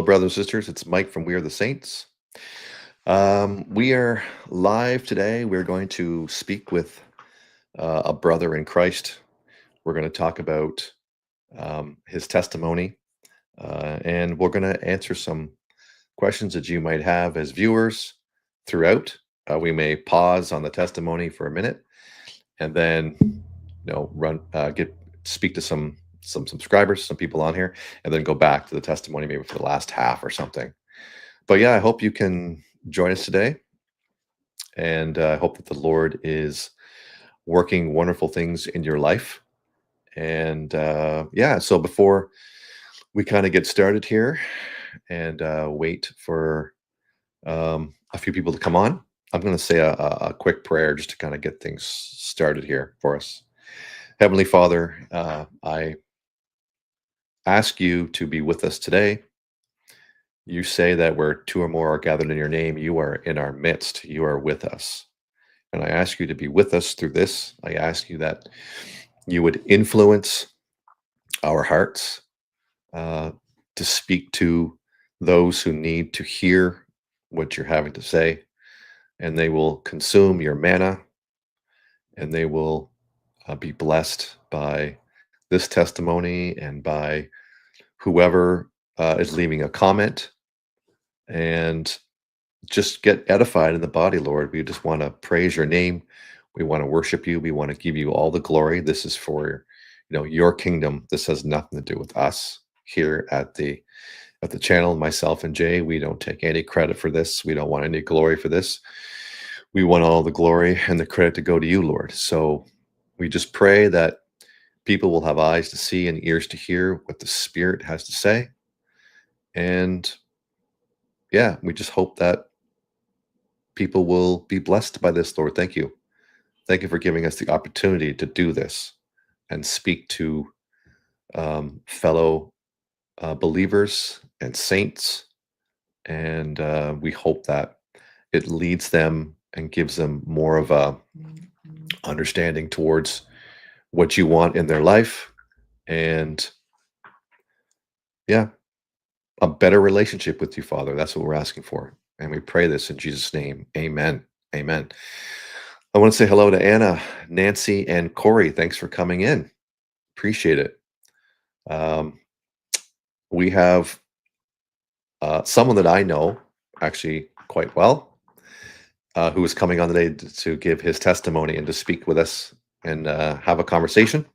Hello, brothers and sisters. It's Mike from We Are the Saints. We are live today. We're going to speak with a brother in Christ. We're going to talk about his testimony, and we're going to answer some questions that you might have as viewers throughout. We may pause on the testimony for a minute, and then speak to some subscribers, some people on here, and then go back to the testimony maybe for the last half or something. But yeah, I hope you can join us today, and I hope that the Lord is working wonderful things in your life. And so before we kind of get started here and wait for a few people to come on, I'm going to say a quick prayer just to kind of get things started here for us. Heavenly Father, I ask you to be with us today. You say that where two or more are gathered in your name, you are in our midst. You are with us. And I ask you to be with us through this. I ask you that you would influence our hearts to speak to those who need to hear what you're having to say. And they will consume your manna, and they will be blessed by this testimony and by whoever is leaving a comment, and just get edified in the body, Lord. We just want to praise your name. We want to worship you. We want to give you all the glory. This is for your kingdom. This has nothing to do with us here at the channel. Myself and Jay, we don't take any credit for this. We don't want any glory for this. We want all the glory and the credit to go to you, Lord. So we just pray that people will have eyes to see and ears to hear what the Spirit has to say. And yeah, we just hope that people will be blessed by this, Lord. Thank you. Thank you for giving us the opportunity to do this and speak to fellow believers and saints. And we hope that it leads them and gives them more of a understanding towards what you want in their life, and a better relationship with you, Father. That's what we're asking for. And we pray this in Jesus' name. Amen. Amen. I want to say hello to Anna, Nancy, and Corey. Thanks for coming in. Appreciate it. We have someone that I know actually quite well, who is coming on today to give his testimony and to speak with us and have a conversation.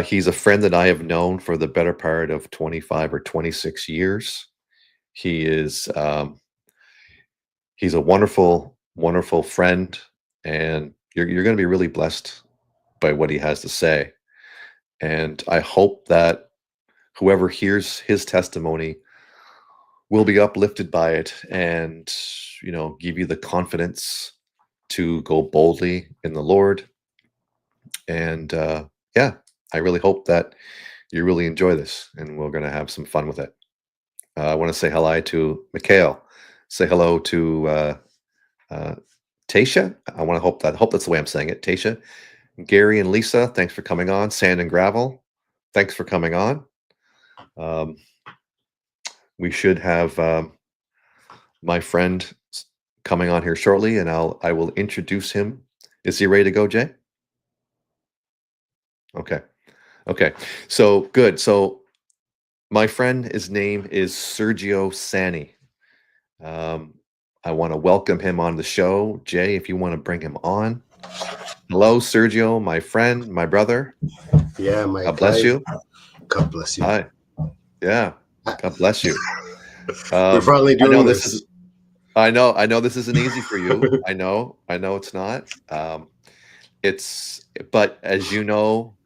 He's a friend that I have known for the better part of 25 or 26 years. He is he's a wonderful, wonderful friend, and you're going to be really blessed by what he has to say. And I hope that whoever hears his testimony will be uplifted by it and, give you the confidence to go boldly in the Lord. And I really hope that you really enjoy this, and we're going to have some fun with it. I want to say hello to Mikhail. Say hello to Tasha. I hope that's the way I'm saying it. Tasha, Gary, and Lisa. Thanks for coming on. Sand and Gravel. Thanks for coming on. We should have my friend coming on here shortly, and I will introduce him. Is he ready to go, Jay? Okay. So good. So my friend, his name is Sergio Sani. I want to welcome him on the show. Jay, if you want to bring him on. Hello, Sergio, my friend, my brother. Yeah, my God bless you. God bless you. Hi. Yeah. God bless you. We're finally doing this. I know this isn't easy for you. I know it's not. But as you know,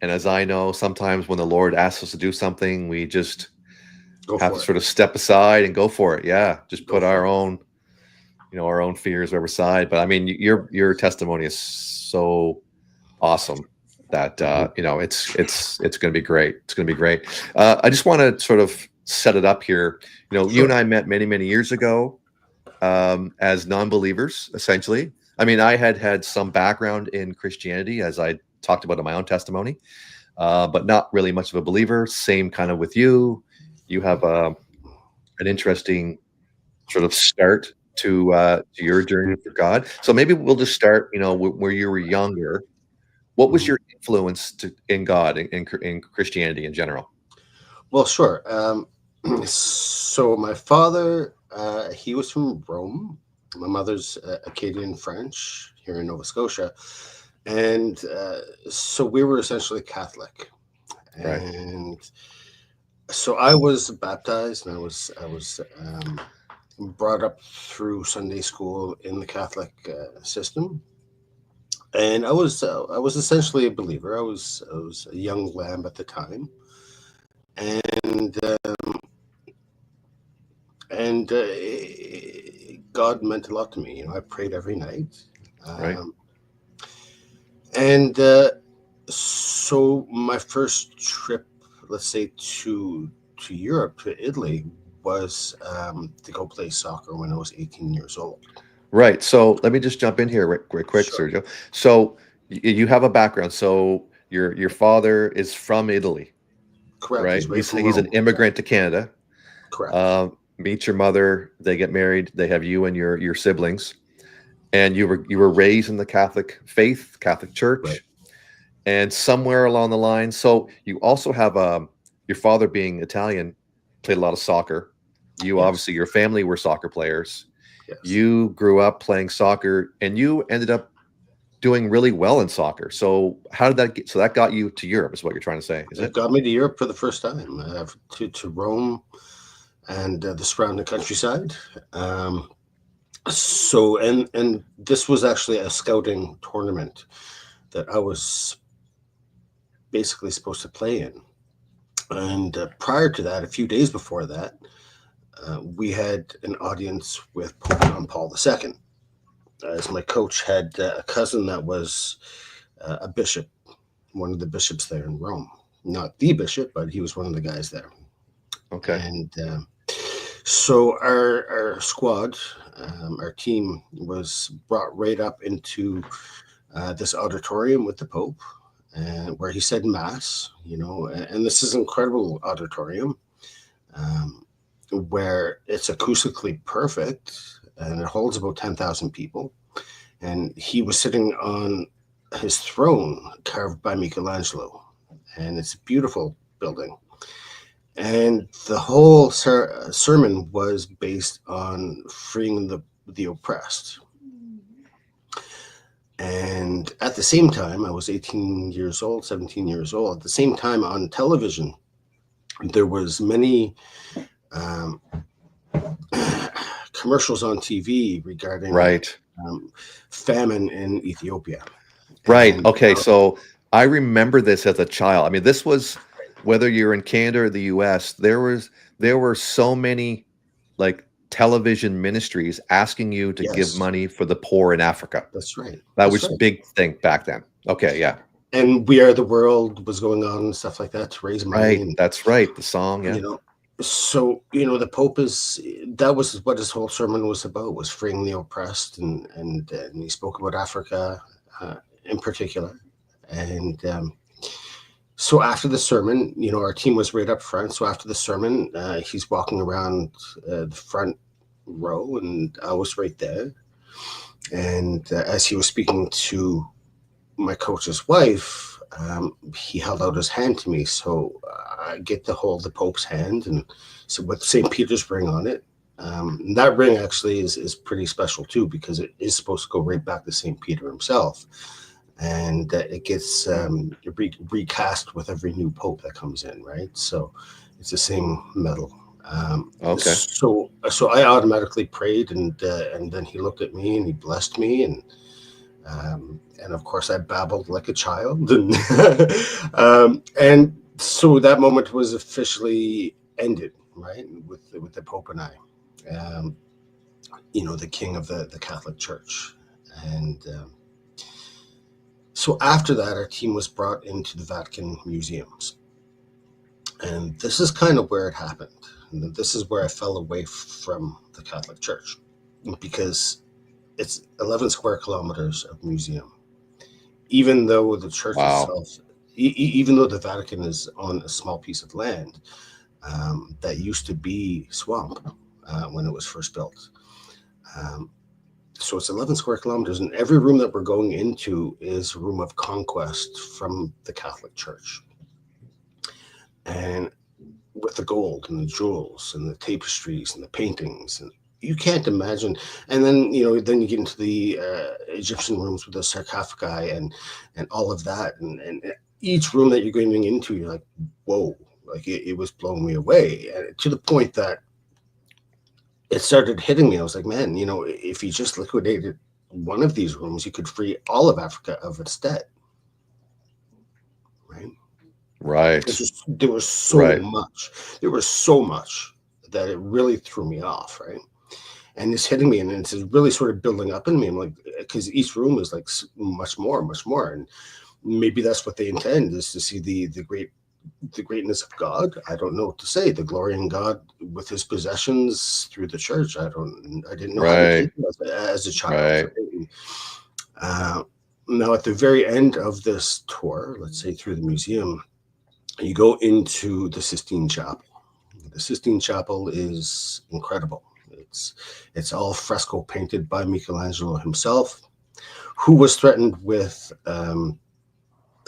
and as I know, sometimes when the Lord asks us to do something, we just have to sort of step aside and go for it. Yeah. Just put our own fears over side. But I mean, your testimony is so awesome that it's going to be great. It's going to be great. I just want to sort of set it up here. You and I met many, many years ago as non-believers, essentially. I mean, I had some background in Christianity, as I talked about in my own testimony, but not really much of a believer. Same kind of with you. You have an interesting sort of start to your journey for God. So maybe we'll just start, where you were younger. What was Mhm. your influence in God, in Christianity in general? Well, sure. So my father, he was from Rome. My mother's Acadian French here in Nova Scotia, and so we were essentially Catholic. Right. And so I was baptized, and I was brought up through Sunday school in the Catholic system, and I was essentially a believer. I was a young lamb at the time, and God meant a lot to me. I prayed every night, Right. um, and so my first trip, let's say to Europe, to Italy, was to go play soccer when I was 18 years old. Right. So let me just jump in here real quick, Sure, Sergio. So you have a background. So your father is from Italy, correct. right? He's right from He's an Rome. Yeah, immigrant to Canada. correct. Meet your mother. They get married. They have you and your siblings, and you were raised in the Catholic faith, Catholic Right. Church, and somewhere along the line. So you also have your father being Italian, played a lot of soccer. You Yes. obviously your family were soccer players. Yes. You grew up playing soccer, and you ended up doing really well in soccer. So how did that get? So that got you to Europe, is what you're trying to say, is It it? got me to Europe for the first time, to Rome and the surrounding countryside. Um, and this was actually a scouting tournament that I was basically supposed to play in. And prior to that, a few days before that, we had an audience with Pope John Paul II, as my coach had a cousin that was a bishop, one of the bishops there in Rome. Not the bishop, but he was one of the guys there. Okay. And so our squad, our team was brought right up into this auditorium with the Pope, where he said mass. And this is an incredible auditorium, um, where it's acoustically perfect, and it holds about 10,000 people. And he was sitting on his throne, carved by Michelangelo, and it's a beautiful building. And the whole sermon was based on freeing the oppressed. And at the same time, I was 18 years old, 17 years old. At the same time, on television, there was many um, commercials on TV regarding Right. um, famine in Ethiopia. Right. And Okay. So I remember this as a child. I mean, this was whether you're in Canada or the US, there were so many like television ministries asking you to give yes, money for the poor in Africa. that's right. That That's was right. big thing back then. Okay, yeah. And We Are the World was going on and stuff like that to raise money. Right. And That's right. The song, you yeah. know the Pope is that was what his whole sermon was about, was freeing the oppressed, and he spoke about Africa in particular. And so after the sermon, our team was right up front. So after the sermon, he's walking around the front row, and I was right there. And as he was speaking to my coach's wife, he held out his hand to me. So I get to hold the Pope's hand, and so with St. Peter's ring on it. That ring actually is pretty special too, because it is supposed to go right back to St. Peter himself. And it gets recast with every new Pope that comes in, right? So it's the same metal. Okay. So I automatically prayed, and then he looked at me and he blessed me, and of course I babbled like a child, and so that moment was officially ended, right, with the Pope and I, um, the king of the Catholic Church. And so after that, our team was brought into the Vatican museums, and this is kind of where it happened. And this is where I fell away from the Catholic Church, because it's 11 square kilometers of museum, even though the church Wow. itself, even though the Vatican is on a small piece of land, that used to be swamp when it was first built. Um, so it's 11 square kilometers, and every room that we're going into is a room of conquest from the Catholic Church. And with the gold and the jewels and the tapestries and the paintings, and you can't imagine. And then then you get into the Egyptian rooms with the sarcophagi and all of that, and each room that you're going into, you're like, whoa, like it was blowing me away, and to the point that it started hitting me. I was like, man, if you just liquidated one of these rooms, you could free all of Africa of its debt, right? Right. There was so Right. much. There was so much that it really threw me off, right? And it's hitting me, and it's really sort of building up in me. I'm like, because each room is like much more, and maybe that's what they intend, is to see the greatness of God. I don't know what to say. The glory in God with His possessions through the church. I didn't know how to Right. take it as a child. Right. Right? And, now, at the very end of this tour, let's say through the museum, you go into the Sistine Chapel. The Sistine Chapel is incredible. It's all fresco painted by Michelangelo himself, who was threatened with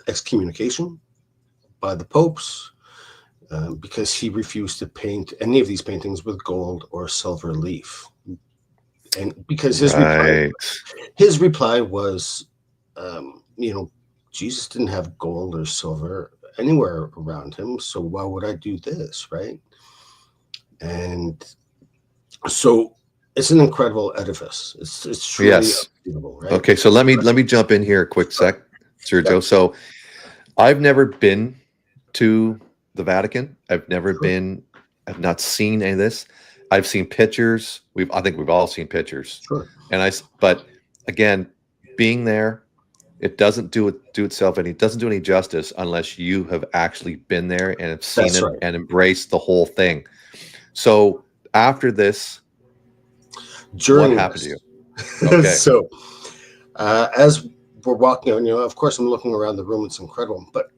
excommunication by the popes because he refused to paint any of these paintings with gold or silver leaf. And because Right. his reply was, Jesus didn't have gold or silver anywhere around him, so why would I do this, right? And so it's an incredible edifice. It's truly Yes. unbelievable, right? Okay, so let me jump in here a quick sec, Yeah, Sergio. So I've never been to the Vatican. sure, I've not seen any of this. I've seen pictures. I think we've all seen pictures. sure. But again, being there, it doesn't it doesn't do any justice unless you have actually been there and have seen That's it right. and embraced the whole thing. So after this, what During happened to you? this, Okay. so as we're walking on, of course, I'm looking around the room. It's incredible. But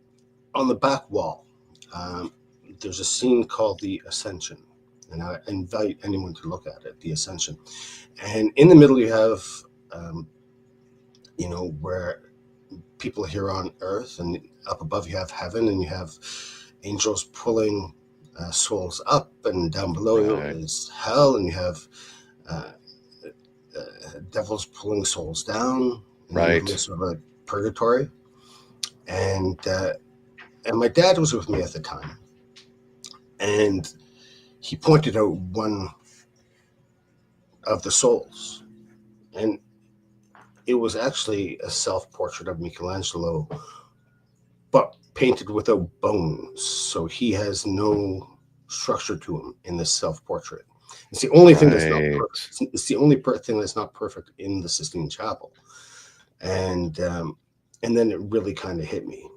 on the back wall, um, there's a scene called the Ascension, and I invite anyone to look at it. The Ascension, and in the middle you have, um, where people here on earth, and up above you have heaven, and you have angels pulling souls up, and down below Right. is hell, and you have uh, devils pulling souls down. In the middle Right. is sort of like purgatory, and my dad was with me at the time, and he pointed out one of the souls, and it was actually a self-portrait of Michelangelo, but painted without bones. So he has no structure to him in this self-portrait. It's the only thing that's not Right. perfect. It's the only thing that's not perfect in the Sistine Chapel, and then it really kind of hit me.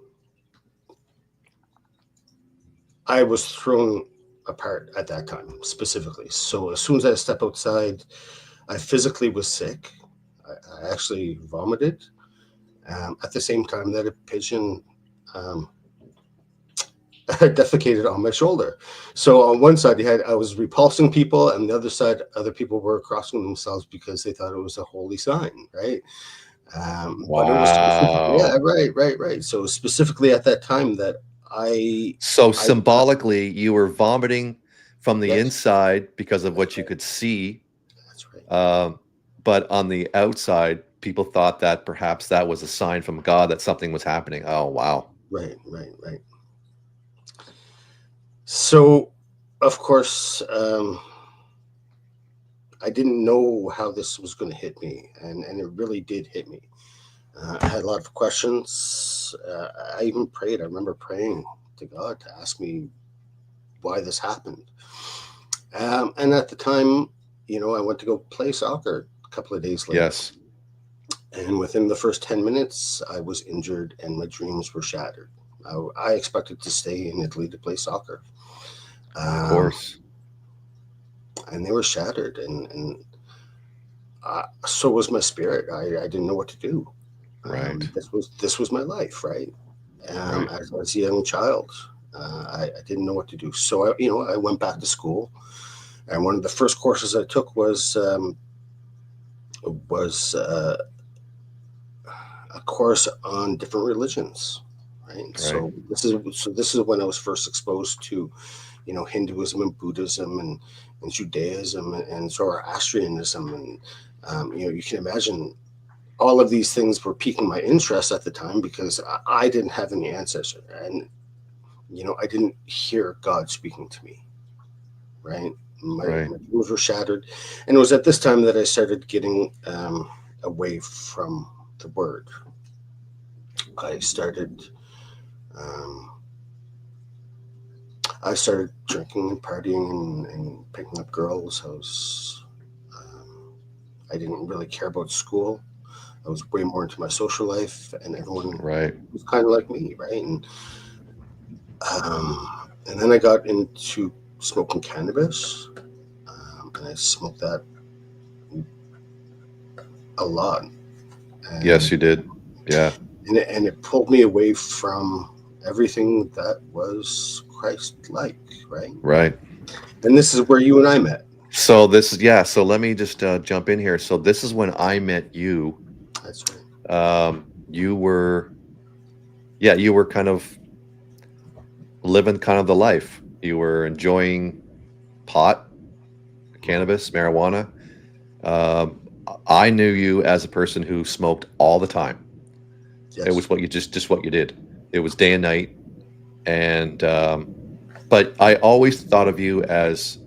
I was thrown apart at that time specifically. So as soon as I step outside, I physically was sick. I actually vomited at the same time that a pigeon um, defecated on my shoulder. So on one side, I was repulsing people, and the other side, other people were crossing themselves because they thought it was a holy sign, right? But it was specific. Yeah, Wow. right. So specifically at that time that I, So I thought, symbolically, you were vomiting from the yes, inside because of that's what you right, could see. that's right, Um, but on the outside, people thought that perhaps that was a sign from God that something was happening. Oh, wow. right. So, of course, I didn't know how this was going to hit me, and it really did hit me. I had a lot of questions. I even prayed. I remember praying to God to ask me why this happened. And at the time, I went to go play soccer a couple of days later. Yes, And within the first 10 minutes, I was injured and my dreams were shattered. I expected to stay in Italy to play soccer. of Um, course. and they were shattered. And so was my spirit. I didn't know what to do. Right. This was my life, right? Right. As a young child. I didn't know what to do. So I went back to school, and one of the first courses I took was a course on different religions. Right. Right. So this is when I was first exposed to Hinduism and Buddhism and Judaism and Zoroastrianism, and you can imagine all of these things were piquing my interest at the time because I didn't have any answers, and I didn't hear God speaking to me. Right, Right. my dreams were shattered, and it was at this time that I started getting away from the Word. I started. Um, I started drinking and partying and picking up girls. Um, I didn't really care about school. I was way more into my social life, and everyone Right. was kind of like me, right? Um, and then I got into smoking cannabis, and I smoked that a lot, Yes, and you did. Yeah. and it pulled me away from everything that was Christ-like, right? Right. And this is where you and I met. So this is yeah. So let me just jump in here. So this is when I met you. That's right. You were yeah. You were kind of living kind of the life. You were enjoying pot, Mhm. cannabis, marijuana. Um, I knew you as a person who smoked all the time. It Yes. was what you just what you did. It was day and night, and but I always thought of you as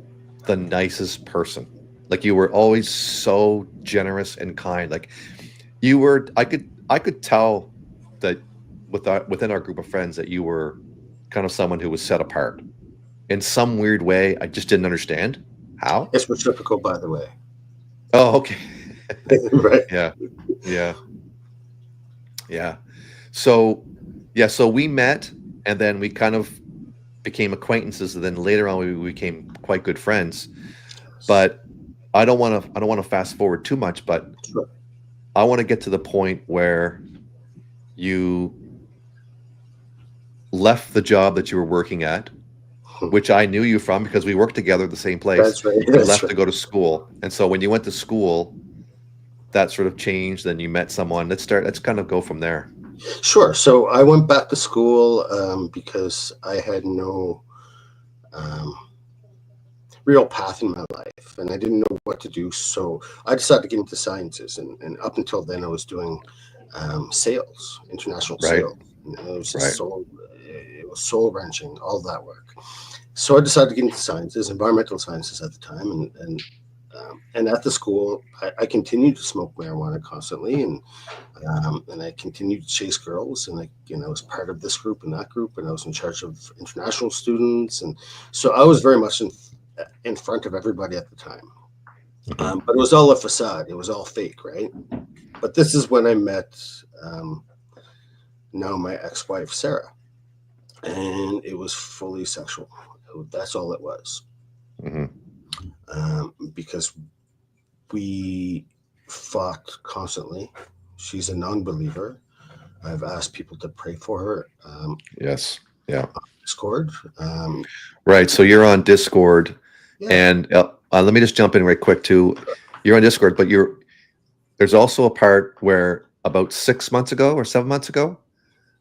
the nicest person. Like you were always so generous and kind. Like you were, I could tell that within our group of friends that you were kind of someone who was set apart in some weird way. I just didn't understand how. It's reciprocal, by the way. Oh, okay. Right. Yeah, yeah, yeah. So, yeah, so we met and then we kind of became acquaintances and then later on we became quite good friends. Yes. But I don't want to fast forward too much, but Sure. I want to get to the point where you left the job that you were working at, Hmm. which I knew you from because we worked together at the same place. That's right. You That's left right. to go to school. And so when you went to school, that sort of changed, then you met someone. Let's kind of go from there. Sure. So I went back to school because I had no um, real path in my life, and I didn't know what to do. So I decided to get into sciences, and up until then, I was doing sales, international Right? sales. And it was Right. just it was soul wrenching, all that work. So I decided to get into sciences, environmental sciences at the time, and at the school, I continued to smoke marijuana constantly, and I continued to chase girls, and I was part of this group and that group, and I was in charge of international students, and so I was very much in front of everybody at the time. Hmm. But it was all a facade; it was all fake, right? But this is when I met um, now my ex-wife Sarah, and it was fully sexual. That's all it was, Hmm. because we fought constantly. She's a non-believer. I've asked people to pray for her. Yes. Yeah. Discord. Um, Right. So you're on Discord, yeah, and let me just jump in right quick too. You're on Discord, but there's also a part where about 6 months ago or 7 months ago,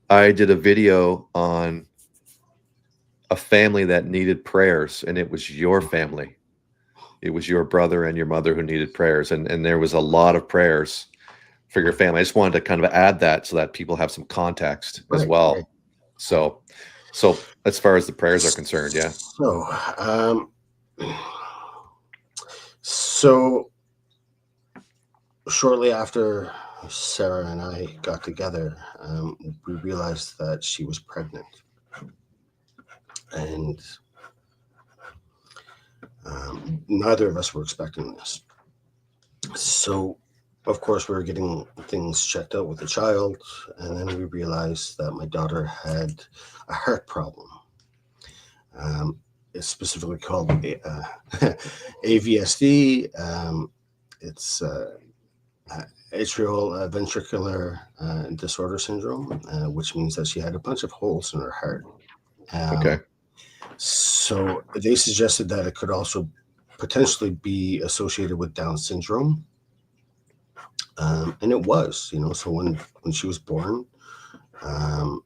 I did a video on a family that needed prayers, and it was your family. It was your brother and your mother who needed prayers, and there was a lot of prayers for your family. I just wanted to kind of add that so that people have some context as right, right. well. So, so as far as the prayers are concerned, yeah. So, um, so shortly after Sarah and I got together, we realized that she was pregnant, and neither of us were expecting this. So, of course, we were getting things checked out with the child, and then we realized that my daughter had a heart problem. Um, it's specifically called AVSD. It's atrial ventricular disorder syndrome, which means that she had a bunch of holes in her heart. Okay. So they suggested that it could also potentially be associated with Down syndrome. And it was, so when she was born, um,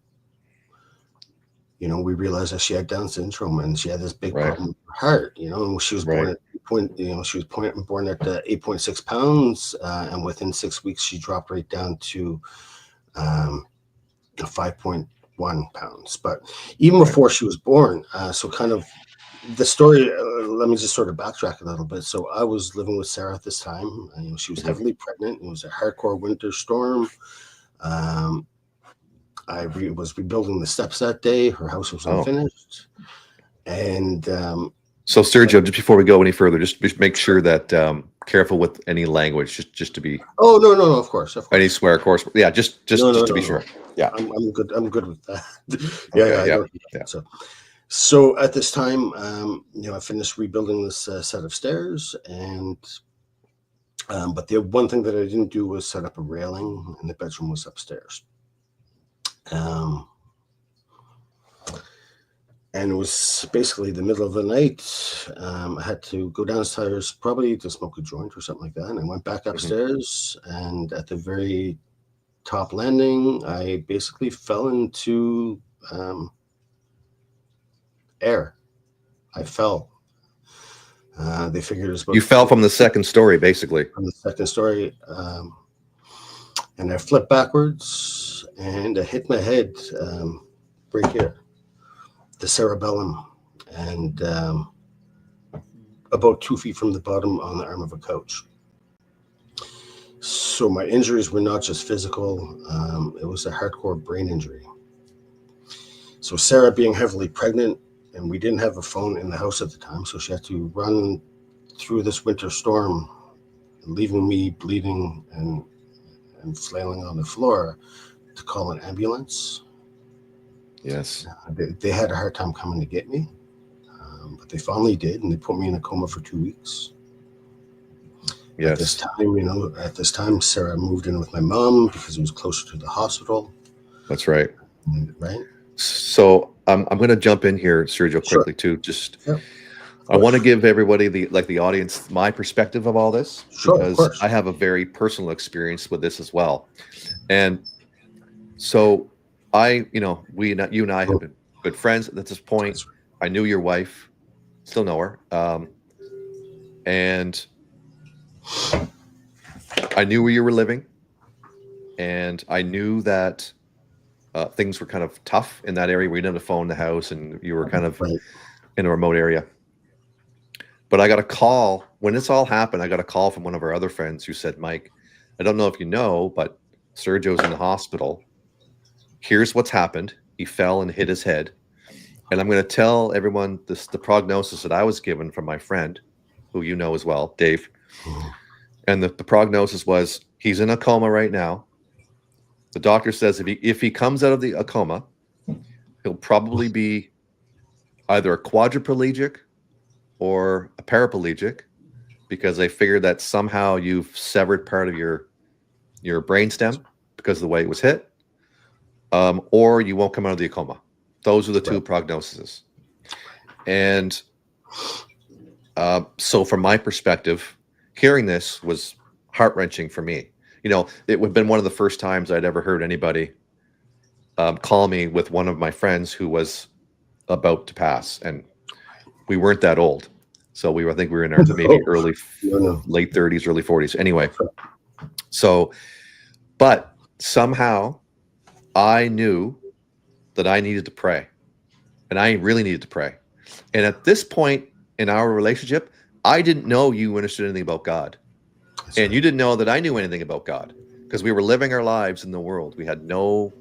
we realized that she had Down syndrome and she had this big Right. problem with her heart, and she was born Right. at born at 8.6 pounds, and within 6 weeks she dropped right down to 5.1 pounds. But even Right. before she was born, so kind of the story, let me just sort of backtrack a little bit. So I was living with Sarah at this time. She was Mhm. heavily pregnant. It was a hardcore winter storm. I was rebuilding the steps that day. Her house was Oh. unfinished. And So Sergio, just before we go any further, just make sure that careful with any language, just to be oh, no, of course. any swear, of course. Yeah, just No, to be sure. Yeah. I'm good. I'm good with that. Yeah, Okay. I Yeah. don't. Yeah. So at this time, I finished rebuilding this set of stairs, and but the one thing that I didn't do was set up a railing, and the bedroom was upstairs. Um, and it was basically the middle of the night. I had to go downstairs, probably to smoke a joint or something like that. And I went back upstairs, and at the very top landing, I basically fell into air. I fell. They figured it was You about fell from the second story, basically. from the second story, and I flipped backwards, and I hit my head right here, the cerebellum, and about 2 feet from the bottom on the arm of a couch. So my injuries were not just physical; it was a hardcore brain injury. So Sarah, being heavily pregnant, and we didn't have a phone in the house at the time, so she had to run through this winter storm, leaving me bleeding and flailing on the floor to call an ambulance. Yes. They had a hard time coming to get me, but they finally did, and they put me in a coma for 2 weeks. At this Yes. time, Sarah moved in with my mom because it was closer to the hospital. That's right. Right. So I'm going to jump in here, Sergio, Sure. quickly too. Just Yeah. I want to give everybody the audience my perspective of all this, Sure. Of because course. I have a very personal experience with this as well. And so you and I have been good friends at this point. That's right. I knew your wife, still know her, and I knew where you were living, and I knew that things were kind of tough in that area. We didn't have a phone in the house, and you were kind of Right. in a remote area. But I got a call when this all happened. I got a call from one of our other friends who said, "Mike, I don't know if you know, but Sergio's in the hospital. Here's what's happened. He fell and hit his head. And I'm going to tell everyone the prognosis that I was given from my friend, who you know as well, Dave. Mhm. And the prognosis was he's in a coma right now. The doctor says if he comes out of a coma, he'll probably be either a quadriplegic or a paraplegic, because they figured that somehow you've severed part of your brainstem because of the way it was hit, or you won't come out of the coma. Those are the two Right. prognoses. And so from my perspective, hearing this was heart-wrenching for me. It would have been one of the first times I'd ever heard anybody call me with one of my friends who was about to pass, and we weren't that old. So I think we were in our maybe No. late 30s, early 40s. Anyway, so, but somehow I knew that I needed to pray, and I really needed to pray. And at this point in our relationship, I didn't know you understood anything about God. That's And right. you didn't know that I knew anything about God, because we were living our lives in the world. We had no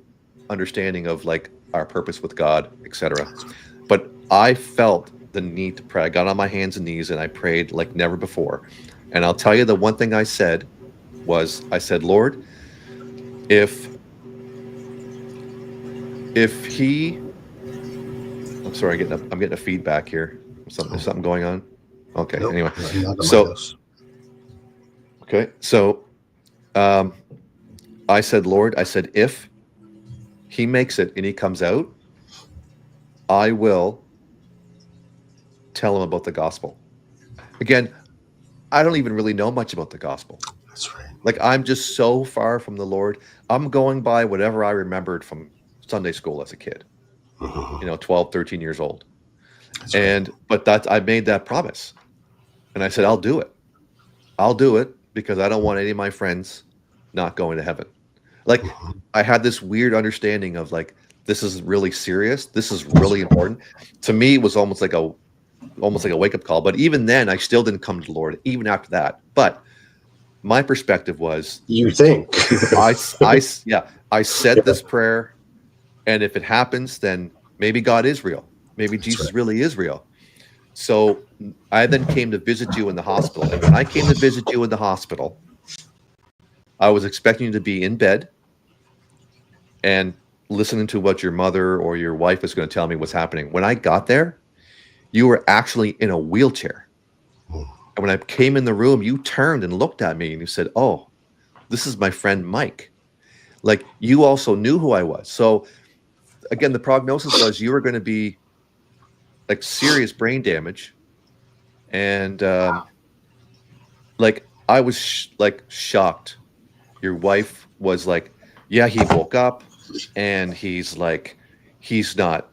understanding of like our purpose with God, etc. But I felt the need to pray. I got on my hands and knees and I prayed like never before. And I'll tell you, the one thing I said was, I said, Lord, if he, I'm sorry, I'm getting a feedback here. Is something going on? Okay. Nope. Anyway, Not at my so house. okay, so I said, Lord, I said, if he makes it and he comes out, I will tell them about the gospel. Again, I don't even really know much about the gospel. That's right. Like, I'm just so far from the Lord. I'm going by whatever I remembered from Sunday school as a kid, Mhm. 12, 13 years old. That's right. But I made that promise. And I said, I'll do it. I'll do it because I don't want any of my friends not going to heaven. Like, Mhm. I had this weird understanding of like, this is really serious. This is really important. To me, it was almost like a wake up call. But even then, I still didn't come to the Lord, even after that. But my perspective was, You think? yeah, I said Yeah, this prayer, and if it happens, then maybe God is real. Maybe that's Jesus right. really is real. So I then came to visit you in the hospital. And when I came to visit you in the hospital, I was expecting you to be in bed and listening to what your mother or your wife was going to tell me was happening. When I got there, you were actually in a wheelchair. Mm. And when I came in the room, you turned and looked at me and you said, "Oh, this is my friend Mike." Like, you also knew who I was. So again, the prognosis was you were going to be like serious brain damage. And like, I was like shocked. Your wife was like, "Yeah, he woke up and he's not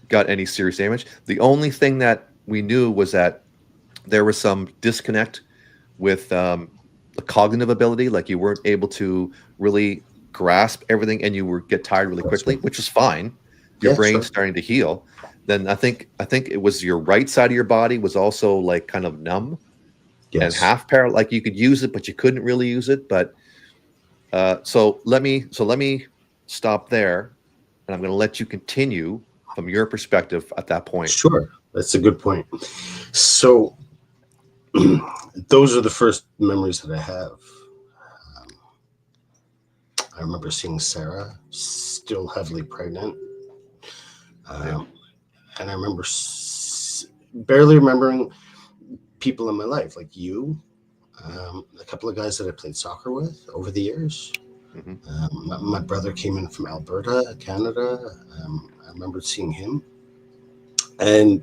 got any serious damage." The only thing that we knew was that there was some disconnect with the cognitive ability, like you weren't able to really grasp everything, and you would get tired really That's quickly, right. which is fine. Your Yeah, brain's sure. starting to heal. Then I think it was your right side of your body was also like kind of numb and Yes. half paralyzed. Like, you could use it, but you couldn't really use it. But so let me stop there, and I'm going to let you continue from your perspective at that point. Sure. That's a good point. So those are the first memories that I have. Um, I remember seeing Sarah still heavily pregnant. Yeah. Um, and I remember barely remembering people in my life, like you, a couple of guys that I played soccer with over the years. Hmm. My brother came in from Alberta, Canada. I remember seeing him. And,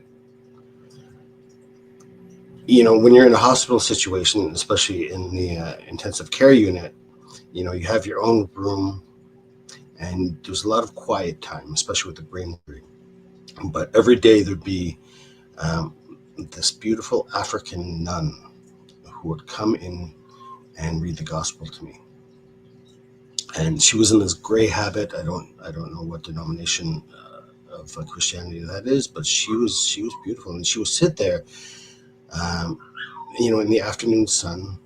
when you're in a hospital situation, especially in the intensive care unit, you have your own room and there's a lot of quiet time, especially with the brain injury. But every day there'd be um, this beautiful African nun who would come in and read the gospel to me. And she was in this gray habit. I don't know what denomination of Christianity that is, but she was beautiful, and she would sit there, um, in the afternoon sun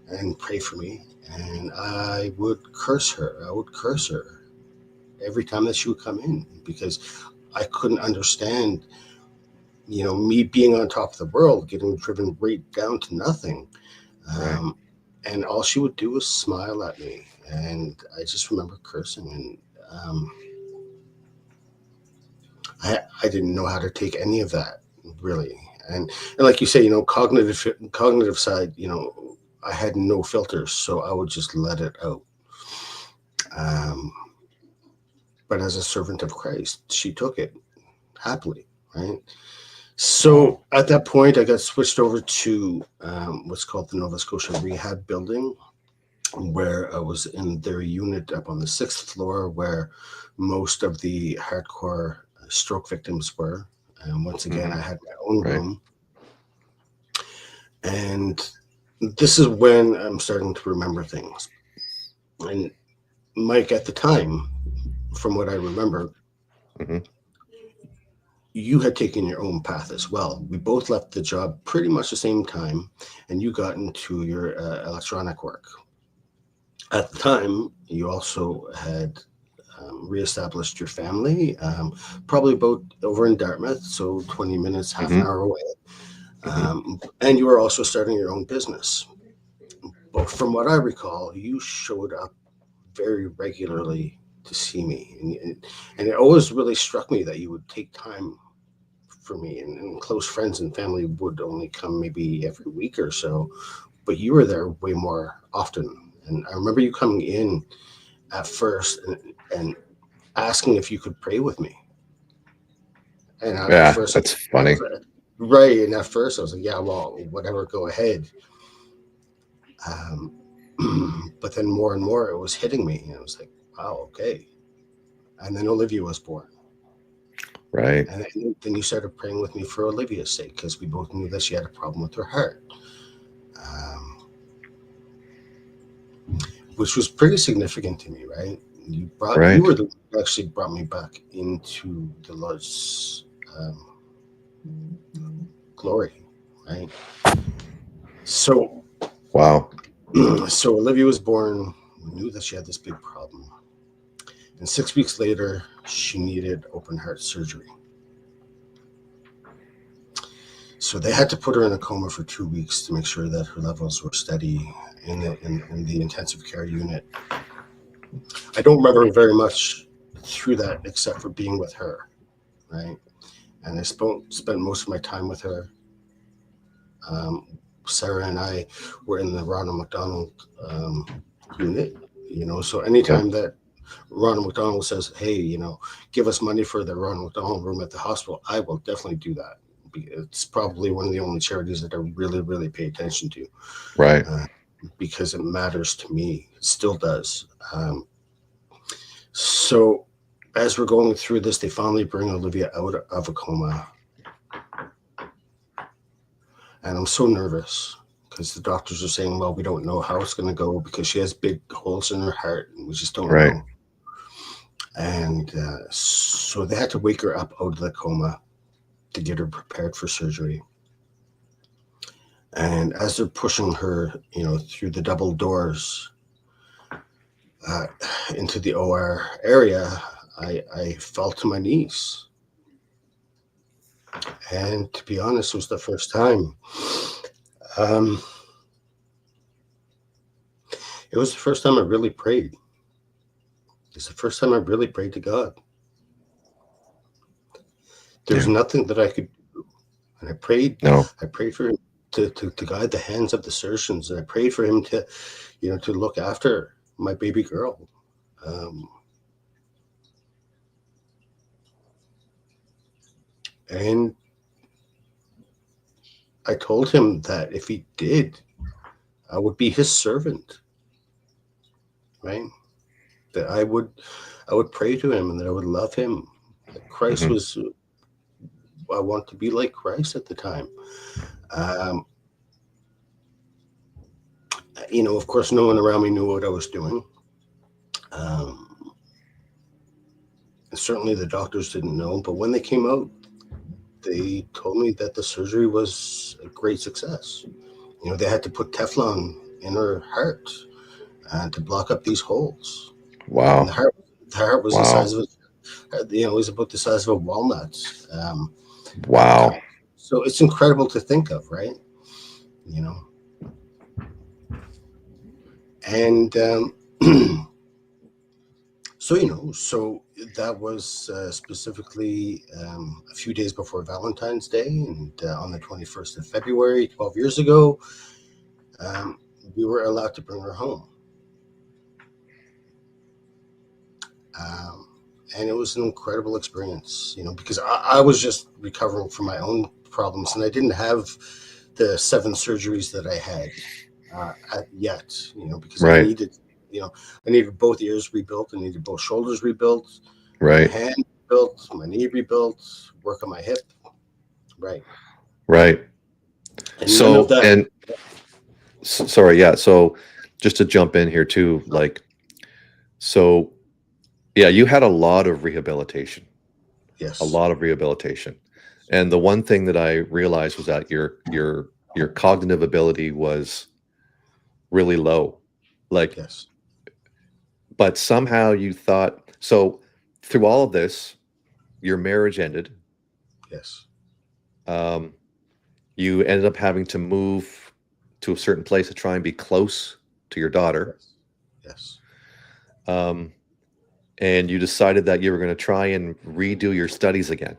and pray for me. And I would curse her. I would curse her every time that she would come in because I couldn't understand, me being on top of the world, getting driven right down to nothing. Right. Um, and all she would do was smile at me. And I just remember cursing. And I didn't know how to take any of that, really. And like you say, cognitive side, I had no filters, so I would just let it out. Um, but as a servant of Christ, she took it happily, right? So at that point, I got switched over to what's called the Nova Scotia Rehab Building, where I was in their unit up on the sixth floor, where most of the hardcore stroke victims were. And once again, Hmm. I had my own Right. room. And this is when I'm starting to remember things. And Mike, at the time, from what I remember, Hmm. you had taken your own path as well. We both left the job pretty much the same time, and you got into your electronic work. At the time, you also had reestablished your family, probably about over in Dartmouth, so 20 minutes, half an Hmm. hour away. Hmm. And you were also starting your own business. But from what I recall, you showed up very regularly to see me. And it always really struck me that you would take time for me. And close friends and family would only come maybe every week or so, but you were there way more often. And I remember you coming in at first and asking if you could pray with me. And at Yeah, first, that's I funny. was right. And at first, I was like, yeah, well, whatever, go ahead. Um, but then more and more, it was hitting me. And I was like, wow, okay. And then Olivia was born. Right. And then you started praying with me for Olivia's sake because we both knew that she had a problem with her heart, um, which was pretty significant to me, right? You Right. were the one who actually brought me back into the Lord's glory, right? So, Wow. so Olivia was born. We knew that she had this big problem, and 6 weeks later, she needed open heart surgery. So they had to put her in a coma for 2 weeks to make sure that her levels were steady in the intensive care unit. I don't remember very much through that except for being with her, right? And I spent most of my time with her. Um, Sarah and I were in the Ronald McDonald um, unit, So Yep. anytime that Ronald McDonald says, "Hey, give us money for the Ronald McDonald room at the hospital," I will definitely do that. It's probably one of the only charities that I really, really pay attention to Right. uh, because it matters to me. It still does. So as we're going through this, they finally bring Olivia out of a coma, and I'm so nervous because the doctors are saying, "Well, we don't know how it's going to go because she has big holes in her heart, and we just don't Right. know." And so they had to wake her up out of the coma to get her prepared for surgery. And as they're pushing her, through the double doors uh, into the OR area, I fell to my knees. And to be honest, it was the first time. Um, it was the first time I really prayed. It's the first time I really prayed to God. There's Yeah. nothing that I could do. And No. I prayed for him to guide the hands of the surgeons. And I prayed for him to look after my baby girl. Um, and I told him that if he did, I would be his servant, right? That I would pray to him and that I would love him. That Christ Hmm. was, I want to be like Christ at the time. Um, of course, no one around me knew what I was doing. Um, and certainly the doctors didn't know, but when they came out, they told me that the surgery was a great success. They had to put Teflon in her heart to block up these holes. And Wow. the heart was the Wow. size of it was about the size of a walnut at the Wow. time. So it's incredible to think of, right? You know, and so that was specifically a few days before Valentine's Day, and on the 21st of February, 12 years ago, um, we were allowed to bring her home. Um, and it was an incredible experience, because I was just recovering from my own problems, and I didn't have the 7 surgeries that I had yet, because I Right. needed, you know, I needed both ears rebuilt, I needed both shoulders rebuilt, my Right. hand rebuilt, my knee rebuilt, work on my hip, right, Right. and none of So, that. and sorry, yeah. So, just to jump in here too, like, so, yeah, you had a lot of rehabilitation, a Yes, lot of rehabilitation, and the one thing that I realized was that your cognitive ability was really low, like, yes, but somehow you thought so. Through all of this, your marriage ended. yes, Um, you ended up having to move to a certain place to try and be close to your daughter. yes, yes. Um, and you decided that you were going to try and redo your studies again.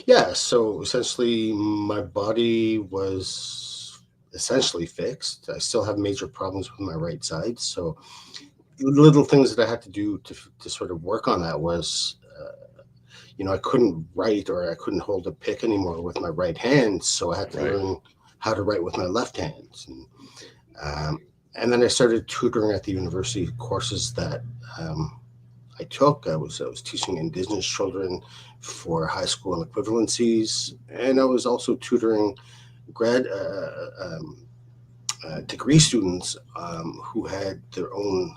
Yeah, so essentially, my body was essentially fixed. I still have major problems with my right side. So, little things that I had to do to sort of work on that was, I couldn't write, or I couldn't hold a pick anymore with my right hand, so I had to Right. learn how to write with my left hand. Um, and then I started tutoring at the university courses that I took. I was teaching indigenous children for high school and equivalencies, and I was also tutoring grad degree students who had their own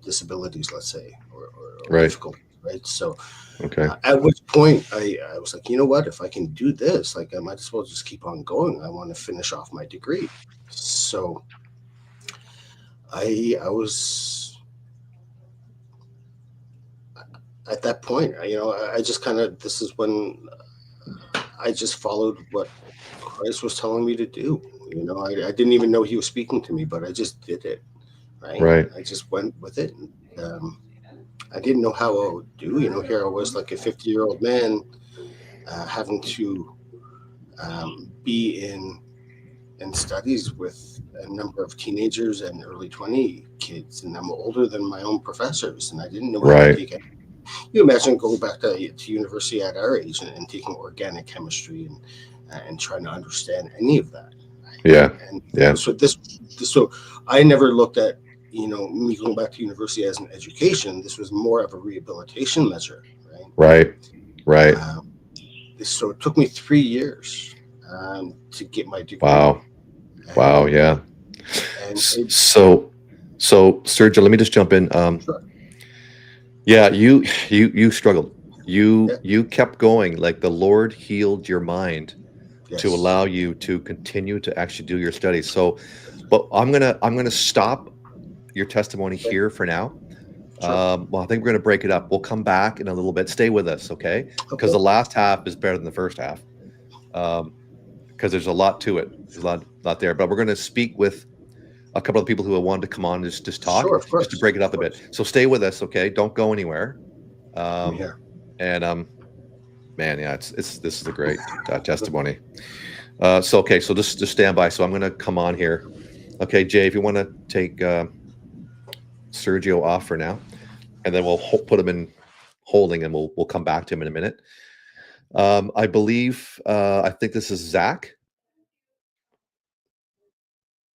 disabilities, let's say, or Right. difficulties, right? So Okay. at which point I was like, you know what? If I can do this, like, I might as well just keep on going. I want to finish off my degree. So I was at that point. I just kind of, this is when I just followed what Christ was telling me to do. I didn't even know he was speaking to me, but I just did it. Right? Right. I just went with it. I didn't know how I would do. Here I was, like a 50-year-old man, having to be in studies with a number of teenagers and early 20 kids, and I'm older than my own professors, and I didn't know how to Right. take it. You imagine going back to university at our age and taking organic chemistry and trying to understand any of that. Yeah. And Yeah. so I never looked at me going back to university as an education. This was more of a rehabilitation measure, right? Right. Right. So it took me 3 years to get my degree, Wow. Wow. and Yeah. and it, So Sergio, let me just jump in. sure, Yeah, you struggled. yeah, You kept going. Like the Lord healed your mind to yes, allow you to continue to actually do your studies. So, but I'm gonna stop your testimony okay, here for now. sure, Well, I think we're gonna break it up. We'll come back in a little bit. Stay with us, okay? Because okay, the last half is better than the first half. Because there's a lot to it. There's a lot there. But we're gonna speak with a couple of people who have wanted to come on and just talk, sure, of just to course, break it up of a bit. course. So stay with us, okay? Don't go anywhere. I'm Um, here. and man, yeah, it's this is a great testimony. So okay, so just stand by. So I'm gonna come on here. Okay, Jay, if you want to take Sergio off for now, and then we'll put him in holding, and we'll come back to him in a minute. I believe I think this is Zach.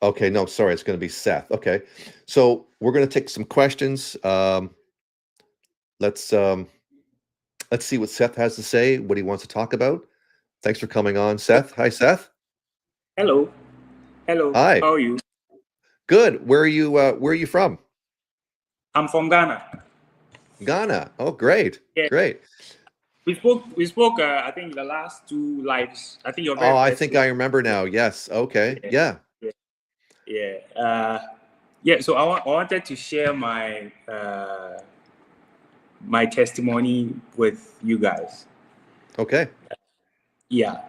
Okay, no, sorry, it's going to be Seth. Okay, so we're going to take some questions. Let's um, let's see what Seth has to say, what he wants to talk about. Thanks for coming on, Seth. Hi, Seth. Hello. Hello. Hi. How are you? Good. Where are you? Where are you from? I'm from Ghana. Ghana. Oh, great, Yeah. great. We spoke I think the last two lives. I think your Oh, very I first think live. I remember now. Yes. Okay. Yeah. Yeah. Yeah. Yeah. Yeah, so I wanted to share my testimony with you guys. Okay. Yeah.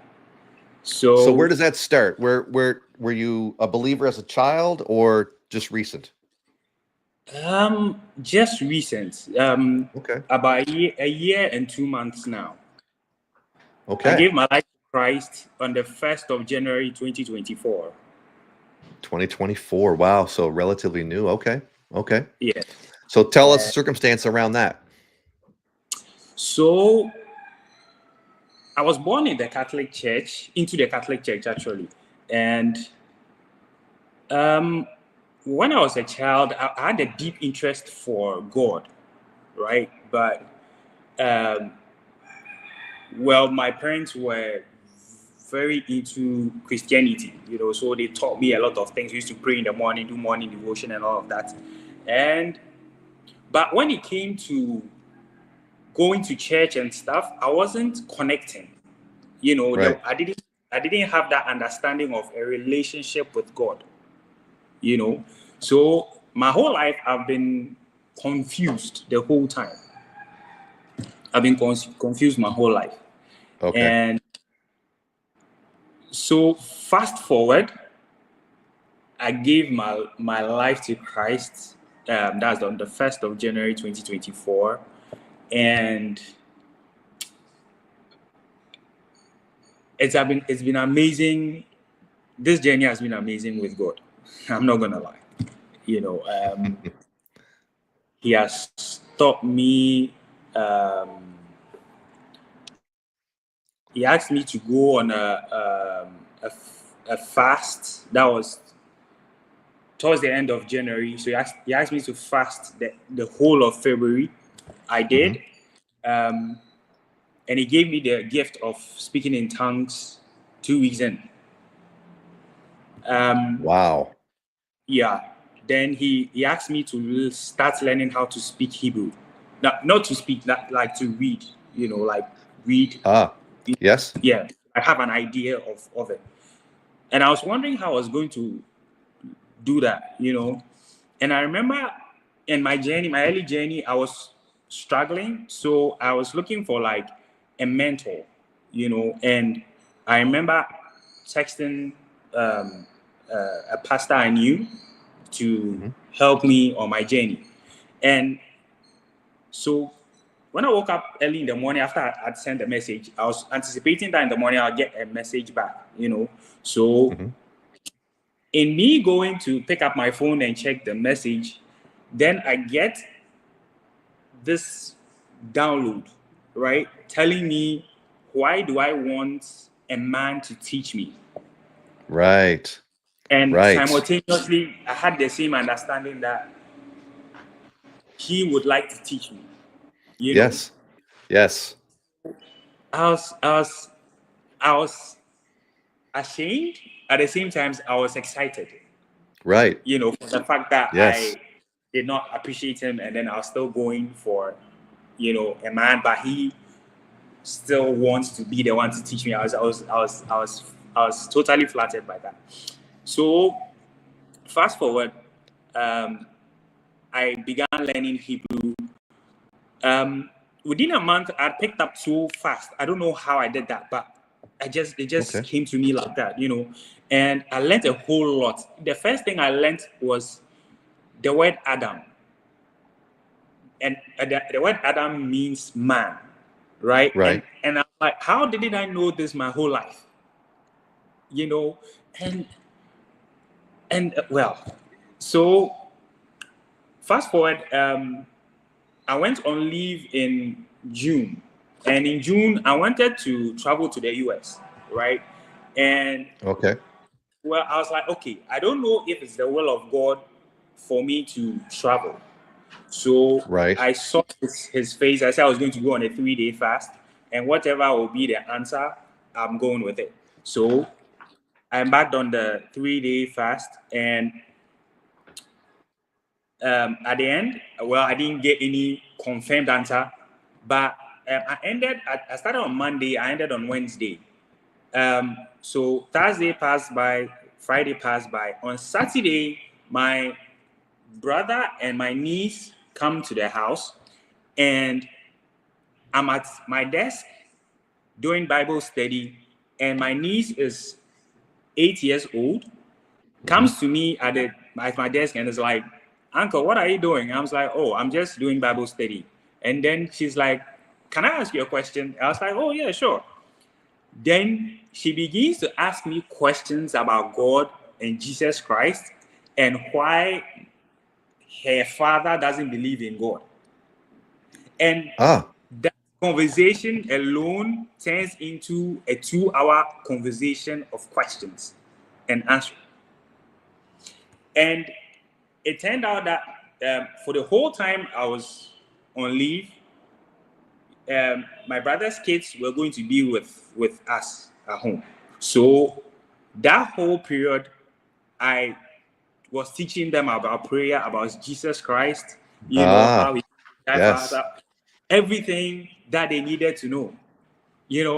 So where So does that start? Where were you a believer as a child or just recent? just recent. Okay. About a year and 2 months now. I Okay. gave my life to Christ on the 1st of January 2024. 2024. Wow. So relatively new. Okay. Okay. Yeah. So tell us the Uh, circumstance around that. so I was born into the Catholic Church actually, and when I was a child, I had a deep interest for God, right? But well, my parents were very into Christianity, so they taught me a lot of things. We used to pray in the morning, do morning devotion, and all of that. But when it came to going to church and stuff, I wasn't connecting. Right. I didn't have that understanding of a relationship with God. So my whole life I've been confused the whole time. I've been confused my whole life. Okay. And so fast forward, I gave my life to Christ. That's on the 1st of January 2024. And it's been amazing. This journey has been amazing with God. I'm not gonna lie. He has taught me he asked me to go on a fast that was towards the end of January. So he asked me to fast the whole of February. I did. And he gave me the gift of speaking in tongues 2 weeks in. Wow. Yeah. Then he asked me to start learning how to speak Hebrew. Not to speak, like to read, like read. Yes. Yeah. I have an idea of it. And I was wondering how I was going to do that, And I remember in my early journey, I was struggling. So I was looking for like a mentor, and I remember texting a pastor I knew to help me on my journey. And so when I woke up early in the morning after I'd sent a message, I was anticipating that in the morning I'll get a message back, So in me going to pick up my phone and check the message, then I get this download, right? Telling me, why do I want a man to teach me? Right. And simultaneously, I had the same understanding that he would like to teach me. Yes. Yes. I was ashamed. At the same time, I was excited. Right. For the fact that Yes. I did not appreciate him, and then I was still going for, a man, but he still wants to be the one to teach me. I was totally flattered by that. So fast forward, I began learning Hebrew. Within a month, I picked up so fast. I don't know how I did that, but it just came to me like that, And I learned a whole lot. The first thing I learned was the word Adam. And the word Adam means man, right? Right. And I'm like, how did I know this my whole life? And well, so fast forward, I went on leave in June. And in June, I wanted to travel to the US, right? And well, I was like, okay, I don't know if it's the will of God for me to travel. So I saw his face. I said I was going to go on a 3-day fast, and whatever will be the answer, I'm going with it. So I embarked on the 3-day fast, and at the end, well, I didn't get any confirmed answer, but I started on Monday, I ended on Wednesday. So Thursday passed by, Friday passed by. On Saturday, my brother and my niece come to the house, and I'm at my desk doing Bible study, and my niece is 8 years old, comes to me at my desk and is like, "Uncle, what are you doing?" I was like, "Oh, I'm just doing Bible study." And then she's like, "Can I ask you a question?" I was like, "Oh, yeah, sure." Then she begins to ask me questions about God and Jesus Christ and why her father doesn't believe in God. And that conversation alone turns into a 2-hour conversation of questions and answers. And it turned out that for the whole time I was on leave, my brother's kids were going to be with us at home. So that whole period, I was teaching them about prayer, about Jesus Christ, how he died, everything that they needed to know.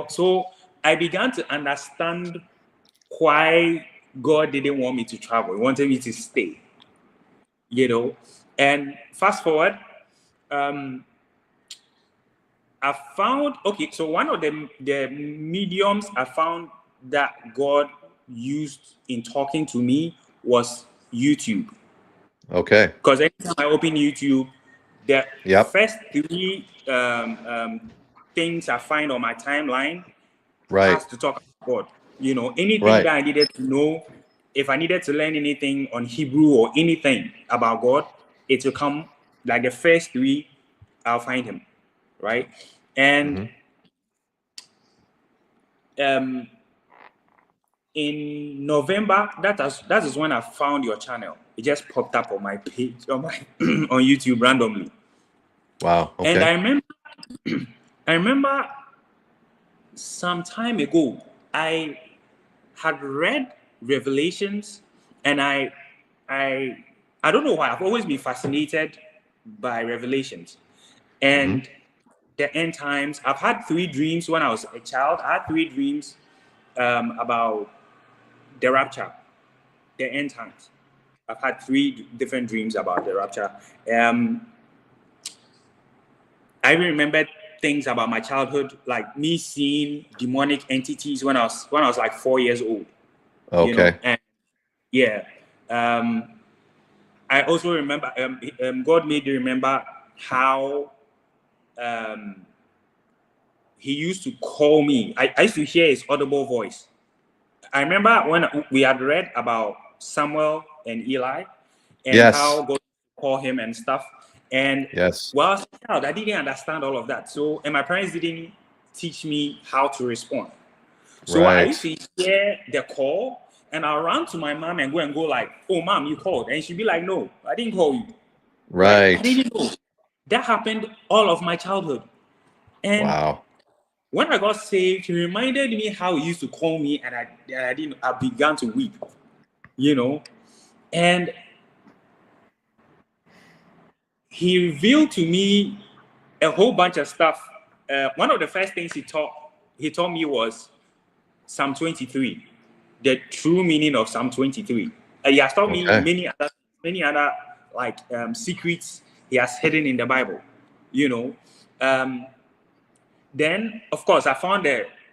So I began to understand why God didn't want me to travel. He wanted me to stay, And fast forward, I found, so one of the mediums I found that God used in talking to me was YouTube. Okay. Because anytime I open YouTube, the first 3 things I find on my timeline has to talk about God. Anything that I needed to know, if I needed to learn anything on Hebrew or anything about God, it will come, like the first 3, I'll find him, right? And in November, that is when I found your channel. It just popped up on my page on my on YouTube randomly. Wow. Okay. And I remember some time ago I had read Revelations, and I don't know why I've always been fascinated by Revelations and the end times. I've had 3 dreams when I was a child. I had 3 dreams about the rapture, the end times. I've had 3 different dreams about the rapture. I remember things about my childhood, like me seeing demonic entities when I was like 4 years old. Okay. You know? And yeah. I also remember God made me remember how he used to call me. I used to hear his audible voice. I remember when we had read about Samuel and Eli and Yes. how God called him and stuff. And Yes. while I was a child, I didn't understand all of that. So, and my parents didn't teach me how to respond. So I used to hear the call, and I'll run to my mom and go like, "Oh, mom, you called," and she'd be like, "No, I didn't call you." Right. I didn't know. That happened all of my childhood. And wow. when I got saved, he reminded me how he used to call me, and I began to weep, you know. And he revealed to me a whole bunch of stuff. One of the first things he taught me was Psalm 23, the true meaning of Psalm 23. He has taught me many other like secrets he has hidden in the Bible, you know. Then, of course, I found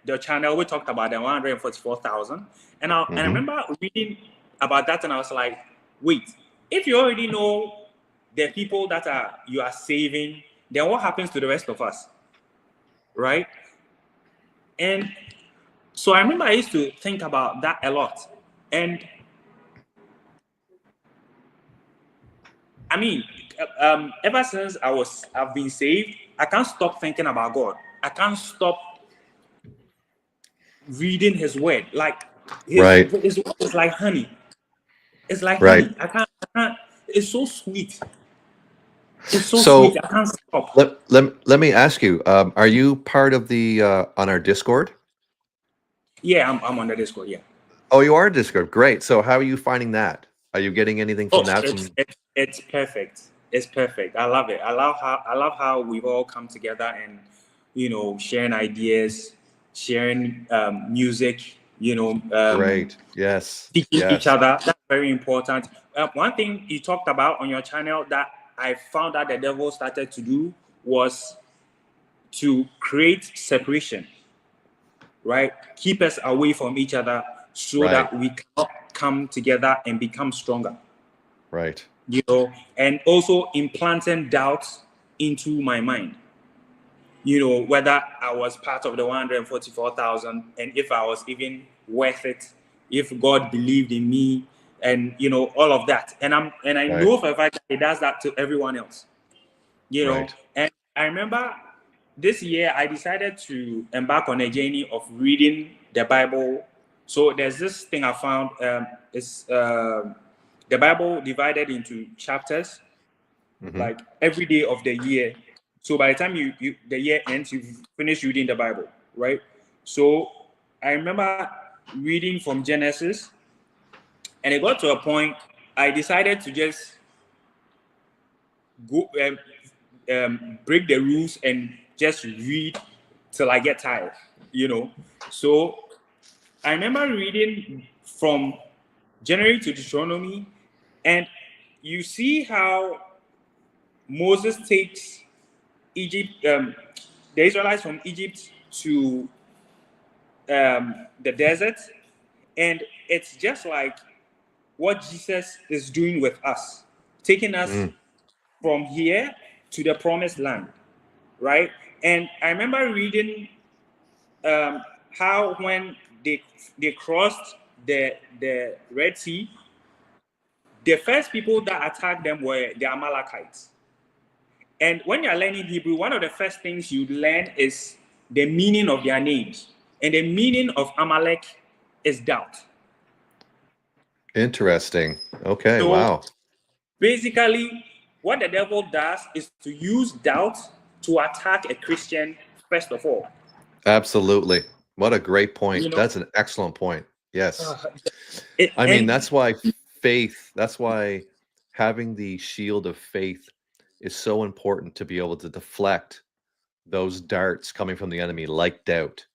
the channel. We talked about the 144,000. And I remember reading about that, and I was like, wait, if you already know the people that you are saving, then what happens to the rest of us? Right? And so I remember I used to think about that a lot. And I mean, ever since I've been saved, I can't stop thinking about God. I can't stop reading his word. Like his word is like honey. It's like honey. I can't. It's so sweet. It's so sweet. I can't stop. Let me ask you. Are you part of the on our Discord? Yeah, I'm on the Discord. Yeah. Oh, you are Discord. Great. So how are you finding that? Are you getting anything from that? It's perfect. It's perfect. I love it. I love how we've all come together and, you know, sharing ideas, sharing music. You know, great. Yes. Teaching each other. That's very important. One thing you talked about on your channel that I found that the devil started to do was to create separation, right? Keep us away from each other so that we can come together and become stronger. Right. You know, and also implanting doubts into my mind. You know, whether I was part of the 144,000 and if I was even worth it, if God believed in me, and you know, all of that. And I know for a fact that he does that to everyone else. You know, and I remember this year I decided to embark on a journey of reading the Bible. So there's this thing I found. It's the Bible divided into chapters, like every day of the year. So by the time the year ends, you've finished reading the Bible, right? So I remember reading from Genesis, and it got to a point I decided to just go break the rules and just read till I get tired, you know. So I remember reading from January to Deuteronomy, and you see how Moses takes Egypt, the Israelites from Egypt to the desert, and it's just like what Jesus is doing with us, taking us from here to the promised land, right? And I remember reading how when they crossed the Red Sea, the first people that attacked them were the Amalekites. And when you're learning Hebrew, one of the first things you learn is the meaning of their names. And the meaning of Amalek is doubt. Interesting. Okay. So Wow. basically, what the devil does is to use doubt to attack a Christian, first of all. Absolutely. What a great point. You know, That's an excellent point. Yes. I mean, and that's why faith, that's why having the shield of faith is so important, to be able to deflect those darts coming from the enemy, like doubt.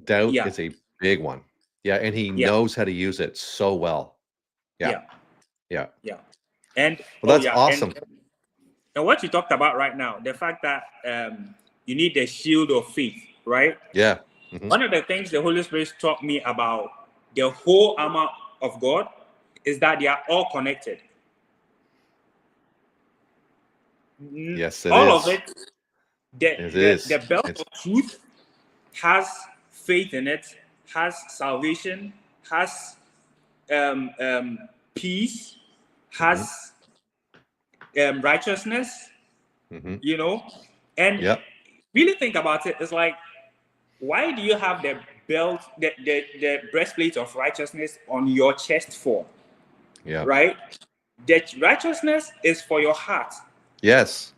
Doubt yeah, is a big one. Yeah. And he yeah, knows how to use it so well. Yeah. yeah, Yeah. yeah. And Well, that's yeah, awesome. and what you talked about right now, the fact that you need the shield of faith, right? Yeah. Mhm. One of the things the Holy Spirit taught me about the whole armor of God is that they are all connected. Yes, it all is. of it. The belt of truth has faith in it, has salvation, has peace, has righteousness, you know. And really think about it. It's like, why do you have the belt, the breastplate of righteousness on your chest for? Yeah. Right? The righteousness is for your heart. Yes.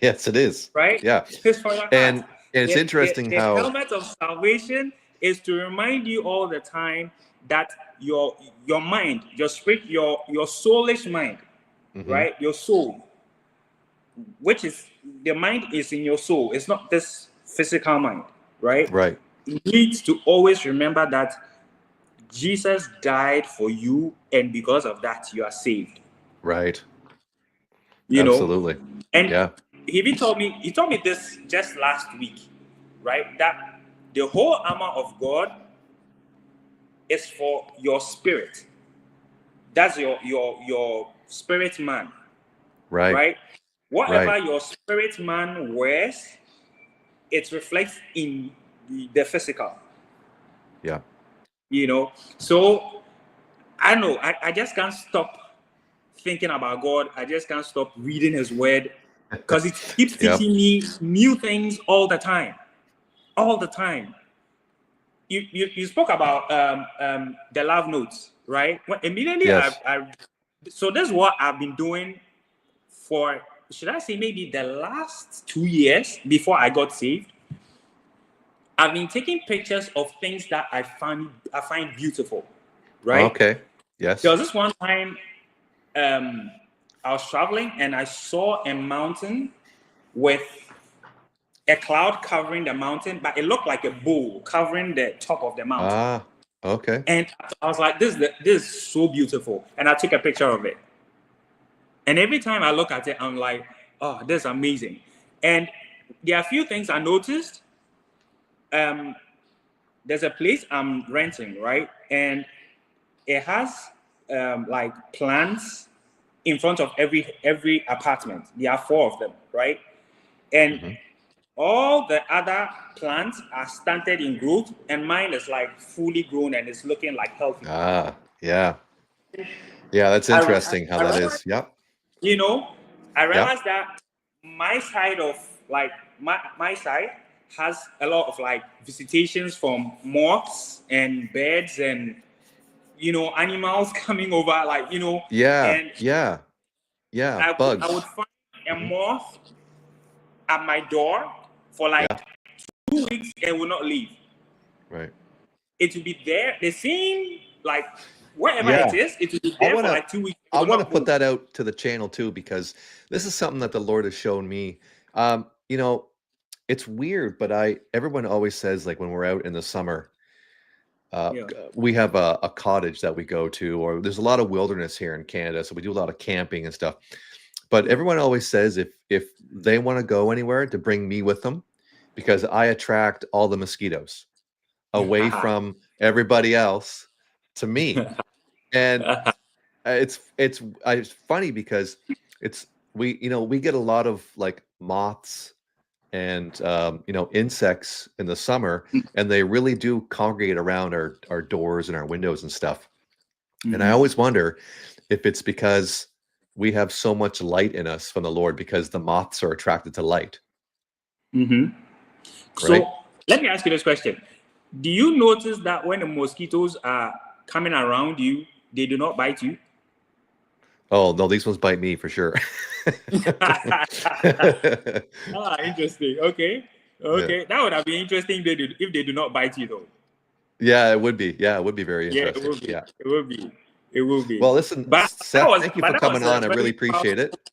Yes, it is. Right? Yeah. It's for your heart. And it's interesting the how helmet of salvation is to remind you all the time that your mind, your spirit, your soulish mind, right? Your soul, which is the mind is in your soul. It's not this physical mind, right? Right. You need to always remember that Jesus died for you, and because of that, you are saved. Right. You Absolutely. know? And yeah. he told me this just last week, right? That the whole armor of God is for your spirit. That's your spirit man. Right. Right? Whatever your spirit man wears, it reflects in the physical. Yeah. You know, so I know I just can't stop thinking about God. I just can't stop reading his word, because it keeps teaching me new things all the time. All the time. You spoke about the love notes, right? When immediately so this is what I've been doing for, should I say, maybe the last 2 years before I got saved. I've been taking pictures of things that I find beautiful, right? Okay. Yes. There was this one time I was traveling and I saw a mountain with a cloud covering the mountain, but it looked like a bowl covering the top of the mountain. Ah, okay. And I was like, this is so beautiful. And I took a picture of it. And every time I look at it, I'm like, oh, this is amazing. And there are a few things I noticed. There's a place I'm renting, right? And it has like plants in front of every apartment. There are 4 of them, right? And all the other plants are stunted in growth, and mine is like fully grown and it's looking like healthy. Ah, yeah. Yeah, that's interesting how that is. Yep. You know, I realized that my side of like my side has a lot of like visitations from moths and birds and, you know, animals coming over, like, you know. Yeah. And bugs. I would find a moth at my door for like 2 weeks and will not leave. Right. It will be there, the same, like wherever it is, it will be there for like 2 weeks. I want to put that out to the channel too, because this is something that the Lord has shown me. You know, it's weird, but everyone always says, like, when we're out in the summer, we have a cottage that we go to, or there's a lot of wilderness here in Canada, so we do a lot of camping and stuff. But everyone always says if they want to go anywhere, to bring me with them, because I attract all the mosquitoes away from everybody else to me. And it's funny because we get a lot of like moths and insects in the summer, and they really do congregate around our doors and our windows and stuff. And I always wonder if it's because we have so much light in us from the Lord, because the moths are attracted to light. So let me ask you this question. Do you notice that when the mosquitoes are coming around you, they do not bite you? Oh no, these ones bite me for sure. Interesting. Okay. Yeah. That would have been interesting if they do not bite you, though. Yeah, it would be. Yeah, it would be very Yeah, it interesting. will be. Yeah. It will be. It will be. Well, listen, But Seth, thank you for coming on. I a really very appreciate powerful. it.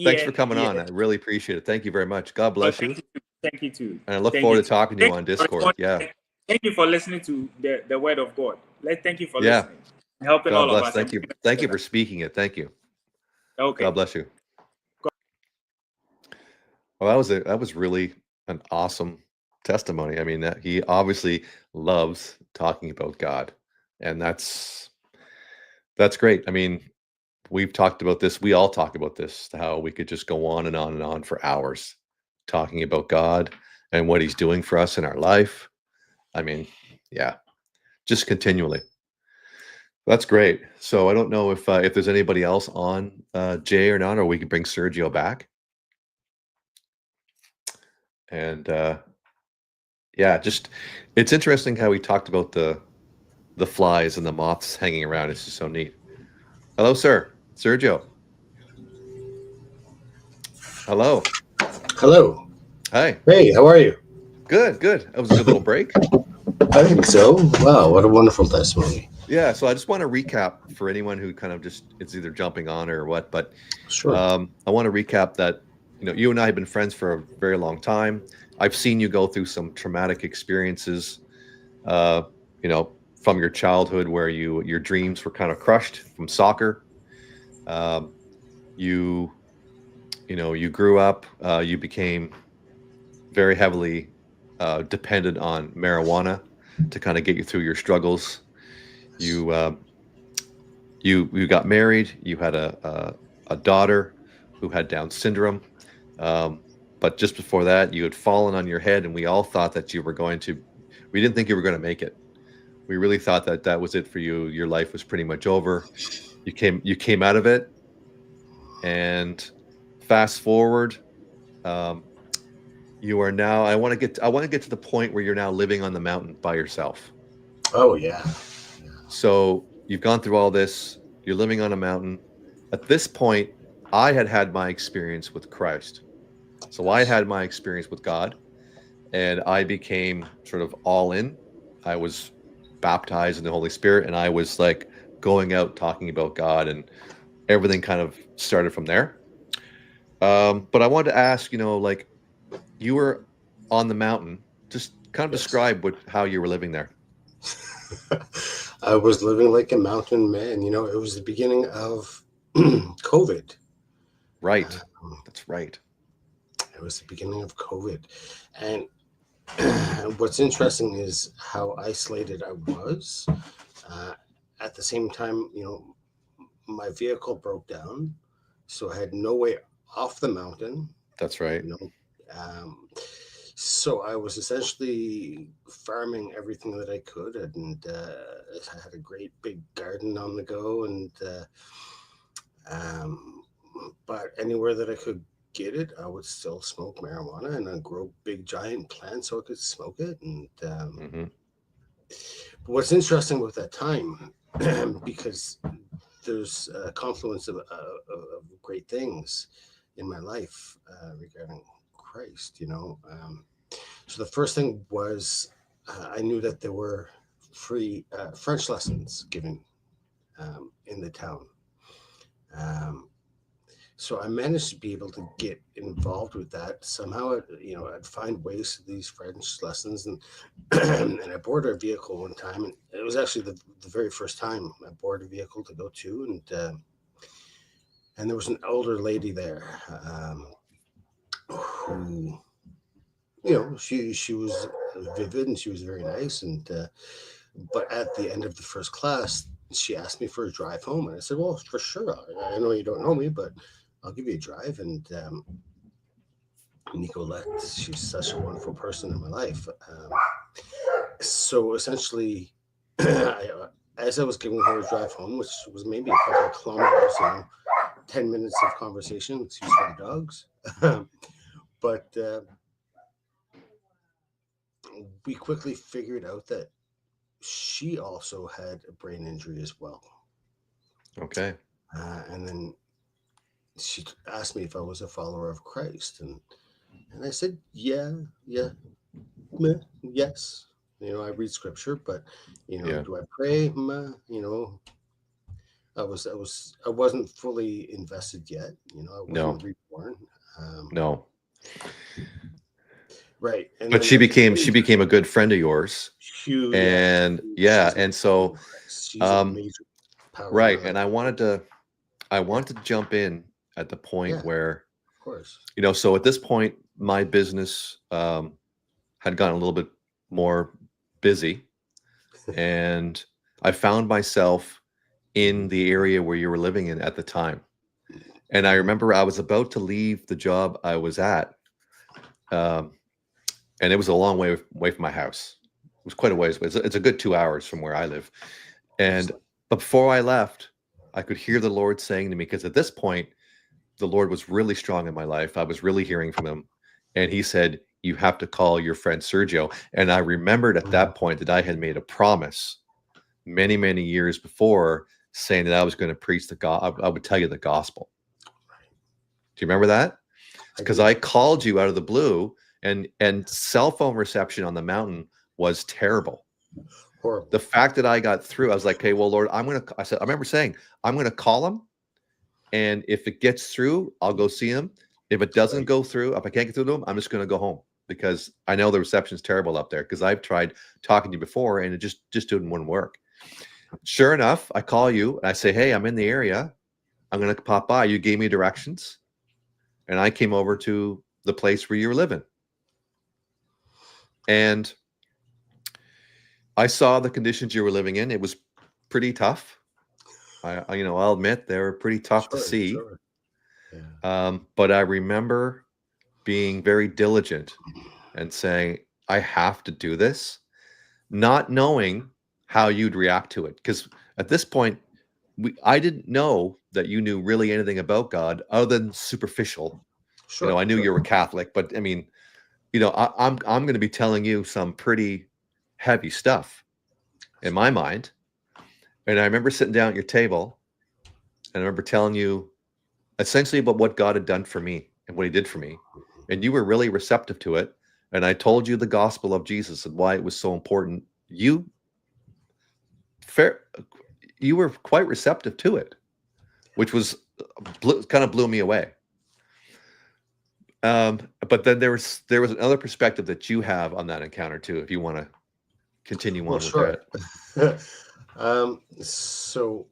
Thanks Yeah, for coming on. yeah. I really appreciate it. Thank you very much. God Oh, bless you. thank you too. And I look Thank forward you to too. talking to you Thank on you for Discord. Yeah. Thank you for listening to the word of God. Thank you for Yeah. listening, helping God all of bless. us. Thank you. Thank you for speaking it. Thank you. Okay. God bless you. Well, that was really an awesome testimony. I mean, he obviously loves talking about God, and that's great. I mean, we've talked about this. We all talk about this, how we could just go on and on and on for hours talking about God and what he's doing for us in our life. I mean, yeah, just continually. That's great. So I don't know if there's anybody else on Jay or not, or we could bring Sergio back. And yeah, just it's interesting how we talked about the flies and the moths hanging around. It's just so neat. Hello, sir. Sergio. Hello. Hello. Hi. Hey, how are you? Good, good. That was a good little break. I think so. Wow, what a wonderful testimony. Yeah, so I just want to recap for anyone who kind of just it's either jumping on or what, but Sure. I want to recap that you and I have been friends for a very long time. I've seen you go through some traumatic experiences, uh, from your childhood where your dreams were kind of crushed from soccer. Um, you you grew up, you became very heavily dependent on marijuana to kind of get you through your struggles. You you got married. You had a daughter who had Down syndrome. But just before that, you had fallen on your head, and we all thought that you were going to. We didn't think you were going to make it. We really thought that that was it for you. Your life was pretty much over. You came out of it, and fast forward, um, you are now. I want to get to the point where you're now living on the mountain by yourself. Oh, yeah. So you've gone through all this. You're living on a mountain. At this point, I had my experience with Christ. So I had my experience with God, and I became sort of all in. I was baptized in the Holy Spirit, and I was like going out talking about God, and everything kind of started from there. But I wanted to ask, like you were on the mountain, just kind of Yes. describe how you were living there. I was living like a mountain man. It was the beginning of COVID. Right. That's right. It was the beginning of COVID. And what's interesting is how isolated I was. At the same time, my vehicle broke down. So I had no way off the mountain. That's right. Um, so I was essentially farming everything that I could, and I had a great big garden on the go, and but anywhere that I could get it, I would still smoke marijuana, and I'd grow big giant plants so I could smoke it. And what's interesting about that time, because there's a confluence of great things in my life regarding Christ, so the first thing was I knew that there were free French lessons given in the town. So I managed to be able to get involved with that somehow. I'd find ways to these French lessons, and and I boarded a vehicle one time, and it was actually the very first time I boarded a vehicle to go to, and there was an older lady there who, she was vivid and she was very nice, and but at the end of the first class, she asked me for a drive home, and I said, "Well, for sure. I know you don't know me, but I'll give you a drive." And Nicolette, she's such a wonderful person in my life. So essentially, as I was giving her a drive home, which was maybe a couple of kilometers, 10 minutes of conversation, excuse for the dogs, but we quickly figured out that she also had a brain injury as well. Okay. And then she asked me if I was a follower of Christ, and I said, yeah, meh, yes. You know, I read scripture, but you know, Yeah. do I pray? Meh, you know, I wasn't fully invested yet. You know, I No. wasn't reborn. No. Right, and But then at the same she time, became a good friend of yours. Hugh, yeah, And yeah, she's and so she's a um major power in right, my and life. I Yeah, wanted to jump in at the point yeah, where, of course. you know, so at this point my business had gotten a little bit more busy, and I found myself in the area where you were living in at the time. And I Mhm. remember I was about to leave the job I was at, um, and it was a long way from my house. It was quite a ways away. It's a good 2 hours from where I live. And Excellent. but before I left, I could hear the Lord saying to me, because at this point, the Lord was really strong in my life. I was really hearing from him. And he said, "You have to call your friend Sergio." And I remembered at Mhm. that point that I had made a promise many, many years before, saying that I was going to preach the I would tell you the gospel. Do you remember that? I Because do. I called you out of the blue, and cell phone reception on the mountain was terrible. Horrible. The fact that I got through, I was like, "Okay, well, Lord, I said, I remember saying, I'm gonna call him, and if it gets through, I'll go see him. If it doesn't Right. go through, if I can't get through to him, I'm just gonna go home, because I know the reception's terrible up there, because I've tried talking to you before and it just wouldn't work." Sure enough, I call you and I say, "Hey, I'm in the area. I'm gonna pop by." You gave me directions, and I came over to the place where you were living. And I saw the conditions you were living in. It was pretty tough. You know, I'll admit they were pretty tough to Sure, see. sure. Yeah. But I remember being very diligent and saying, "I have to do this," not knowing how you'd react to it. Because at this point, I didn't know that you knew really anything about God other than superficial. You know, Sure, I knew sure. you were Catholic, but I mean, you know, I'm going to be telling you some pretty heavy stuff in my mind. And I remember sitting down at your table, and I remember telling you essentially about what God had done for me and what he did for me. And you were really receptive to it. And I told you the gospel of Jesus and why it was so important. Fair, you were quite receptive to it, which was kind of blew me away. But then there was another perspective that you have on that encounter too, if you want to continue Well, on with sure. that. So,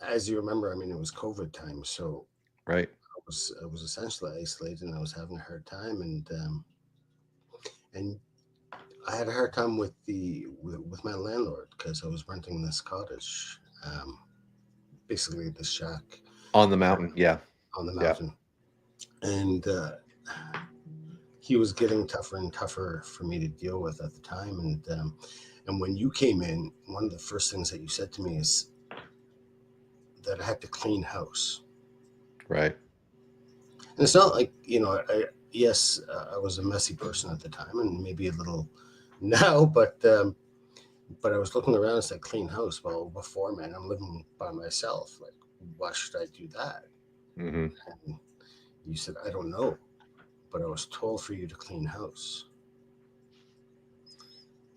as you remember, I mean, it was COVID time, so Right. I was essentially isolated, and I was having a hard time, and I had a hard time with with my landlord because I was renting this cottage, basically this shack On the mountain. Yeah. on the Yeah. mountain, and he was getting tougher and tougher for me to deal with at the time, and when you came in, one of the first things that you said to me is that I had to clean house. Right. And it's not like, you know, yes, I was a messy person at the time, and maybe a little now, but I was looking around and said, clean house. Well, before, man, I'm living by myself. Like, why should I do that? Mm-hmm. And you said, I don't know, but I was told for you to clean house.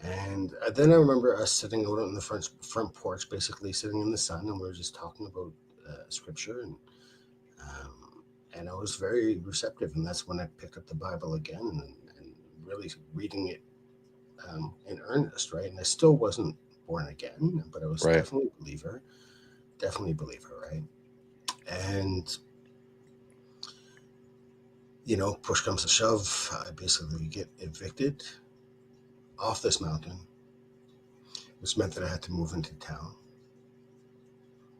And then I remember us sitting out on the front porch, basically sitting in the sun, and we were just talking about scripture, and I was very receptive, and that's when I picked up the Bible again and really reading it in earnest, right? And I still wasn't born again, but I was Right. definitely a believer, right? And you know, push comes to shove, I basically get evicted off this mountain, which meant that I had to move into town.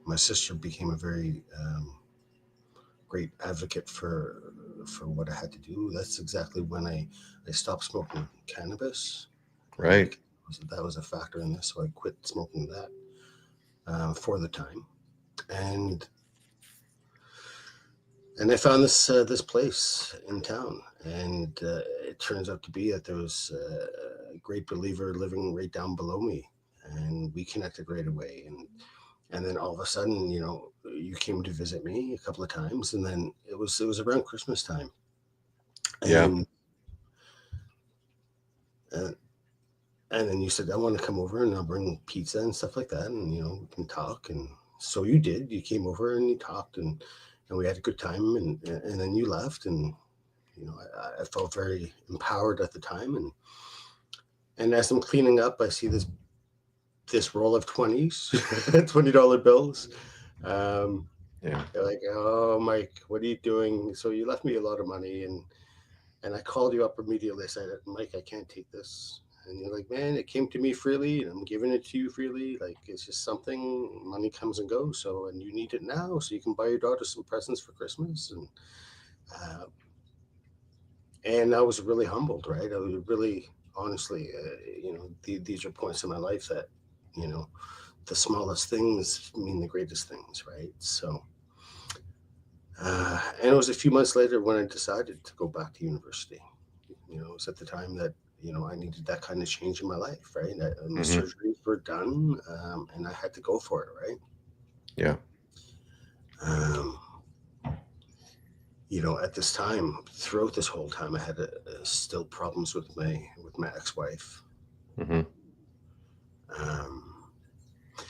My sister became a very great advocate for what I had to do. That's exactly when I stopped smoking cannabis. Right. That was a factor in this, so I quit smoking that for the time, and And I found this place in town, and it turns out to be that there was a great believer living right down below me, and we connected right away. And then all of a sudden, you came to visit me a couple of times, and then it was around Christmas time, Yeah. and and then you said, I want to come over and I'll bring pizza and stuff like that, and we can talk. And so you did. You came over and you talked, and we had a good time, and then you left, and I felt very empowered at the time, and as I'm cleaning up, I see this roll of 20s, $20 bills. Yeah. They're like, oh, Mike, what are you doing? So you left me a lot of money, and I called you up immediately. I said, Mike, I can't take this. And you're like, man, it came to me freely, and I'm giving it to you freely. Like, it's just something, money comes and goes. And you need it now, so you can buy your daughter some presents for Christmas. And I was really humbled, right? I was really, honestly, these are points in my life that, the smallest things mean the greatest things, right? So, and it was a few months later when I decided to go back to university. It was at the time that, I needed that kind of change in my life, right? My surgeries were done, and I had to go for it, right? Yeah. At this time, throughout this whole time, I had still problems with my ex-wife. Mm-hmm.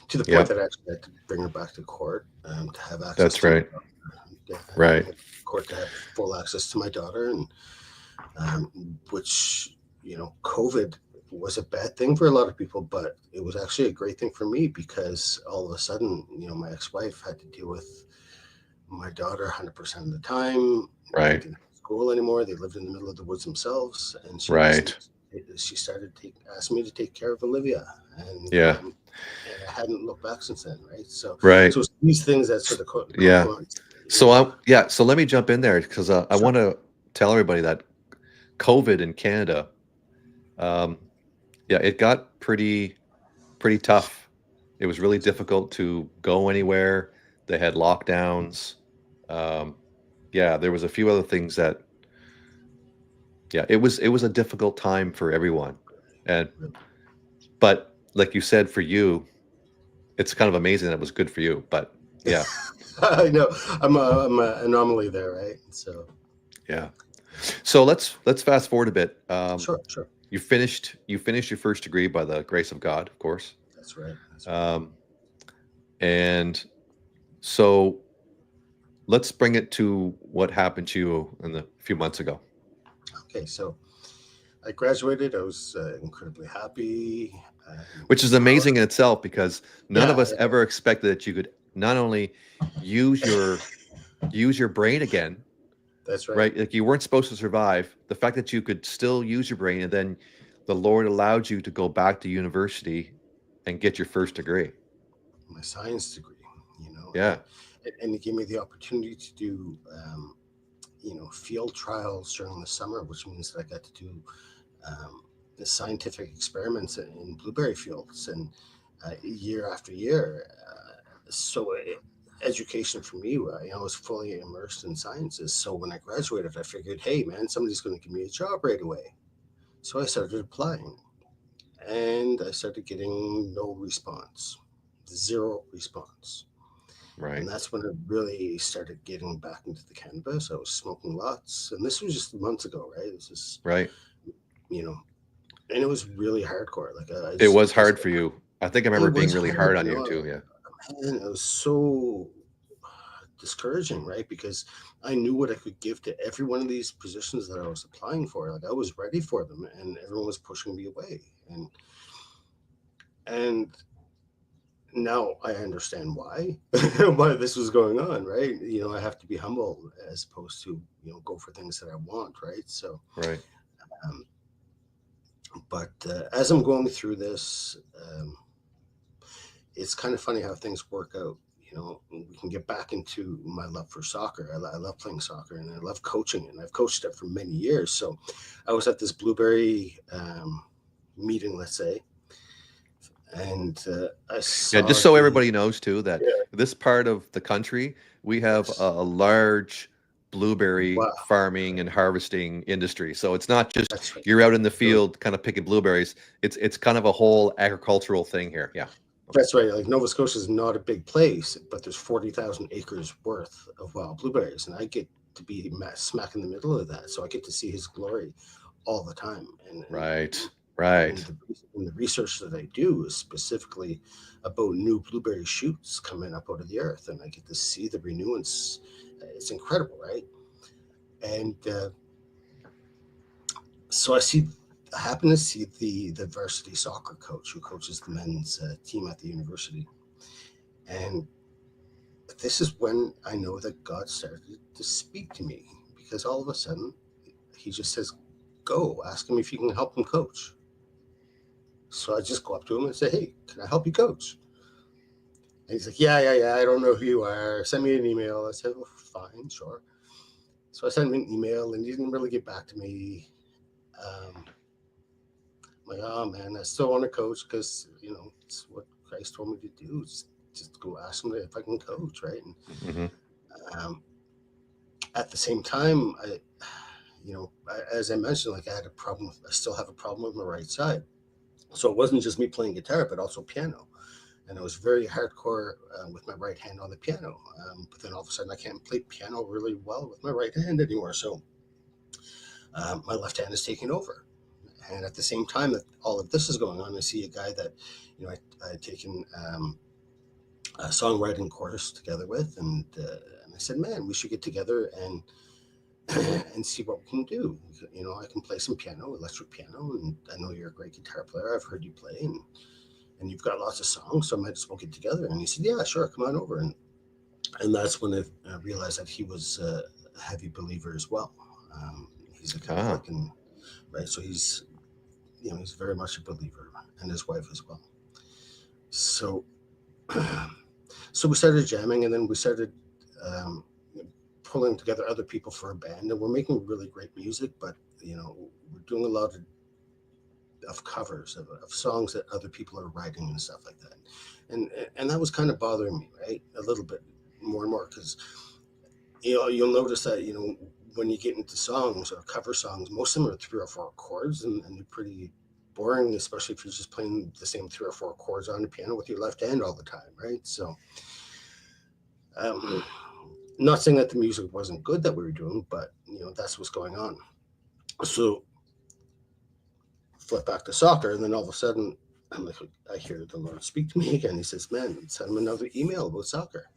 To the point that I actually had to bring her back to court to have access. That's right. Right. Court to have full access to my daughter, and which COVID was a bad thing for a lot of people, but it was actually a great thing for me, because all of a sudden, my ex-wife had to deal with my daughter 100% of the time. Right. They didn't have school anymore. They lived in the middle of the woods themselves, and she started asking me to take care of Olivia, and and I hadn't looked back since then, right? So it's these things that sort of So let me jump in there, because I want to tell everybody that COVID in Canada, it got pretty tough. It was really difficult to go anywhere. They had lockdowns. There was a few other things that, it was a difficult time for everyone. But like you said, for you, it's kind of amazing that it was good for you. But yeah. I know I'm a anomaly there, right? So so let's fast forward a bit. Sure. You finished your first degree by the grace of God, of course. That's right. And so let's bring it to what happened to you a few months ago. Okay, so I graduated. I was incredibly happy. Which is amazing in itself, because none of us ever expected that you could not only use your brain again. That's right. Right? Like, you weren't supposed to survive. The fact that you could still use your brain, and then the Lord allowed you to go back to university and get your first degree. My science degree, And it gave me the opportunity to do, field trials during the summer, which means that I got to do the scientific experiments in blueberry fields, and year after year. Education for me, I was fully immersed in sciences. So when I graduated, I figured, hey, man, somebody's going to give me a job right away. So I started applying, and I started getting no response, 0 response. Right. And that's when I really started getting back into the cannabis. I was smoking lots, and this was just months ago, right? This is right. And it was really hardcore. Like it was hard for you. I think I remember being really hard on you too. Yeah. Man, it was so discouraging, right? Because I knew what I could give to every one of these positions that I was applying for. Like, I was ready for them, and everyone was pushing me away. And now I understand why this was going on, right? I have to be humble as opposed to go for things that I want, right? So right. But as I'm going through this, it's kind of funny how things work out. We can get back into my love for soccer. I love playing soccer, and I love coaching, and I've coached it for many years. So I was at this blueberry meeting, let's say, and I saw... just so everybody knows too, that this part of the country, we have a large blueberry Wow. farming and harvesting industry. So it's not just That's right. you're out in the field kind of picking blueberries. It's kind of a whole agricultural thing here. Yeah. That's right. Like Nova Scotia is not a big place, but there's 40,000 acres worth of wild blueberries, and I get to be smack in the middle of that, so I get to see his glory all the time. And Right. and the research that I do is specifically about new blueberry shoots coming up out of the earth, and I get to see the renewance. It's incredible, right? And so I happen to see the varsity soccer coach who coaches the men's team at the university, and this is when I know that God started to speak to me, because all of a sudden he just says, "Go ask him if you can help him coach." So I just go up to him and say, "Hey, can I help you coach?" And he's like, "Yeah. I don't know who you are. Send me an email." I said, "Well, fine, sure." So I sent him an email, and he didn't really get back to me. I'm like, "Oh man, I still want to coach, because it's what Christ told me to do. Is just go ask him if I can coach, right?" And um, at the same time, as I mentioned, like I had a problem. I still have a problem with my right side. So it wasn't just me playing guitar, but also piano. And I was very hardcore with my right hand on the piano. But then all of a sudden, I can't play piano really well with my right hand anymore. So my left hand is taking over. And at the same time that all of this is going on, I see a guy that, I had taken a songwriting course together with, and I said, "Man, we should get together and see what we can do. I can play some piano, electric piano, and I know you're a great guitar player. I've heard you play, and you've got lots of songs, so I might as well get together." And he said, "Yeah, sure, come on over." And that's when I realized that he was a heavy believer as well. He's a Catholic, and right, so he's very much a believer, and his wife as well. So so we started jamming, and then we started pulling together other people for a band, and we're making really great music, but we're doing a lot of covers of songs that other people are writing and stuff like that, and that was kind of bothering me, right, a little bit more and more, because you'll notice that when you get into songs or cover songs, most of them are 3 or 4 chords, and they're pretty boring, especially if you're just playing the same 3 or 4 chords on the piano with your left hand all the time, right? So not saying that the music wasn't good that we were doing, but that's what's going on. So flip back to soccer, and then all of a sudden I'm like, I hear the Lord speak to me again. He says, "Man, send him another email about soccer."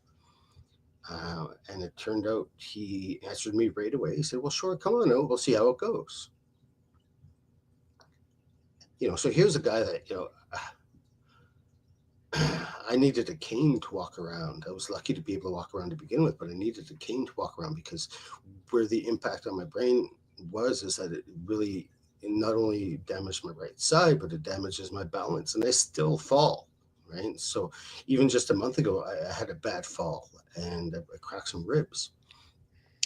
And it turned out he answered me right away. He said, "Well, sure, come on out. We'll see how it goes." So here's a guy that I needed a cane to walk around. I was lucky to be able to walk around to begin with, but I needed a cane to walk around, because where the impact on my brain is that it really not only damaged my right side, but it damages my balance, and I still fall, right? So even just a month ago, I had a bad fall, and I cracked some ribs,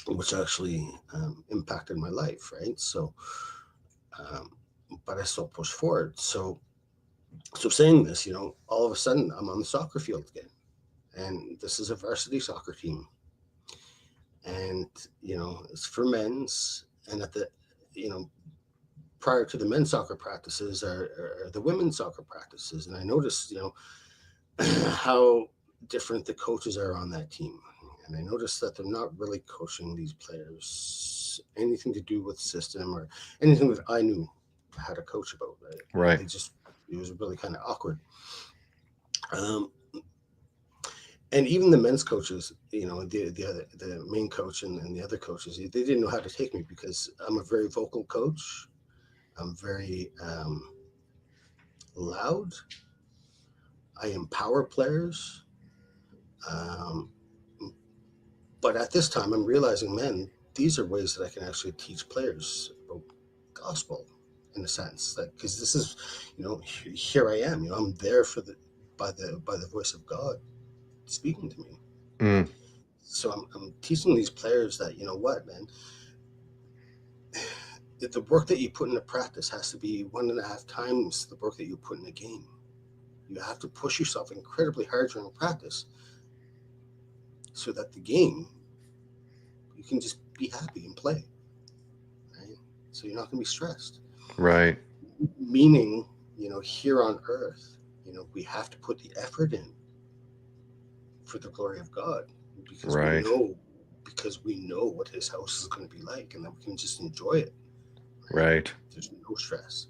which actually impacted my life, right? So, but I still pushed forward. So saying this, all of a sudden I'm on the soccer field again, and this is a varsity soccer team, and it's for men's, and at the prior to the men's soccer practices are the women's soccer practices, and I noticed how different the coaches are on that team, and I noticed that they're not really coaching these players anything to do with system or anything that I knew how to coach about. Right. It was really kind of awkward. And even the men's coaches, the main coach and the other coaches, they didn't know how to take me, because I'm a very vocal coach. I'm very loud. I empower players. But at this time, I'm realizing, man, these are ways that I can actually teach players about gospel, in a sense, that because this is, here I am. I'm there by the voice of God speaking to me. So I'm teaching these players that, what, man, that the work that you put into practice has to be 1.5 times the work that you put in a game. You have to push yourself incredibly hard during practice, so that the game, You can just be happy and play, right? So you're not going to be stressed. Right. Meaning, here on earth, we have to put the effort in for the glory of God, because Right. we know what His house is going to be like, and then we can just enjoy it. Right. There's no stress.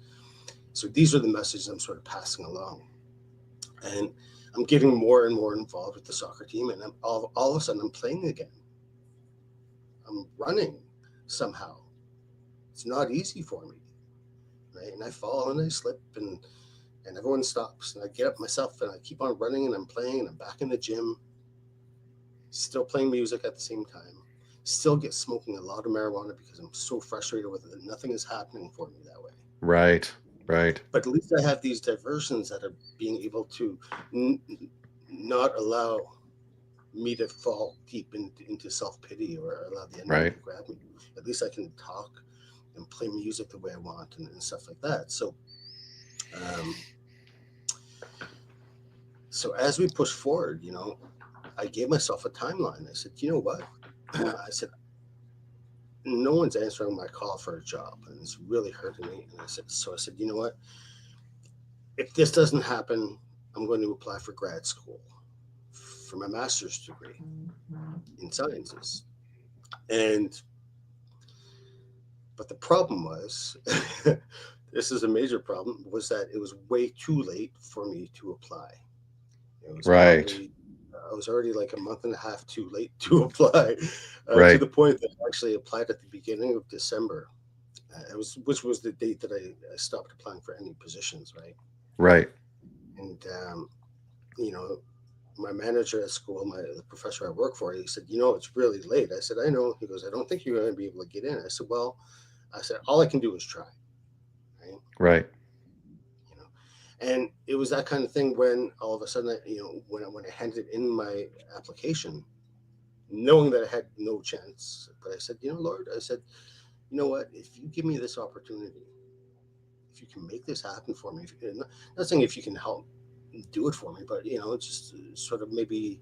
So these are the messages I'm sort of passing along, and I'm getting more and more involved with the soccer team, and all of a sudden I'm playing again. I'm running somehow. It's not easy for me, right? And I fall and I slip, and everyone stops, and I get up myself and I keep on running, and I'm playing, and I'm back in the gym, still playing music at the same time, still get smoking a lot of marijuana because I'm so frustrated with it that nothing is happening for me that way. Right. Right. But at least I have these diversions that are being able to not allow me to fall deep into self-pity or allow the enemy Right. to grab me. At least I can talk and play music the way I want and stuff like that. So so as we push forward, I gave myself a timeline. I said, you know what? I said, no one's answering my call for a job, and it's really hurting me. And I said, you know what? If this doesn't happen, I'm going to apply for grad school for my master's degree in sciences. But the problem was, this is a major problem, was that it was way too late for me to apply. It was Right. I was already like a month and a half too late to apply, to Right. the point that I actually applied at the beginning of December. Which was the date that I stopped applying for any positions, right? Right. And my manager at school, the professor I work for, he said, it's really late. I said, I know. He goes, I don't think you're going to be able to get in. I said, well, all I can do is try, right? Right. And it was that kind of thing when all of a sudden, when I handed in my application, knowing that I had no chance, but I said, Lord, I said, you know what? If you give me this opportunity, if you can make this happen for me, not saying if you can help do it for me, but just sort of maybe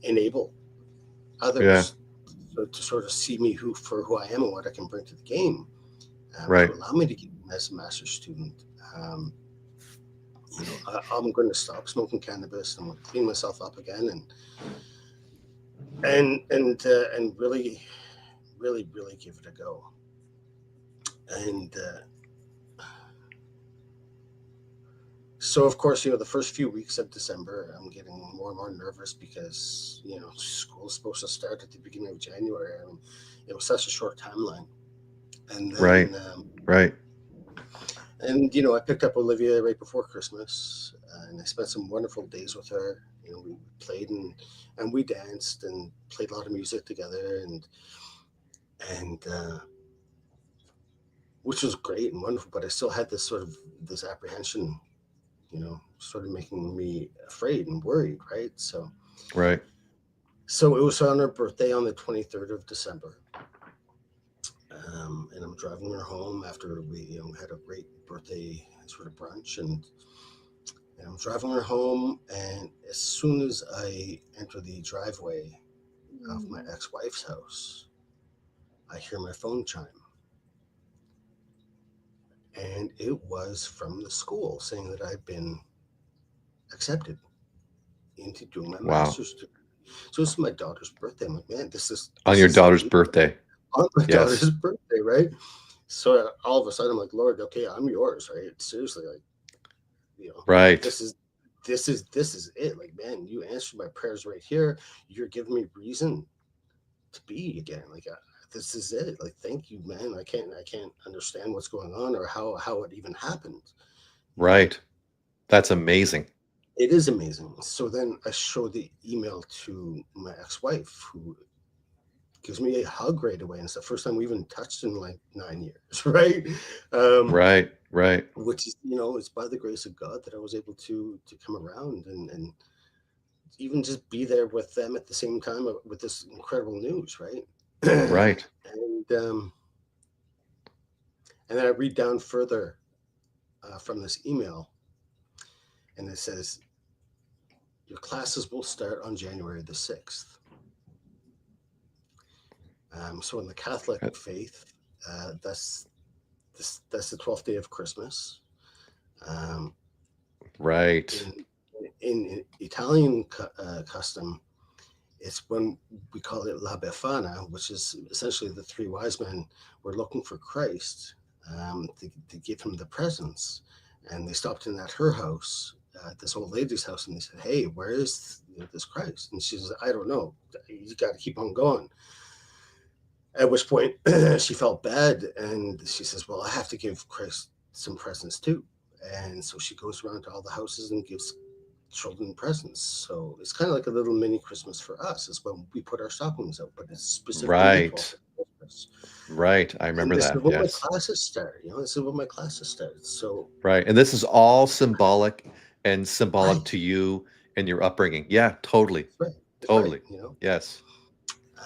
enable others to sort of see me for who I am and what I can bring to the game, Right. to allow me to get as a master's student. I'm going to stop smoking cannabis. I'm going to clean myself up again, and really, really, really give it a go. And so, of course, the first few weeks of December, I'm getting more and more nervous because school is supposed to start at the beginning of January, and it was such a short timeline. And then, right. And I picked up Olivia right before Christmas, and I spent some wonderful days with her. We played and we danced and played a lot of music together, and which was great and wonderful. But I still had this apprehension, sort of making me afraid and worried, right? So Right. So it was on her birthday on the 23rd of December. And I'm driving her home after we had a great birthday sort of brunch, and I'm driving her home, and as soon as I enter the driveway of my ex-wife's house, I hear my phone chime, and it was from the school saying that I'd been accepted into doing my master's degree. So this is my daughter's birthday. I'm like, man, this is on your daughter's birthday. On my daughter's birthday, right? So all of a sudden, I'm like, Lord, okay, I'm yours, right? Seriously, like, right. This is it. Like, man, you answered my prayers right here. You're giving me reason to be again. Like, this is it. Like, thank you, man. I can't understand what's going on or how it even happened. Right. That's amazing. It is amazing. So then I show the email to my ex-wife, who gives me a hug right away. And it's the first time we even touched in like 9 years, right? Right. Which is, it's by the grace of God that I was able to come around and even just be there with them at the same time with this incredible news, right? Right. And then I read down further from this email, and it says, your classes will start on January the 6th. So in the Catholic faith, that's the 12th day of Christmas. Right. In Italian custom, it's when we call it La Befana, which is essentially the three wise men were looking for Christ to give him the presents. And they stopped in at her house, this old lady's house, and they said, "Hey, where is this Christ?" And she says, "I don't know. You got to keep on going." At which point she felt bad, and she says, "Well, I have to give Christ some presents too." And so she goes around to all the houses and gives children presents. So it's kind of like a little mini Christmas for us. Is when we put our stockings out, but it's specifically the 12th of Christmas. Right. I remember and this that. is when Yes. my classes start. This is when my classes start. So right. And this is all symbolic right, to you and your upbringing. Yeah, totally. right, Totally. right. Yes.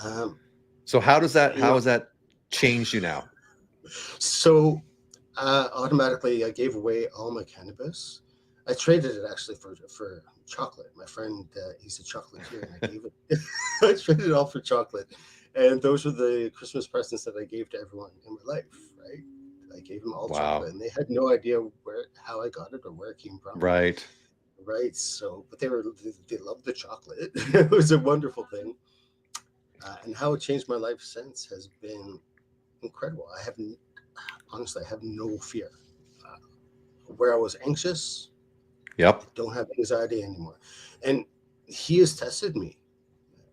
Um, So how has know, that changed you now? so automatically I gave away all my cannabis. I traded it actually for chocolate. My friend, he's a chocolatier, and I gave it. I traded it all for chocolate, and those were the Christmas presents that I gave to everyone in my life. Right, I gave them all Wow. chocolate, and they had no idea how I got it or where it came from. Right. Right. So, but they loved the chocolate. It was a wonderful thing, and how it changed my life since has been incredible. Honestly, I have no fear. Where I was anxious, Yep. I don't have anxiety anymore. And he has tested me,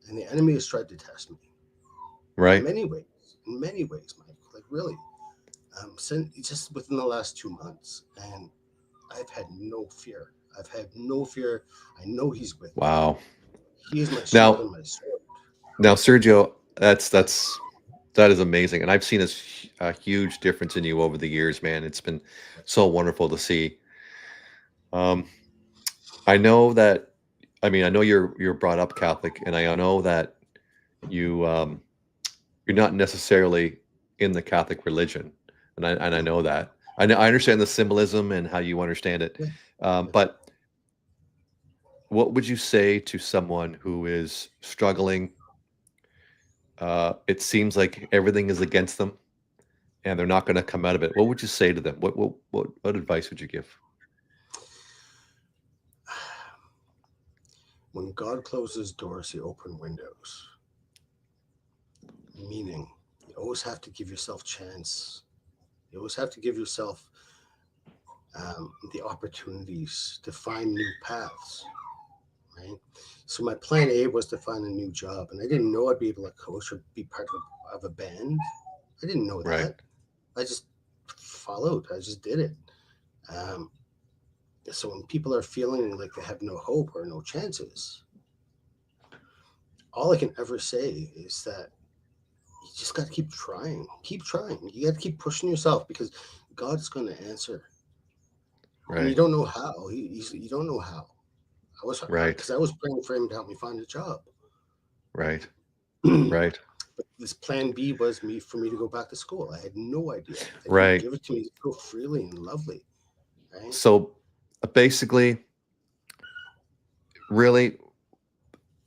and the enemy has tried to test me Right. in many ways, Mike. Like really, since just within the last 2 months, and I've had no fear. I know he's with me. Wow. He is my shield Now, and my sword. now, Sergio, that is amazing, and I've seen a huge difference in you over the years, man. It's been so wonderful to see. I know that. I mean, I know you're brought up Catholic, and I know that you you're not necessarily in the Catholic religion, and I know that. I understand the symbolism and how you understand it, Yeah. but what would you say to someone who is struggling? It seems like everything is against them, and they're not going to come out of it. What would you say to them? What advice would you give? When God closes doors, he opens windows. Meaning, you always have to give yourself chance. You always have to give yourself the opportunities to find new paths, right? So my plan A was to find a new job, and I didn't know I'd be able to coach or be part of a band. I didn't know Right. that. I just followed. I just did it. So when people are feeling like they have no hope or no chances, all I can ever say is that you just got to keep trying. Keep trying. You got to keep pushing yourself because God's going to answer. And you Right. don't know how. You don't know how. Right. Because I was praying for him to help me find a job. Right. But Right. this plan B was for me to go back to school. I had no idea that he would Right. give it to me so freely and lovely. Right? So basically, really,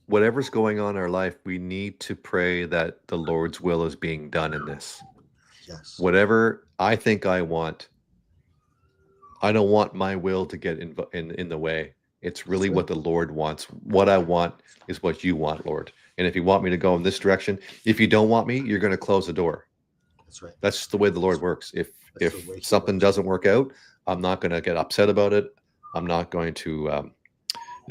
whatever's going on in our life, we need to pray that the Lord's will is being done in this. Yes. Whatever I think I want, I don't want my will to get in the way. It's really right. what the Lord wants. What I want is what you want, Lord. And if you want me to go in this direction, if you don't want me, you're going to close the door. That's right. That's just the way the Lord works. That's If the way he something works. doesn't work out, I'm not going to get upset about it. I'm not going to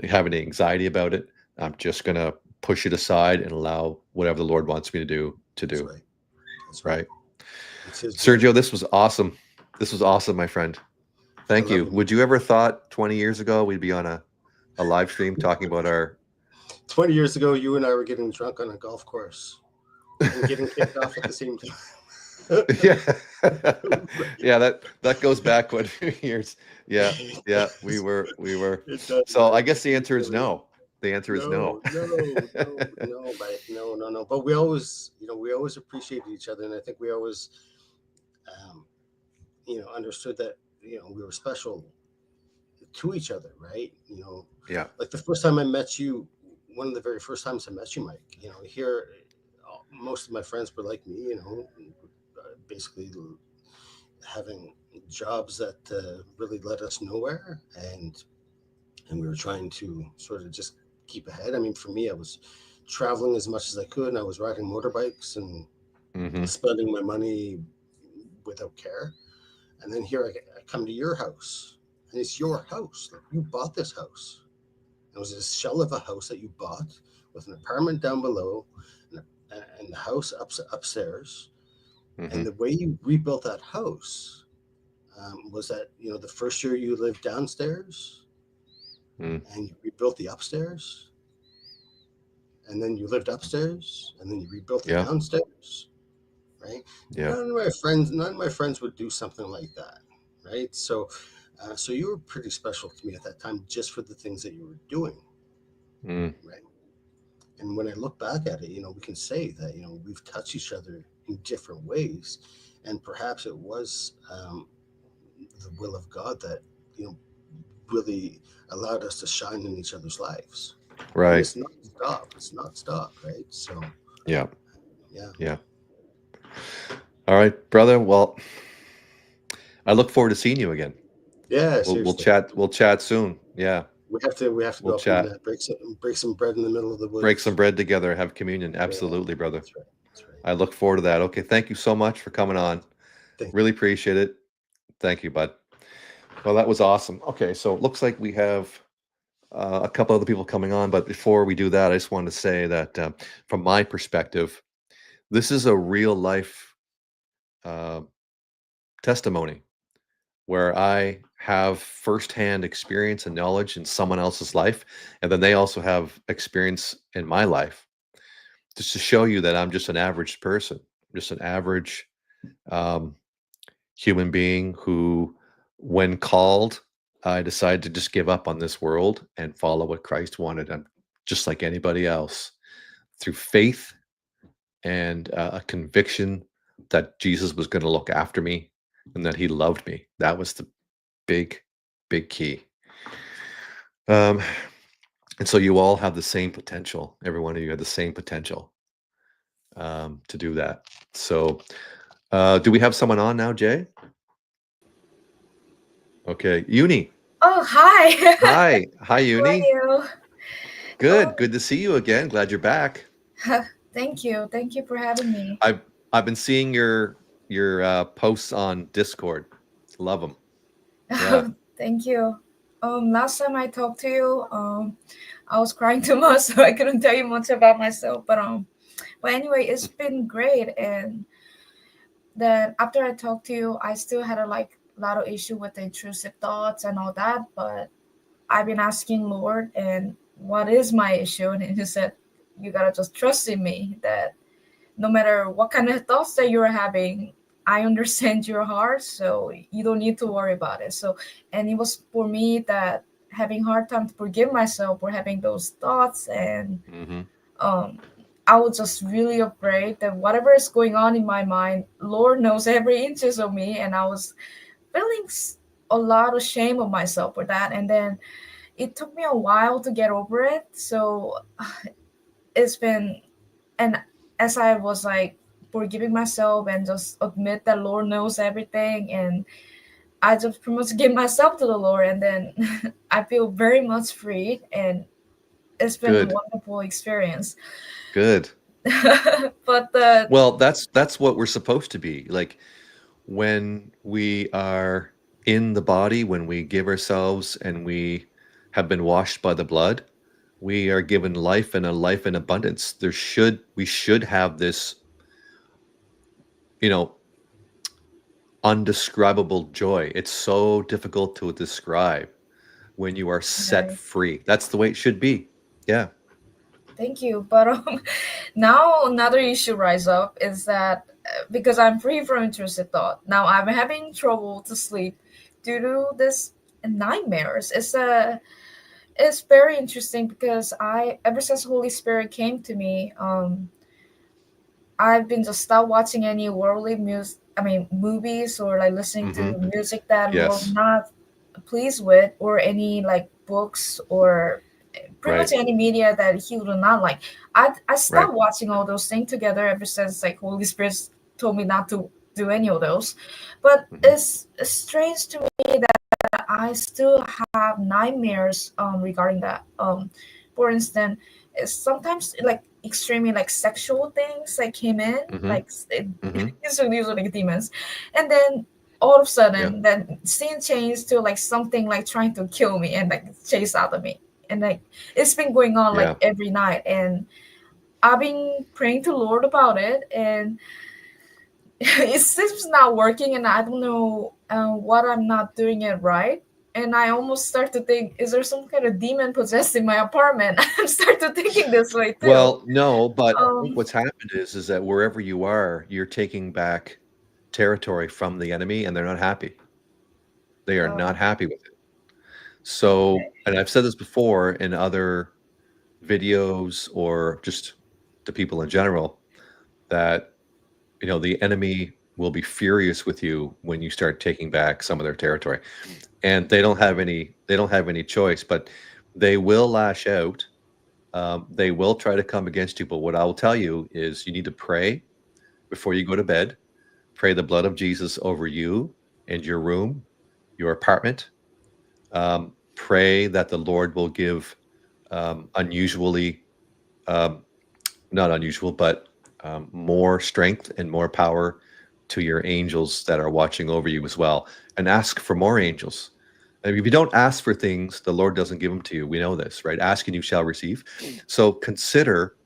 have any anxiety about it. I'm just going to push it aside and allow whatever the Lord wants me to do. That's right. That's Right. It's his Sergio, will. this was awesome. This was awesome, my friend. Thank you. him. Would you ever thought 20 years ago we'd be on a live stream talking about our 20 years ago, you and I were getting drunk on a golf course and getting kicked off at the same time. yeah, that goes back what years. Yeah, we were It does, so I right? guess the answer is Really. no. The answer is no. Mike, no. But we always appreciated each other, and I think we always, understood that we were special to each other, right? Yeah. Like the first time I met you, one of the very first times I met you, Mike. Here, most of my friends were like me, basically having jobs that really led us nowhere, and we were trying to sort of just keep ahead. I mean, for me, I was traveling as much as I could, and I was riding motorbikes and Hmm. spending my money without care. And then here I come to your house, and it's your house. Like, you bought this house. It was a shell of a house that you bought with an apartment down below, and the house upstairs. Hmm. And the way you rebuilt that house was that, the first year you lived downstairs, Mm. and you rebuilt the upstairs, and then you lived upstairs, and then you rebuilt the Yeah. downstairs, right? Yeah. None of my friends would do something like that, right? So you were pretty special to me at that time, just for the things that you were doing, Mm. right? And when I look back at it, we can say that we've touched each other in different ways, and perhaps it was the will of God that you know really allowed us to shine in each other's lives. And Right. it's not stop. It's not stop, right? So Yeah. yeah, Yeah. All right, brother. Well, I look forward to seeing you again. yeah. We'll Seriously, chat. We'll chat soon. Yeah. we have to We'll go up and chat. break some bread in the middle of the Break some woods. bread together. Have communion. Yeah, Absolutely, brother. that's right. That's right. I look forward to that. Okay. Thank you so much for coming on. Thank Really you. appreciate it. Thank you, bud. Well, that was awesome. Okay. So it looks like we have a couple other people coming on. But before we do that, I just wanted to say that from my perspective, this is a real life uh, testimony where I have firsthand experience and knowledge in someone else's life, and then they also have experience in my life, just to show you that I'm just an average person, just an average um, human being who, when called, I decided to just give up on this world and follow what Christ wanted. I'm just like anybody else, through faith and a conviction that Jesus was going to look after me and that he loved me. That was the big, big key. Um, and so you all have the same potential. Every one of you have the same potential to do that. So, do we have someone on now, Jay? Okay, Uni. Oh, hi. Hi, hi, How are Uni. you? Good, Oh, good to see you again. Glad you're back. thank you. Thank you for having me. I've been seeing your posts on Discord. Love them. Yeah, Thank you. Last time I talked to you, I was crying too much, so I couldn't tell you much about myself. But anyway, it's been great. And then after I talked to you, I still had a lot of issue with the intrusive thoughts and all that. But I've been asking Lord, and what is my issue? And He said, you gotta just trust in me that no matter what kind of thoughts that you're having, I understand your heart, so you don't need to worry about it. So, and it was for me that having hard time to forgive myself for having those thoughts, and hmm um, I was just really afraid that whatever is going on in my mind, Lord knows every inches of me, and I was feeling a lot of shame of myself for that. And then it took me a while to get over it. So it's been, and as I was like forgiving myself and just admit that Lord knows everything, and I just pretty much give myself to the Lord, and then I feel very much free, and it's been a good, wonderful experience. good. But the Well, that's what we're supposed to be. Like when we are in the body, when we give ourselves and we have been washed by the blood, we are given life and a life in abundance. We should have this, you know, undescribable joy. It's so difficult to describe when you are set right, free. That's the way it should be. Yeah. thank you. But now another issue rise up is that because I'm free from intrusive thought, now I'm having trouble to sleep due to this nightmares. It's very interesting because I ever since Holy Spirit came to me, I've been just stop watching any worldly music. I mean, movies or like listening Hmm. to music that Lord Yes. not pleased with, or any like books or pretty much Right. any media that he would not like. I Right. stopped watching all those things together ever since like Holy Spirit told me not to do any of those. But Mhm. it's strange to me that I still have nightmares regarding that. For instance, it's sometimes like extremely like sexual things like came in, Mhm. like Mhm. usually demons, and then all of a Yeah. sudden then scene changed to like something like trying to kill me and like chase out of me, and like it's been going on like Yeah. every night, and I've been praying to Lord about it, and it seems not working, and I don't know what I'm not doing it right. And I almost start to think, is there some kind of demon possessed in my apartment? I start to thinking this way too. Well, no, but I think Um, what's happened is that wherever you are, you're taking back territory from the enemy, and they're not happy. They are not um, happy with it. okay. So, and I've said this before in other videos or just to people in general, that the enemy will be furious with you when you start taking back some of their territory, and they don't have any choice, but they will lash out. They will try to come against you, but what I will tell you is you need to pray before you go to bed. Pray the blood of Jesus over you and your room, your apartment. Pray that the Lord will give unusually, um, not unusual, but more strength and more power to your angels that are watching over you as well. And ask for more angels. And if you don't ask for things, the Lord doesn't give them to you. We know this, right? Ask and you shall receive. So consider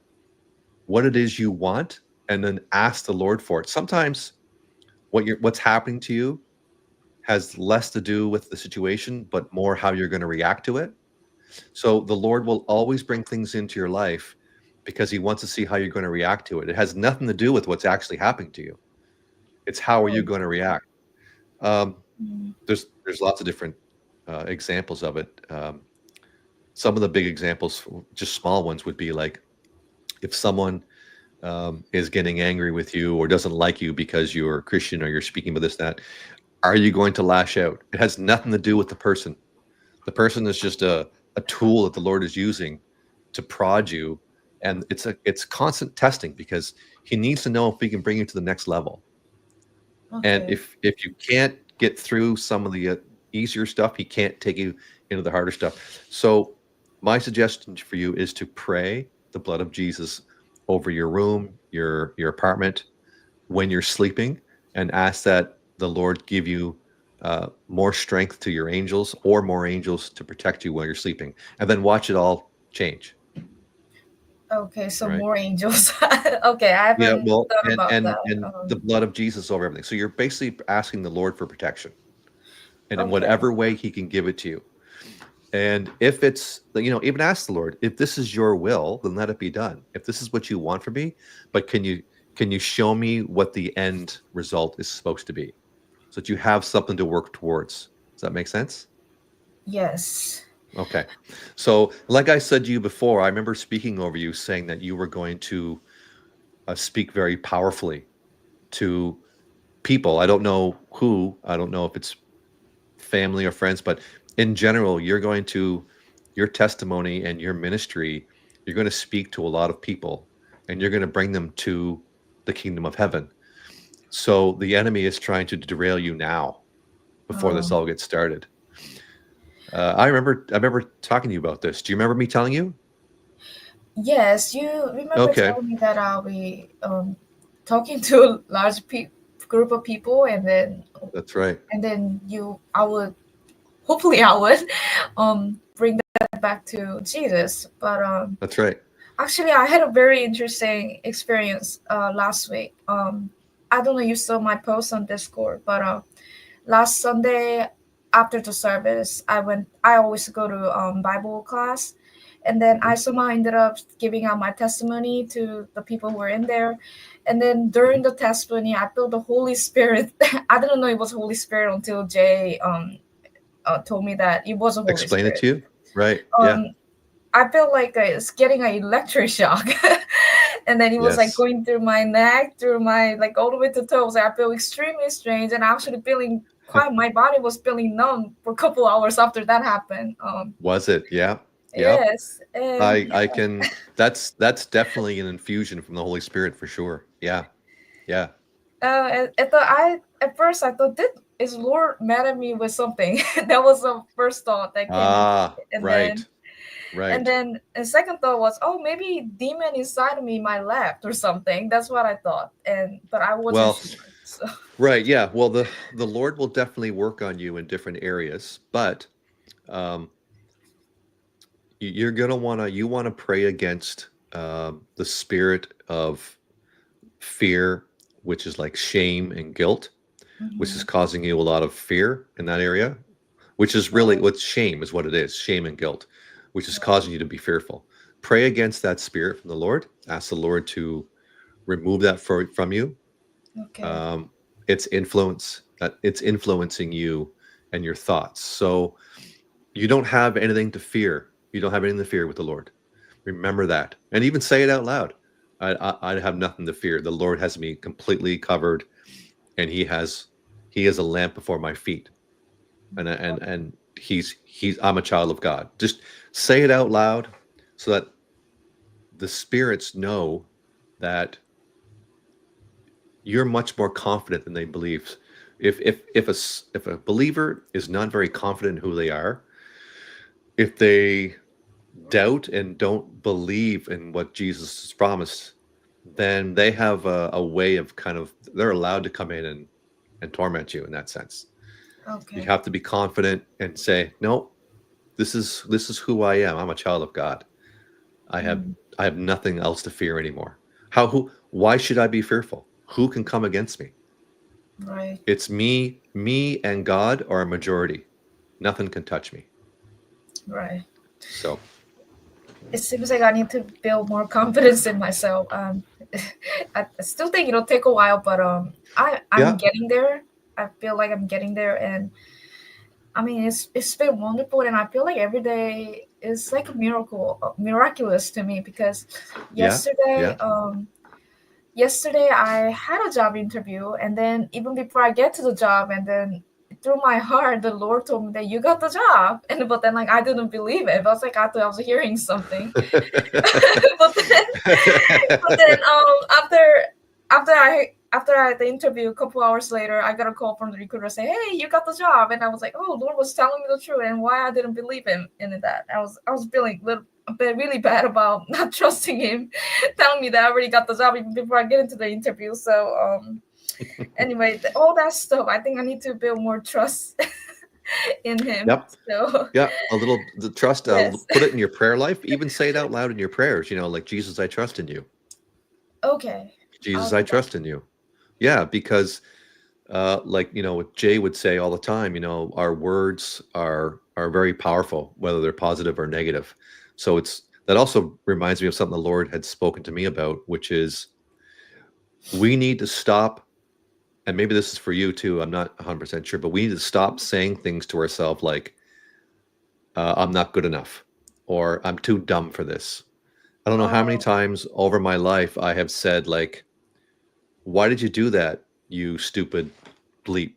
what it is you want and then ask the Lord for it. Sometimes what's happening to you has less to do with the situation, but more how you're going to react to it. So the Lord will always bring things into your life because he wants to see how you're going to react to it. It has nothing to do with what's actually happening to you. It's how are you Oh, going to react? Um, mm, there's lots of different examples of it. Some of the big examples, just small ones, would be like if someone is getting angry with you or doesn't like you because you're a Christian or you're speaking about this, that, are you going to lash out? It has nothing to do with the person. The person is just a tool that the Lord is using to prod you. And it's constant testing because he needs to know if he can bring you to the next level. And okay. if you can't get through some of the easier stuff, he can't take you into the harder stuff. So my suggestion for you is to pray the blood of Jesus over your room, your apartment, when you're sleeping, and ask that the Lord give you more strength to your angels or more angels to protect you while you're sleeping, and then watch it all change. Okay, so Right? more angels. Okay, I Yeah. haven't Well, thought and about and that. and the blood of Jesus over everything. So you're basically asking the Lord for protection, and in Okay. whatever way He can give it to you. And if it's, even ask the Lord, if this is your will, then let it be done. If this is what you want for me, but can you show me what the end result is supposed to be, so that you have something to work towards? Does that make sense? Yes. Okay. So, like I said to you before, I remember speaking over you saying that you were going to speak very powerfully to people. I don't know who, I don't know if it's family or friends, but in general, your testimony and your ministry, you're going to speak to a lot of people and you're going to bring them to the kingdom of heaven. So the enemy is trying to derail you now before this Um, all gets started. I remember talking to you about this. Do you remember me telling you? yes, you remember Okay, telling me that I'll be talking to a large group of people, that's right. and then I would hopefully I would bring that back to Jesus. But That's right. actually, I had a very interesting experience last week. I don't know you saw my post on Discord, but last Sunday after the service, I always go to Bible class, and then I Hmm. somehow ended up giving out my testimony to the people who were in there. And then during the testimony, I felt the Holy Spirit. I didn't know it was Holy Spirit until Jay told me that it was a Holy Explain it Spirit. to you. Right. Yeah. Um, I felt like it's getting an electric shock. And then it was like Yes. going through my neck, through my like all the way to toes. I feel extremely strange, and actually feeling quite. My body was feeling numb for a couple hours after that happened. Was it? Yeah. Yep. Yes, and I can. That's definitely an infusion from the Holy Spirit for sure. Yeah. Yeah. at first I thought, did is Lord mad at me with something? That was the first thought that came into Ah, me. And right. then Right. the second thought was, oh, maybe demon inside of me might left or something. That's what I thought. But I wasn't Well, sure. So right. Yeah. Well, the Lord will definitely work on you in different areas, but um, you're gonna wanna pray against the spirit of fear, which is like shame and guilt, which is mhm. causing you a lot of fear in that area, which is really Right, what shame is, what it is, shame and guilt, which is right. causing you to be fearful. Pray against that spirit from the Lord. Ask the Lord to remove that from you. Okay. Um, its influence, that it's influencing you and your thoughts. So you don't have anything to fear. You don't have anything to fear with the Lord. Remember that, and even say it out loud. I have nothing to fear. The Lord has me completely covered, and He is a lamp before my feet, and He's I'm a child of God. Just say it out loud, so that the spirits know that you're much more confident than they believe. If a believer is not very confident in who they are, if they doubt and don't believe in what Jesus has promised, then they have a way of kind of they're allowed to come in and torment you in that sense. You Okay. have to be confident and say, no, this is who I am. I'm a child of God. I have Mm, I have nothing else to fear anymore. Why should I be fearful? Who can come against me? right. It's me and God are a majority. Nothing can touch me. Right. So It seems like I need to build more confidence in myself. I still think it'll take a while, but I'm yeah, getting there. I feel like I'm getting there, and I mean it's been wonderful, and I feel like every day is like a miracle, miraculous to me because yeah, yesterday yeah. um yesterday I had a job interview, and then even before I get to the job, and then through my heart the Lord told me that you got the job, and but then like I didn't believe it. I was like, I thought I was hearing something. but then after the interview, a couple hours later, I got a call from the recruiter saying, "Hey, you got the job," and I was like, "Oh, Lord was telling me the truth, and why I didn't believe him in that." I was feeling a bit really bad about not trusting him, telling me that I already got the job even before I get into the interview. So anyway, all that stuff, I think I need to build more trust in him. Yep. So Yeah, a little the trust. yes, Put it in your prayer life. Even say it out loud in your prayers. Like Jesus, I trust in you. okay, I'll Jesus, I do that. trust in you. Yeah, because like what Jay would say all the time. Our words are very powerful, whether they're positive or negative. So that also reminds me of something the Lord had spoken to me about, which is we need to stop. And maybe this is for you too. I'm not 100% sure, but we need to stop saying things to ourselves like, I'm not good enough, or I'm too dumb for this. I don't know how many Oh, times over my life I have said, like, why did you do that, you stupid bleep,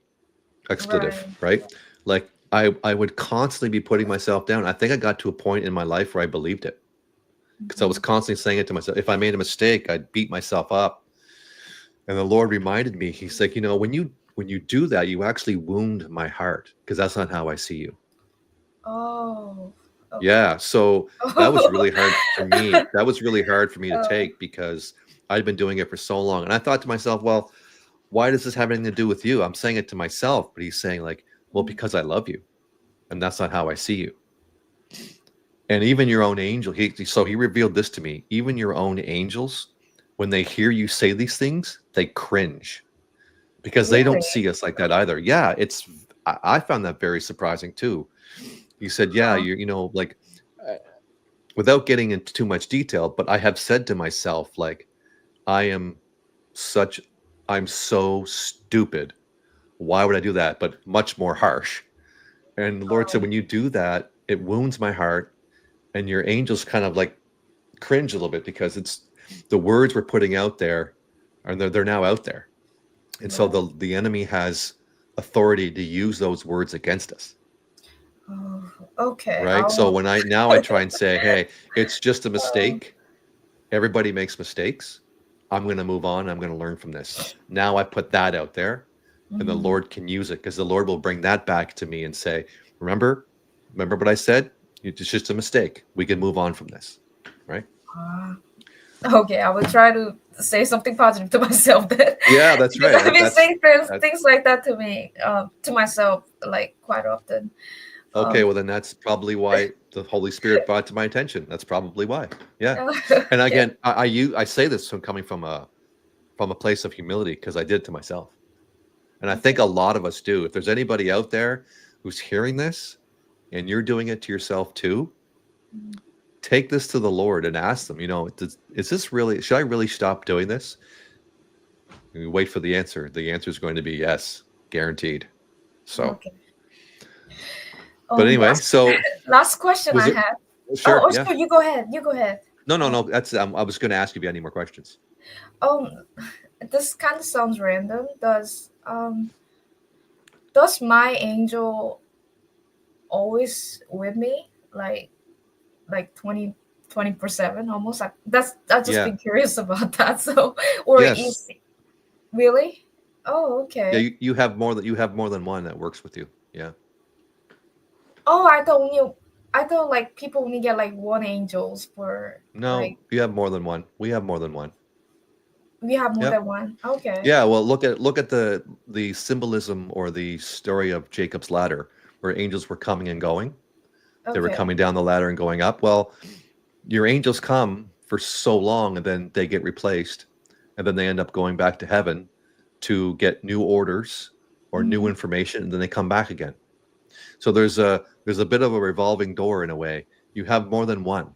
expletive, right. right? Like, I would constantly be putting myself down. I think I got to a point in my life where I believed it because I was Mhm. constantly saying it to myself. If I made a mistake, I'd beat myself up. And the Lord reminded me, He's like, when you do that, you actually wound my heart because that's not how I see you. Oh, okay. Yeah, so that was really hard for me. That was really hard for me to Oh, take because I'd been doing it for so long. And I thought to myself, well, why does this have anything to do with you? I'm saying it to myself, but he's saying, like, well, because I love you. And that's not how I see you. And even your own angel, so he revealed this to me. Even your own angels, when they hear you say these things, they cringe because they don't really? see us like that either. Yeah, I found that very surprising too. He said, yeah, Huh. like uh, without getting into too much detail, but I have said to myself, like, I am such, I'm so stupid. Why would I do that? But much more harsh. And the Lord said, Oh, when you do that, it wounds my heart. And your angels kind of like cringe a little bit because it's the words we're putting out there, and they're now out there. And so right. the enemy has authority to use those words against us. Oh, okay. right? So when I try and say, hey, it's just a mistake. Everybody makes mistakes. I'm going to move on. I'm going to learn from this. Now I put that out there, and the Lord can use it, because the Lord will bring that back to me and say, remember what I said? It's just a mistake. We can move on from this, right? Okay, I will try to say something positive to myself then. Yeah, that's Because right. I've been That's saying things like that to me, to myself, like quite often. okay. Well, then that's probably why the Holy Spirit brought it to my attention. That's probably why. Yeah. And Yeah. again, I say this from coming from a place of humility, because I did it to myself. And I think a lot of us do. If there's anybody out there who's hearing this and you're doing it to yourself too, take this to the Lord and ask them, is this really, should I really stop doing this? And you wait for the answer. The answer is going to be yes, guaranteed. So, Okay. but anyway, Last question was I it? had. Sure. Yeah. Sure. You go ahead. You go ahead. No. That's, I was going to ask if you had any more questions. This kind of sounds random. Does my angel always with me, like 20/7 almost? Like I've just Yeah. been curious about that. So, or Yes. is really? Oh, okay. Yeah. You have more than one that works with you. Yeah. Oh, I thought like people only get like one angels for No, like you have more than one. We have more than one. we have more Yep. than one. Okay. Yeah, well, look at the symbolism or the story of Jacob's ladder, where angels were coming and going. They were Okay. coming down the ladder and going up. Well, your angels come for so long, and then they get replaced, and then they end up going back to heaven to get new orders or new information, and then they come back again. So there's a bit of a revolving door in a way. You have more than one.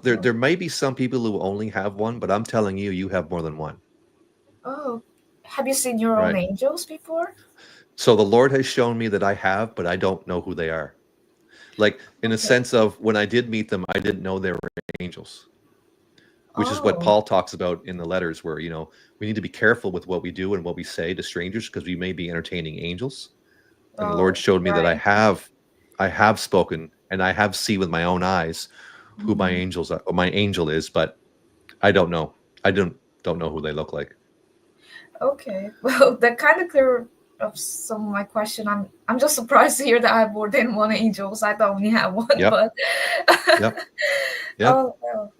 There may be some people who only have one, but I'm telling you, you have more than one. Oh, have you seen your own Right. angels before? So the Lord has shown me that I have, but I don't know who they are. Like, in a sense of, when I did meet them, I didn't know they were angels, which is what Paul talks about in the letters, where, we need to be careful with what we do and what we say to strangers, because we may be entertaining angels. And the Lord showed me that I have spoken, and I have seen with my own eyes who my angel is, but I don't know. I don't know who they look like. Okay. Well, that kind of clear up some of my question. I'm just surprised to hear that I have more than one angels. I thought I only had one, Yep. but Yep. oh well.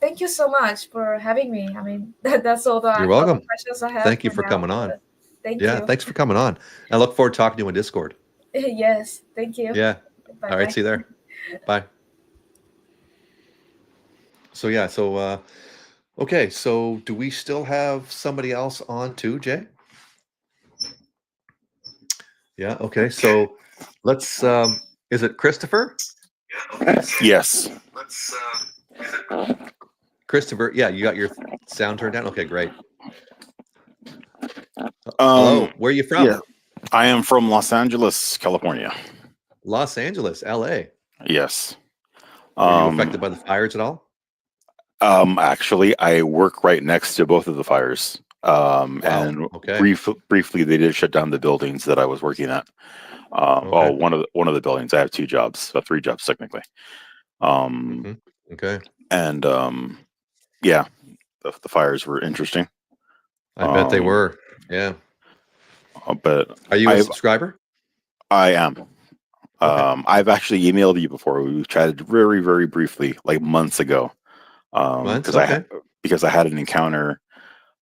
Thank you so much for having me. I mean, that's all You're all welcome. the questions I have. Thank you for for now, coming on. but Thank Yeah, you. thanks for coming on. I look forward to talking to you in Discord. Yes, thank you. Yeah. Bye. All right, see you there. Bye. So yeah, okay, so do we still have somebody else on too, Jay? Yeah, okay. So let's is it Christopher? Yes. Christopher, yeah, you got your sound turned down? Okay, great. Hello, where are you from? Yeah, I am from Los Angeles, California. Los Angeles, LA. Yes. Were you affected by the fires at all? Actually, I work right next to both of the fires. And okay. briefly, they did shut down the buildings that I was working at. Well, one of the buildings. I have 2 jobs, 3 jobs technically. Okay. And yeah, the fires were interesting. I bet they were. Yeah. But are you a subscriber? I am. I've actually emailed you before. We chatted very, very briefly, like months ago. Because I had an encounter.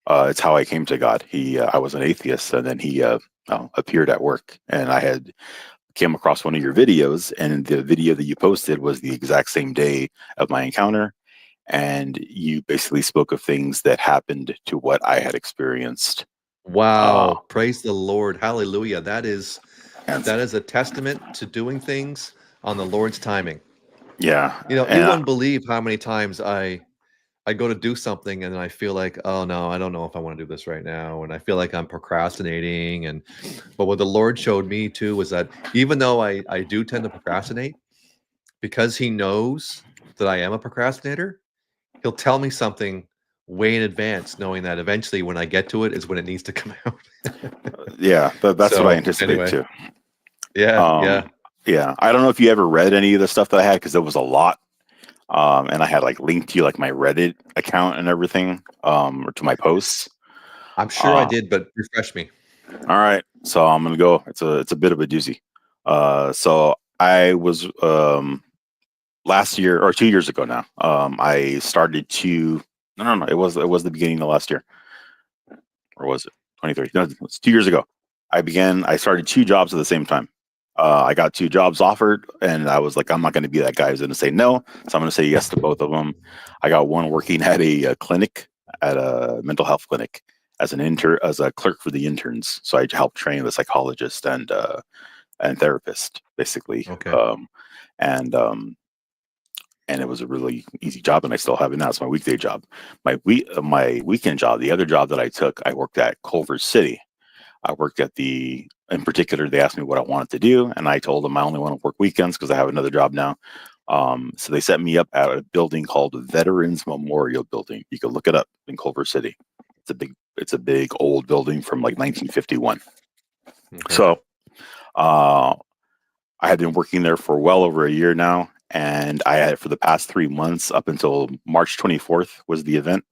It's how I came to God. I was an atheist, and then he appeared at work, and I came across one of your videos, and the video that you posted was the exact same day of my encounter, and you basically spoke of things that happened to what I had experienced. Wow! Praise the Lord! Hallelujah! That is a testament to doing things on the Lord's timing. Yeah, you wouldn't believe how many times I go to do something and I feel like, oh no, I don't know if I want to do this right now, and I feel like I'm procrastinating. But what the Lord showed me too was that even though I do tend to procrastinate, because He knows that I am a procrastinator, He'll tell me something way in advance, knowing that eventually when I get to it is when it needs to come out. Yeah, that's what I anticipate too. Yeah. Yeah. I don't know if you ever read any of the stuff that I had, because there was a lot. And I had like linked to like my Reddit account and everything, or to my posts. I'm sure I did, but refresh me. All right. So I'm gonna go. It's a bit of a doozy. So I was last year or 2 years ago now. I started to no. It was the beginning of last year, or was it 23? No, it's 2 years ago. I started 2 jobs at the same time. I got 2 jobs offered, and I was like, I'm not going to be that guy who's going to say no. So I'm going to say yes to both of them. I got one working at a clinic, at a mental health clinic, as an intern, as a clerk for the interns. So I helped train the psychologist and therapist, basically. Okay. And it was a really easy job, and I still have it now. It's my weekday job. My weekend job, the other job that I took, I worked at Culver City. I worked at in particular, they asked me what I wanted to do, and I told them I only want to work weekends because I have another job now. So they set me up at a building called Veterans Memorial Building. You can look it up in Culver City. It's a big old building from like 1951. Okay. So I had been working there for well over a year now, and I had, for the past 3 months, up until March 24th was the event,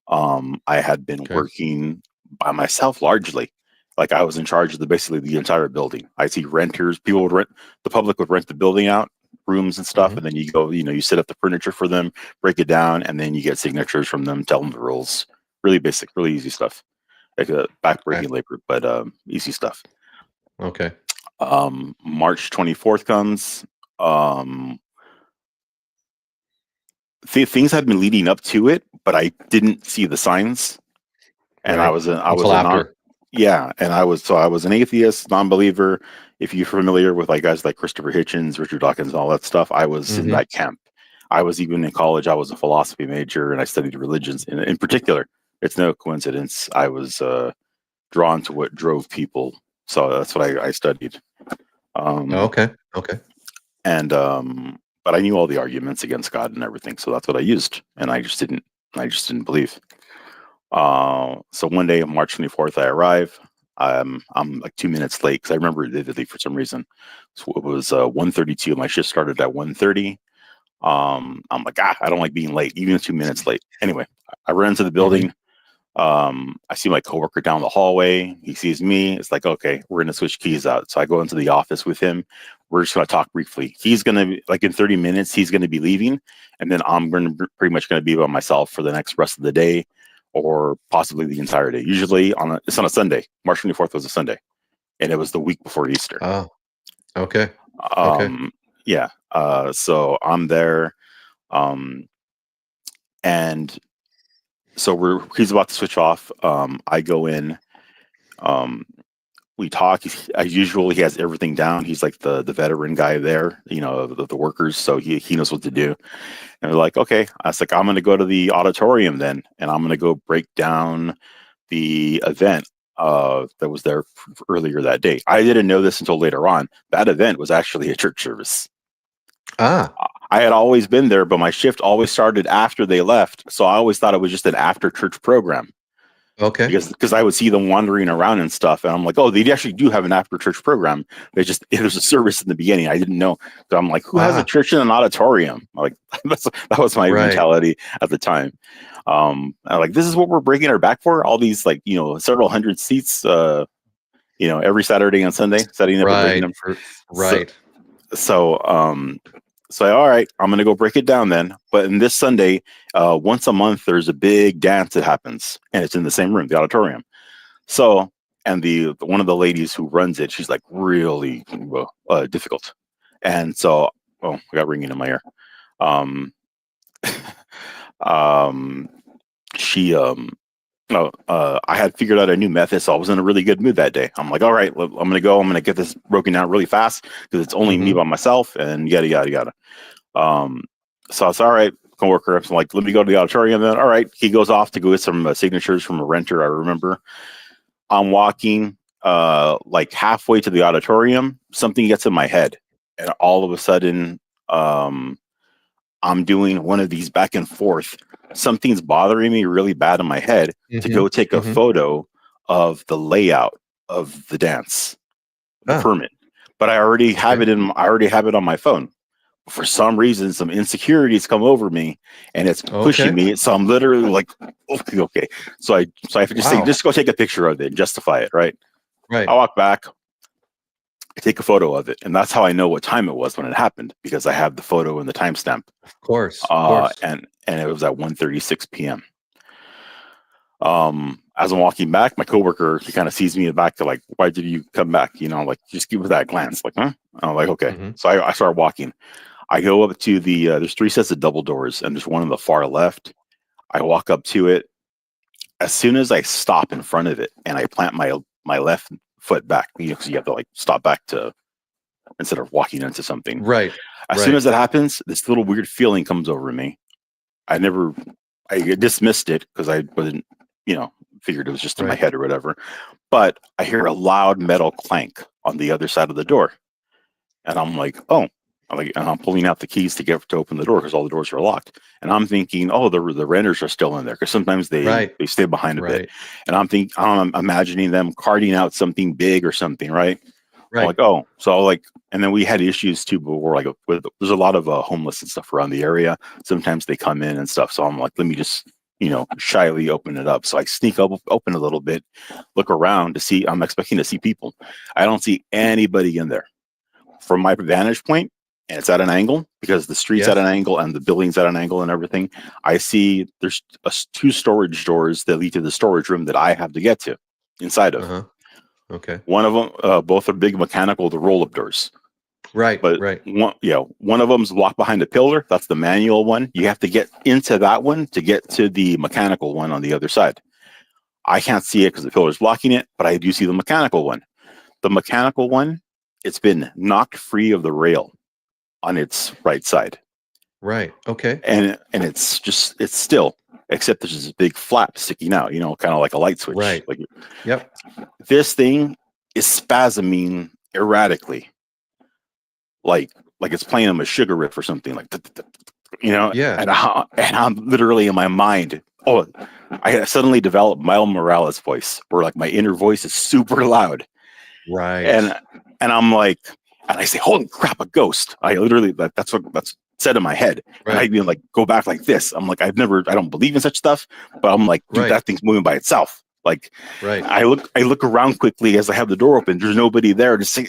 I had been working by myself largely. Like, I was in charge of basically the entire building. I see renters, people would rent, the public would rent the building out, rooms and stuff, and then you go, you set up the furniture for them, break it down, and then you get signatures from them, tell them the rules. Really basic, really easy stuff. Like a backbreaking labor, but easy stuff. Okay. March 24th comes. Things had been leading up to it, but I didn't see the signs. And I was an atheist, non-believer. If you're familiar with like guys like Christopher Hitchens, Richard Dawkins, and all that stuff, I was in that camp. I was even in college. I was a philosophy major, and I studied religions. In particular, it's no coincidence I was drawn to what drove people. So that's what I studied. Okay. And but I knew all the arguments against God and everything, so that's what I used, and I just didn't believe. So one day, March 24th, I arrive. I'm like 2 minutes late because I remember it vividly for some reason. So it was 1:32. My shift started at 1:30. I'm like, I don't like being late, even 2 minutes late. Anyway, I run into the building. I see my coworker down the hallway. He sees me. It's like, okay, we're going to switch keys out. So I go into the office with him. We're just going to talk briefly. He's going to, like, in 30 minutes, he's going to be leaving. And then I'm pretty much going to be by myself for the next rest of the day, or possibly the entire day. Usually it's on a Sunday. March 24th was a Sunday. And it was the week before Easter. Oh, okay. Yeah. So I'm there. And so he's about to switch off. I go in. We talk. As usual, he has everything down. He's like the veteran guy there, the workers. So he knows what to do. And we're like, okay. I was like, I'm going to go to the auditorium then, and I'm going to go break down the event that was there earlier that day. I didn't know this until later on. That event was actually a church service. I had always been there, but my shift always started after they left. So I always thought it was just an after church program. Okay. Because I would see them wandering around and stuff. And I'm like, oh, they actually do have an after church program. There's a service in the beginning. I didn't know. So I'm like, who has a church in an auditorium? Like, that was my mentality at the time. I'm like, this is what we're breaking our back for? All these, like, several hundred seats, every Saturday and Sunday, setting up and breaking them. So all right, I'm going to go break it down then. But in this Sunday, once a month, there's a big dance that happens, and it's in the same room, the auditorium. So, and one of the ladies who runs it, she's like really difficult. And so, I got ringing in my ear. I had figured out a new method, so I was in a really good mood that day. I'm like, all right, I'm going to go. I'm going to get this broken down really fast because it's only me by myself, and yada, yada, yada. So it's all right, coworker. I'm like, let me go to the auditorium then. All right. He goes off to go get some signatures from a renter, I remember. I'm walking like halfway to the auditorium. Something gets in my head, and all of a sudden, I'm doing one of these back and forth. Something's bothering me really bad in my head to go take a photo of the layout of the dance, the permit. but I already have it on my phone. For some reason, some insecurities come over me, and it's pushing me. So I'm literally like, okay. So I have to just say, just go take a picture of it and justify it, right? Right. I walk back, I take a photo of it, and that's how I know what time it was when it happened, because I have the photo and the timestamp. Of course. And it was at 1:36 p.m. As I'm walking back, my coworker, he kind of sees me in the back. They're like, "Why did you come back?" Like, just give it that glance, like, huh? I'm like, okay. Mm-hmm. So I start walking. I go up to the, there's 3 sets of double doors, and there's one on the far left. I walk up to it. As soon as I stop in front of it and I plant my left foot back, because you have to like stop back instead of walking into something. Right. As soon as that happens, this little weird feeling comes over me. I dismissed it because I wasn't, figured it was just in my head or whatever. But I hear a loud metal clank on the other side of the door. And I'm like, oh. And I'm pulling out the keys to open the door because all the doors are locked. And I'm thinking, oh, the renters are still in there, because sometimes they stay behind a bit. And I'm imagining them carting out something big or something, right? I'm like, oh, so and then we had issues too before, there's a lot of homeless and stuff around the area. Sometimes they come in and stuff. So I'm like, let me just, shyly open it up. So I sneak up, open a little bit, look around to see. I'm expecting to see people. I don't see anybody in there. From my vantage point, and it's at an angle because the street's at an angle and the building's at an angle and everything. I see there's 2 storage doors that lead to the storage room that I have to get to inside of. Uh-huh. Okay. One of them, both are big mechanical, the roll-up doors. Right. But one of them's locked behind a pillar. That's the manual one. You have to get into that one to get to the mechanical one on the other side. I can't see it because the pillar's blocking it, but I do see the mechanical one. The mechanical one, it's been knocked free of the rail on its right side. Right. Okay. And it's still, except there's this big flap sticking out, kind of like a light switch. Right. Yep. This thing is spasming erratically. Like it's playing them a sugar riff or something, Yeah. And I'm literally in my mind. Oh, I suddenly developed Miles Morales voice, where like my inner voice is super loud. Right. And I'm like, and I say, holy crap, a ghost. I literally, that's said in my head. Right. And I go back like this. I'm like, I don't believe in such stuff, but I'm like, dude, that thing's moving by itself. I look around quickly as I have the door open. There's nobody there to say,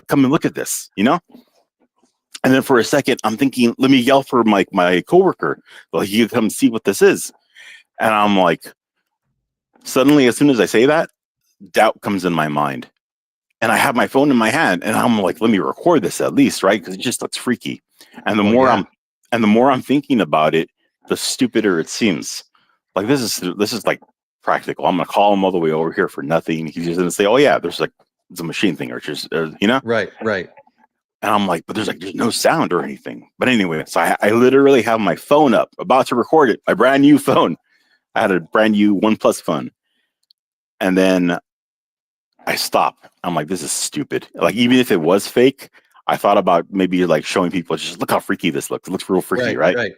come and look at this, And then for a second, I'm thinking, let me yell for my coworker. You come see what this is. And I'm like, suddenly, as soon as I say that, doubt comes in my mind. And I have my phone in my hand, and I'm like, let me record this at least, right? Because it just looks freaky. And the more I'm thinking about it, the stupider it seems. Like this is like practical. I'm gonna call him all the way over here for nothing. He's just gonna say, oh yeah, there's it's a machine thing, or just Right. And I'm like, but there's no sound or anything. But anyway, so I literally have my phone up, about to record it, my brand new phone. I had a brand new OnePlus phone, and then I stop. I'm like, this is stupid. Even if it was fake, I thought about maybe showing people, just look how freaky this looks. It looks real freaky, right?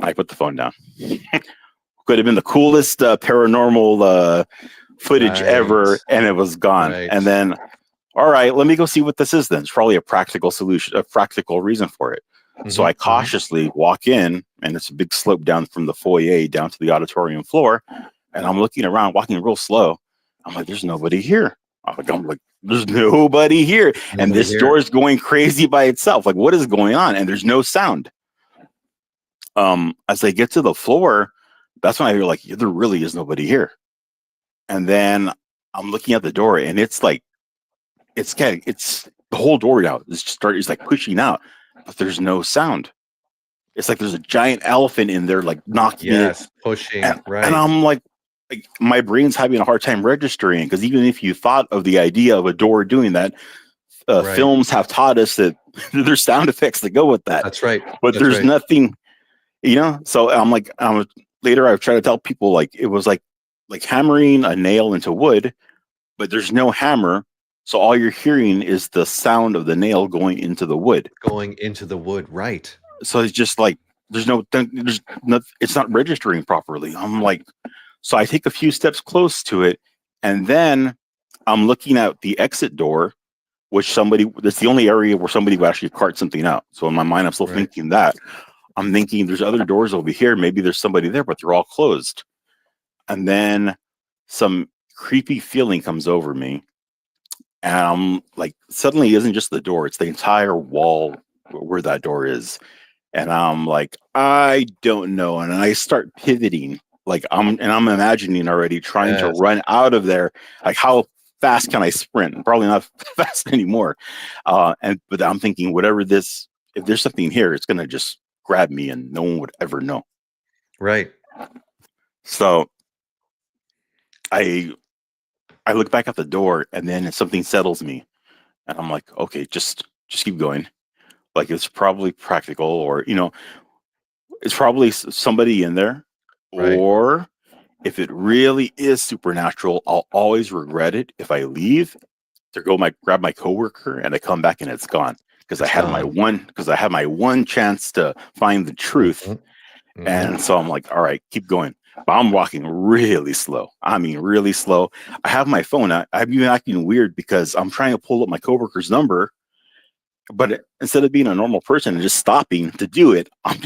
I put the phone down. Could have been the coolest paranormal footage ever, and it was gone. Right. And then, all right, let me go see what this is then. It's probably a practical solution, a practical reason for it. Mm-hmm. So I cautiously walk in, and it's a big slope down from the foyer down to the auditorium floor. And I'm looking around, walking real slow. I'm like, there's nobody here. I'm like, there's nobody here. And this door is going crazy by itself. What is going on? And there's no sound. As I get to the floor, that's when I hear there really is nobody here. And then I'm looking at the door, and it's the whole door now is pushing out, but there's no sound. It's like there's a giant elephant in there, knocking it, pushing, and I'm like, my brain's having a hard time registering, because even if you thought of the idea of a door doing that, films have taught us that there's sound effects that go with that. That's right. But there's nothing, So I'm like, later I've tried to tell people it was like hammering a nail into wood, but there's no hammer, so all you're hearing is the sound of the nail going into the wood. Right. So it's just there's no, it's not registering properly. I'm like. So I take a few steps close to it, and then I'm looking at the exit door, that's the only area where somebody would actually cart something out. So in my mind, I'm still thinking that. I'm thinking there's other doors over here. Maybe there's somebody there, but they're all closed. And then some creepy feeling comes over me. And I'm like, suddenly it isn't just the door, it's the entire wall where that door is. And I'm like, I don't know. And I start pivoting. Like I'm imagining already trying to run out of there. Like, how fast can I sprint? Probably not fast anymore. But I'm thinking, if there's something here, it's gonna just grab me and no one would ever know. Right. So I look back at the door, and then something settles me, and I'm like, okay, just keep going. Like, it's probably practical, or it's probably somebody in there, or if it really is supernatural, I'll always regret it if I leave to go grab my coworker and I come back and it's gone, because I had my one chance to find the truth. And so I'm like, all right, keep going. But I'm walking really slow. I mean, really slow. I have my phone. I'm even acting weird because I'm trying to pull up my coworker's number, but instead of being a normal person and just stopping to do it, I'm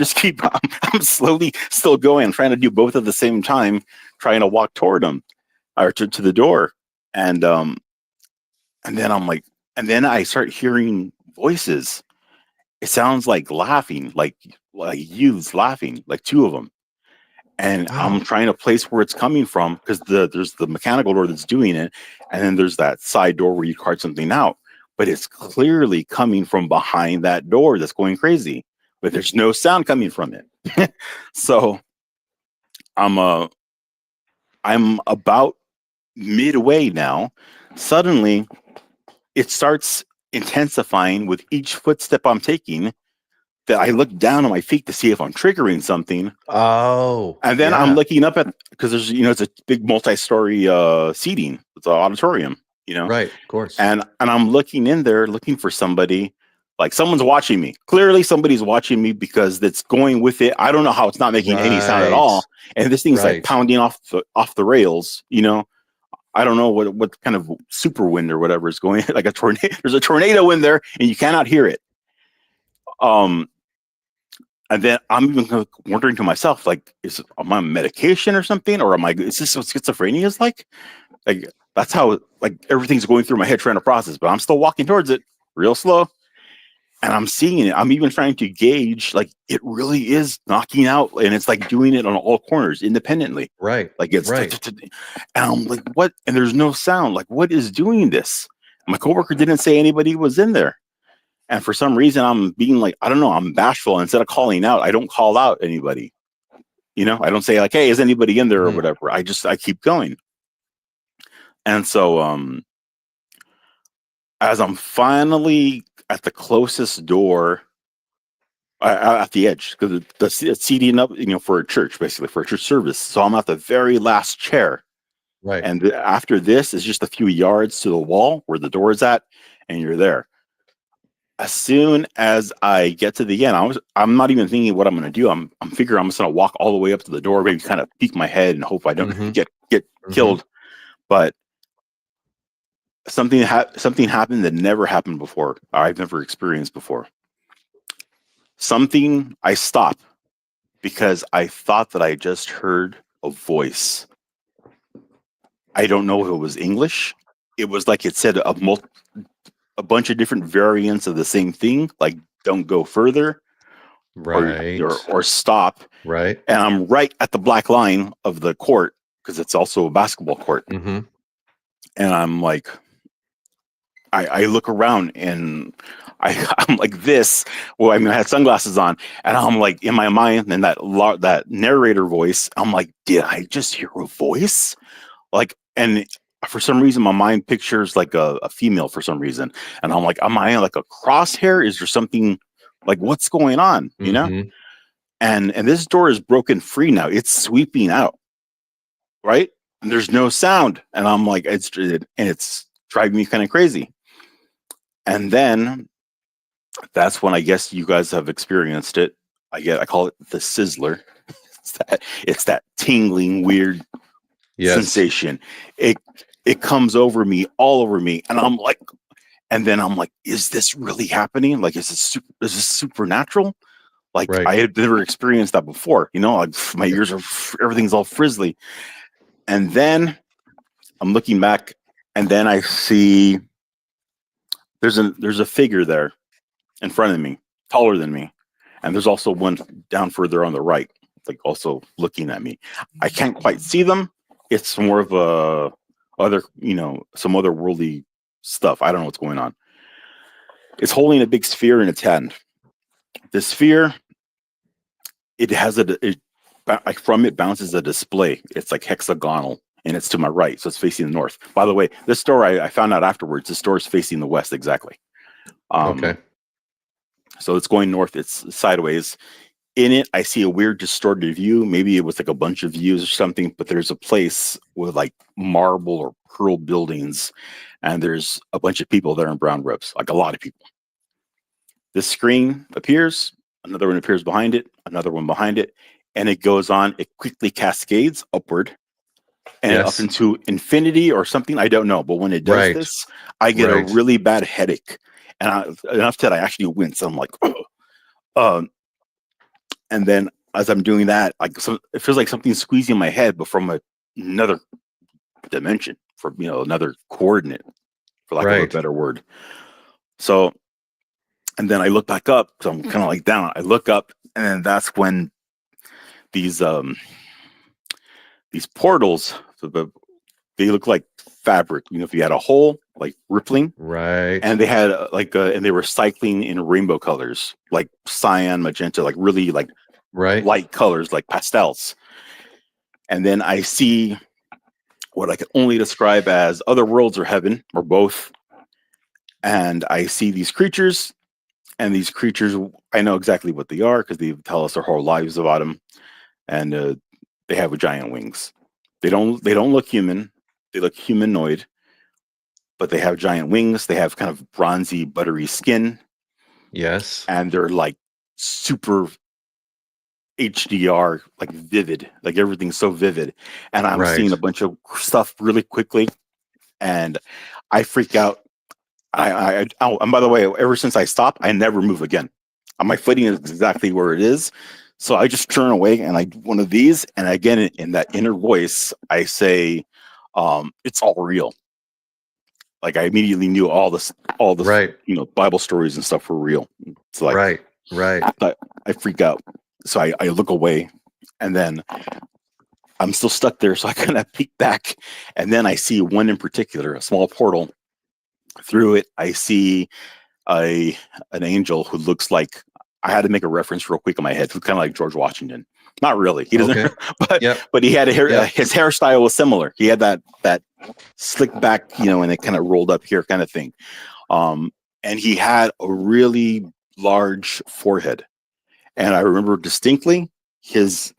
slowly still going. I'm trying to do both at the same time, trying to walk toward him or to the door. And then I start hearing voices. It sounds like laughing, like youths laughing, like two of them. And I'm trying to place where it's coming from, because there's the mechanical door that's doing it, and then there's that side door where you cart something out. But it's clearly coming from behind that door that's going crazy, but there's no sound coming from it. So I'm about midway now. Suddenly, it starts intensifying with each footstep I'm taking. That I look down on my feet to see if I'm triggering something. And then I'm looking up because there's, it's a big multi-story seating. It's an auditorium, Right, of course. And I'm looking in there looking for somebody. Like, someone's watching me. Clearly somebody's watching me, because that's going with it. I don't know how it's not making any sound at all. And this thing's like pounding off the rails, I don't know what kind of super wind or whatever is going, like a tornado. There's a tornado in there and you cannot hear it. And then I'm even wondering to myself, like, am I on medication or something? Or is this what schizophrenia is like? Like, that's how, like, everything's going through my head trying to process, but I'm still walking towards it real slow. And I'm seeing it. I'm even trying to gauge, like, it really is knocking out, and it's like doing it on all corners independently. Right. Like, it's and I'm like, what? And there's no sound. Like, what is doing this? My coworker didn't say anybody was in there. And for some reason, I'm being like, I don't know, I'm bashful. Instead of calling out, I don't call out anybody. I don't say, like, hey, is anybody in there or whatever. I keep going. And so as I'm finally at the closest door, at the edge, because it's seating up, for a church, basically, for a church service. So I'm at the very last chair. Right. And after this is just a few yards to the wall where the door is at, and you're there. As soon as I get to the end, I'm not even thinking what I'm going to do. I'm figuring I'm just going to walk all the way up to the door, maybe kind of peek my head and hope I don't get killed. But something happened that never happened before. Or I've never experienced before. I stop because I thought that I just heard a voice. I don't know if it was English. It was like it said a bunch of different variants of the same thing, like don't go further, right, or stop. Right. And I'm right at the black line of the court, because it's also a basketball court. And I'm like, I look around and I'm like this. Well, I had sunglasses on, and I'm like, in my mind, and that narrator voice, I'm like, did I just hear a voice? Like, and for some reason, my mind pictures like a female for some reason. And I'm like, am I like a crosshair? Is there something, like, what's going on? And this door is broken free now. It's sweeping out. Right. And there's no sound. And I'm like, it's driving me kind of crazy. And then that's when I guess you guys have experienced it. I call it the sizzler. It's that tingling, weird sensation. It comes over me, all over me, and I'm like, And then I'm like, is this really happening? Like, is this supernatural? Like, Right. I had never experienced that before. You know, like my ears are, everything's all frizzly. And then I'm looking back, and then I see there's a figure there in front of me, taller than me. And there's also one down further on the right, like also looking at me. I can't quite see them. It's more of a other, you know, some other worldly stuff. I don't know what's going on. It's holding a big sphere in its hand. The sphere, it has like from it bounces a display. It's like hexagonal, and it's to my right, so it's facing the north. By the way, this store I found out afterwards. The store is facing the west exactly. Okay. So it's going north. It's sideways. In it, I see a weird distorted view. Maybe it was like a bunch of views or something, but there's a place with like marble or pearl buildings, and there's a bunch of people there in brown robes, like a lot of people. This screen appears, another one appears behind it, another one behind it, and it goes on. It quickly cascades upward and up into infinity or something. I don't know, but when it does this, I get a really bad headache, and enough that I actually wince. I'm like, oh. And then as I'm doing that, like it feels like something's squeezing my head, but from another dimension, from another coordinate, for lack of a better word. So, and then I look back up, so I'm kind of like down. I look up, and then that's when these portals, they look like fabric. If you had a hole, like rippling, and they had and they were cycling in rainbow colors, like cyan, magenta, like really like light colors, like pastels. And then I see what I can only describe as other worlds or heaven, or both. And I see these creatures, and these creatures, I know exactly what they are because they tell us their whole lives about them. And they have giant wings. They don't look human. They look humanoid, but they have giant wings. They have kind of bronzy, buttery skin. Yes. And they're like super HDR, like vivid, like everything's so vivid. And I'm seeing a bunch of stuff really quickly, and I freak out. And by the way, ever since I stopped, I never move again. My footing is exactly where it is. So I just turn away, and I do one of these, and again, in that inner voice, I say, it's all real. Like I immediately knew all this, Bible stories and stuff were real. It's like, I freak out. So I look away, and then I'm still stuck there. So I kind of peek back, and then I see one in particular, a small portal. Through it, I see an angel who looks like, I had to make a reference real quick in my head. Who's kind of like George Washington. Not really. He doesn't, but he had his hairstyle was similar. He had that slick back, and it kind of rolled up here kind of thing. And he had a really large forehead. And I remember distinctly because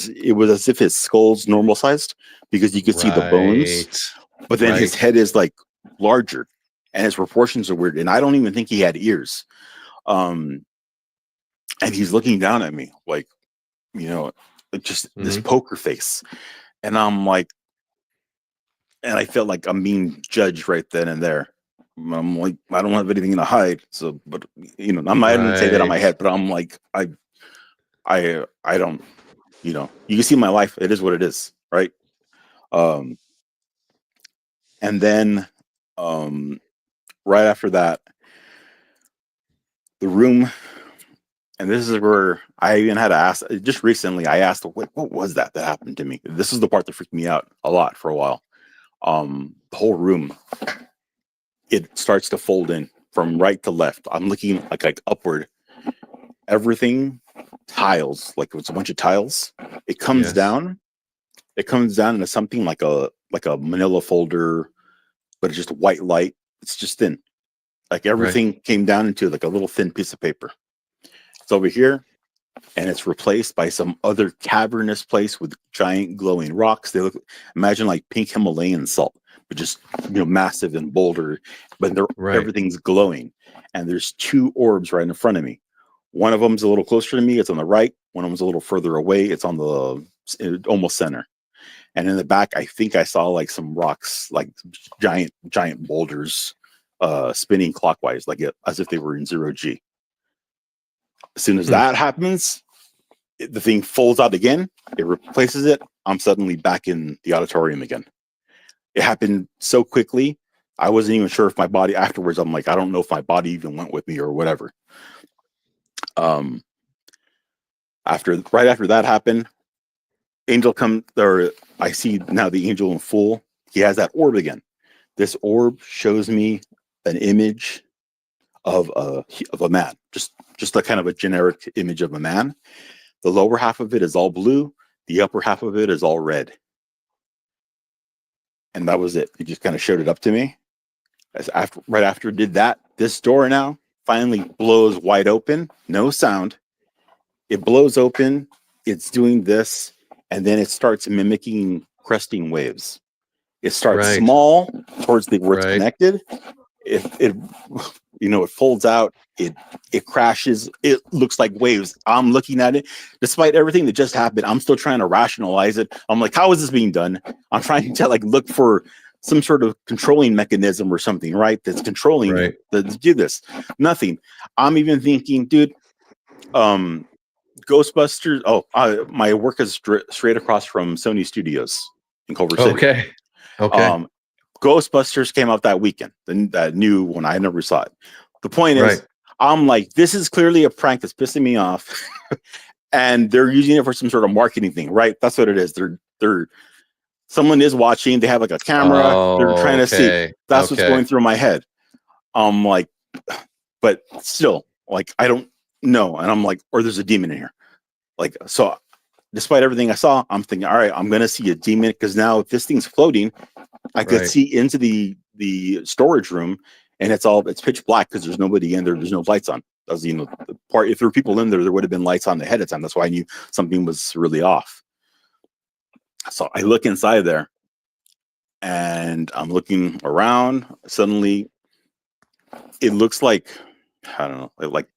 it was as if his skull's normal sized, because you could see the bones, but then his head is like larger, and his proportions are weird. And I don't even think he had ears. And he's looking down at me like, just this poker face. And I'm like, and I felt like I'm being judged right then and there. I'm like, I don't have anything to hide. So, but I didn't say that on my head, but I'm like, I don't, you can see my life. It is what it is. Right. And then, right after that, the room, and this is where I even had to ask, just recently, I asked, what was that happened to me? This is the part that freaked me out a lot for a while. The whole room, it starts to fold in from right to left. I'm looking like upward. Everything tiles, like it's a bunch of tiles. It comes down. It comes down into something like a manila folder, but it's just white light. It's just thin. Like everything came down into like a little thin piece of paper. It's over here, and it's replaced by some other cavernous place with giant glowing rocks. They look, imagine like pink Himalayan salt, but just massive and boulder. But everything's glowing, and there's two orbs right in front of me. One of them's a little closer to me. It's on the right. One of them's a little further away. It's on the almost center. And in the back, I think I saw like some rocks, like giant boulders, spinning clockwise, like as if they were in 0G. As soon as that happens, the thing folds out again, it replaces it. I'm suddenly back in the auditorium again. It happened so quickly, I wasn't even sure if my body afterwards, I'm like, I don't know if my body even went with me or whatever. Right after that happened, angel come, or I see now the angel in full. He has that orb again. This orb shows me an image of a man, just a kind of a generic image of a man. The lower half of it is all blue. The upper half of it is all red. And that was it. He just kind of showed it up to me. Right after it did that, this door now finally blows wide open. No sound. It blows open. It's doing this. And then it starts mimicking cresting waves. It starts small towards where it's connected. It folds out. It crashes. It looks like waves. I'm looking at it. Despite everything that just happened, I'm still trying to rationalize it. I'm like, how is this being done? I'm trying to look for some sort of controlling mechanism or something, right? That's controlling it to do this. Nothing. I'm even thinking, dude, Ghostbusters. My work is straight across from Sony Studios in Culver City. Okay. Ghostbusters came out that weekend. That new one. I never saw it. The point is, I'm like, this is clearly a prank that's pissing me off, and they're using it for some sort of marketing thing, right? That's what it is. They're someone is watching. They have like a camera. They're trying to see. That's what's going through my head. I'm like, but still, like, I don't know, and I'm like, or there's a demon in here. Like, so, despite everything I saw, I'm thinking, all right, I'm gonna see a demon because now if this thing's floating, I could see into the storage room, and it's pitch black because there's nobody in there. There's no lights on. That was the part. If there were people in there, there would have been lights on ahead of time. That's why I knew something was really off. So I look inside there, and I'm looking around. Suddenly, it looks like, I don't know, like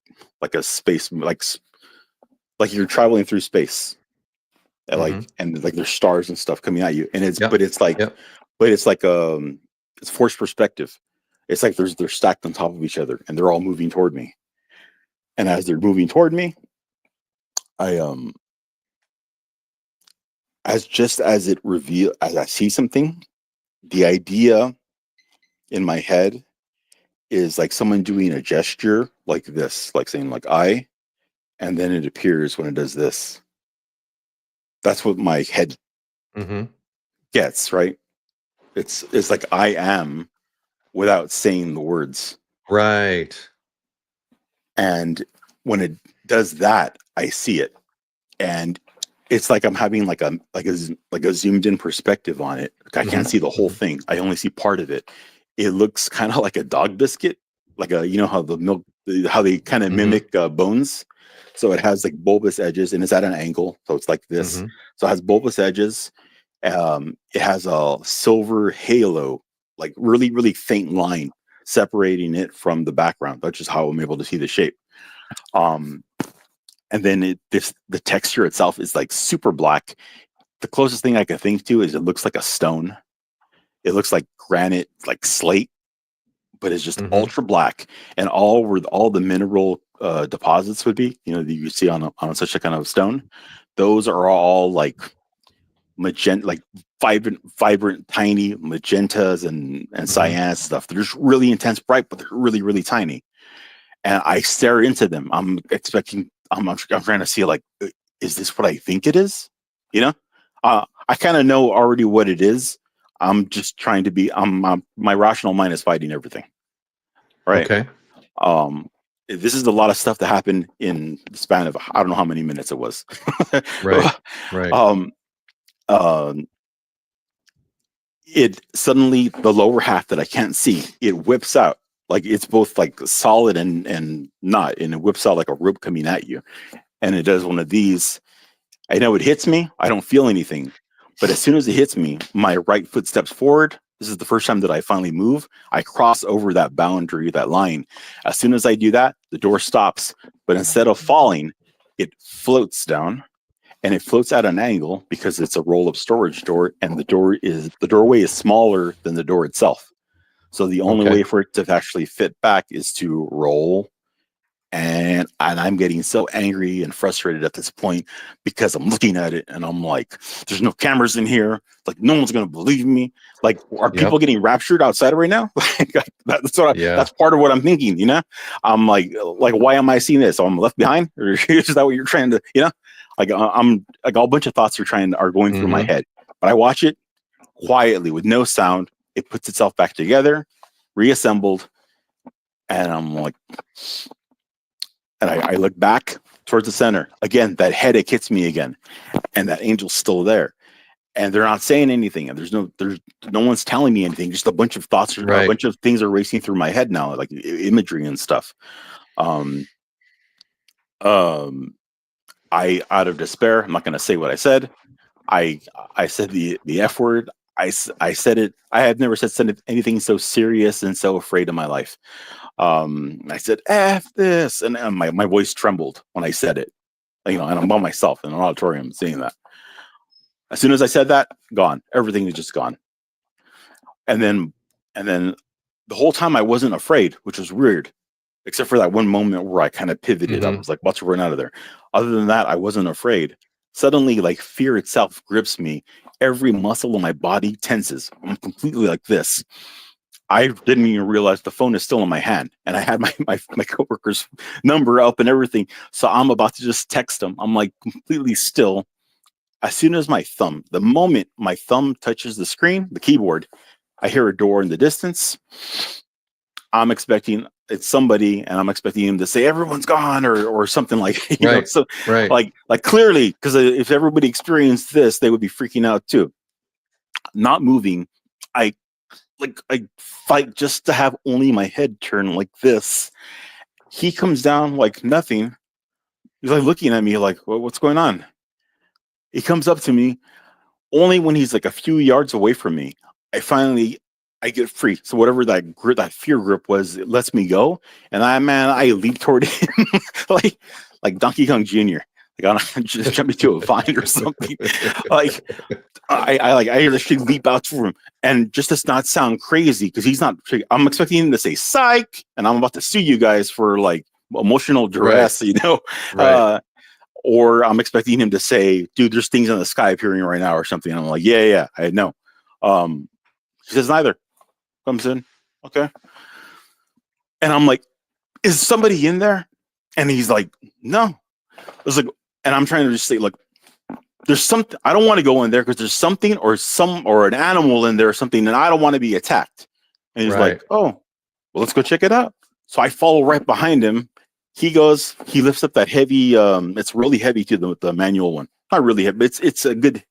a space, like you're traveling through space, and and like there's stars and stuff coming at you, and it's it's forced perspective. It's like they're stacked on top of each other, and they're all moving toward me. And as they're moving toward me, as I see something, the idea in my head is like someone doing a gesture like this, like saying like I, and then it appears when it does this. That's what my head gets, right? It's like I am without saying the words. Right. And when it does that, I see it. And it's like I'm having like a zoomed in perspective on it. I can't see the whole thing. I only see part of it. It looks kind of like a dog biscuit, like how the milk, how they kind of mimic bones. So it has like bulbous edges, and it's at an angle. So it's like this. So it has bulbous edges. It has a silver halo, like really, really faint line separating it from the background. That's just how I'm able to see the shape. And then the texture itself is like super black. The closest thing I could think to is it looks like a stone. It looks like granite, like slate, but it's just ultra black. And where all the mineral deposits would be, that you see on such a kind of stone, those are all like magenta, like vibrant, tiny magentas and cyans stuff. They're just really intense, bright, but they're really, really tiny. And I stare into them. I'm trying to see, like, is this what I think it is? I kind of know already what it is. I'm just trying to be. My rational mind is fighting everything. Right. Okay. This is a lot of stuff that happened in the span of I don't know how many minutes it was. Right. It suddenly, the lower half that I can't see, it whips out. Like it's both like solid and not, and it whips out like a rope coming at you. And it does one of these. I know it hits me. I don't feel anything. But as soon as it hits me, my right foot steps forward. This is the first time that I finally move. I cross over that boundary, that line. As soon as I do that, the door stops. But instead of falling, it floats down. And it floats at an angle because it's a roll-up storage door, and the doorway is smaller than the door itself. So the only way for it to actually fit back is to roll. And I'm getting so angry and frustrated at this point because I'm looking at it and I'm like, there's no cameras in here. Like, no one's going to believe me. Like, are people getting raptured outside right now? That's part of what I'm thinking, you know? I'm like, why am I seeing this? So I'm left behind? Or is that what you're trying to, you know? Like, I'm like, a bunch of thoughts are going through my head. But I watch it quietly with no sound. It puts itself back together, reassembled. And I'm like, and I look back towards the center. Again, that headache hits me again. And that angel's still there. And they're not saying anything. And there's no one's telling me anything. Just a bunch of thoughts, a bunch of things are racing through my head now, like imagery and stuff. I, out of despair, I'm not going to say what I said. I said the F word. I said it. I have never said anything so serious and so afraid in my life. I said, F this. And my voice trembled when I said it, you know, and I'm by myself in an auditorium saying that. As soon as I said that, gone. Everything is just gone. And then the whole time I wasn't afraid, which was weird, except for that one moment where I kind of pivoted. I was like, about to run out of there. Other than that, I wasn't afraid. Suddenly, like, fear itself grips me. Every muscle in my body tenses. I'm completely like this. I didn't even realize the phone is still in my hand, and I had my coworker's number up and everything. So I'm about to just text him. I'm like completely still. As soon as the moment my thumb touches the screen, the keyboard, I hear a door in the distance. I'm expecting it's somebody, and I'm expecting him to say everyone's gone or something like, you know, so like clearly, because if everybody experienced this, they would be freaking out too. Not moving, I fight just to have only my head turn like this. He comes down like nothing. He's like looking at me like, what's going on? He comes up to me. Only when he's like a few yards away from me, I get free. So whatever that fear grip was, it lets me go. And I leap toward him like Donkey Kong Jr. Like I'm just jumping to a vine or something. Like I literally leap out for him, and just to not sound crazy, because he's not. I'm expecting him to say "psych," and I'm about to sue you guys for like emotional duress, you know. Or I'm expecting him to say, "Dude, there's things in the sky appearing right now," or something. And I'm like, "Yeah, I know." He says neither. Comes in, okay, and I'm like, "Is somebody in there?" And he's like, "No." I was like, and I'm trying to just say, "Look, there's something. I don't want to go in there because there's something or an animal in there or something, and I don't want to be attacked." And he's like, "Oh, well, let's go check it out." So I follow right behind him. He lifts up that heavy. It's really heavy too, the manual one. Not really heavy, but it's a good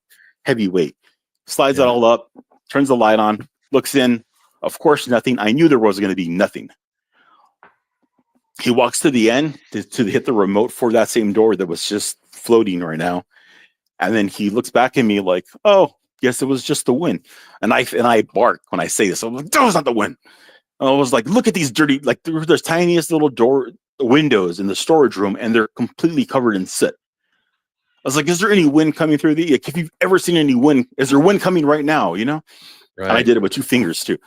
heavy weight. Slides it all up, turns the light on, looks in. Of course, nothing. I knew there was going to be nothing. He walks to the end to hit the remote for that same door that was just floating right now. And then he looks back at me like, "Oh, yes, it was just the wind." And I bark when I say this. I'm like, "That was not the wind." And I was like, "Look at these dirty, like there's tiniest little windows in the storage room, and they're completely covered in soot." I was like, "Is there any wind coming through the? Like, if you've ever seen any wind, is there wind coming right now? You know?" And I did it with 2 fingers too.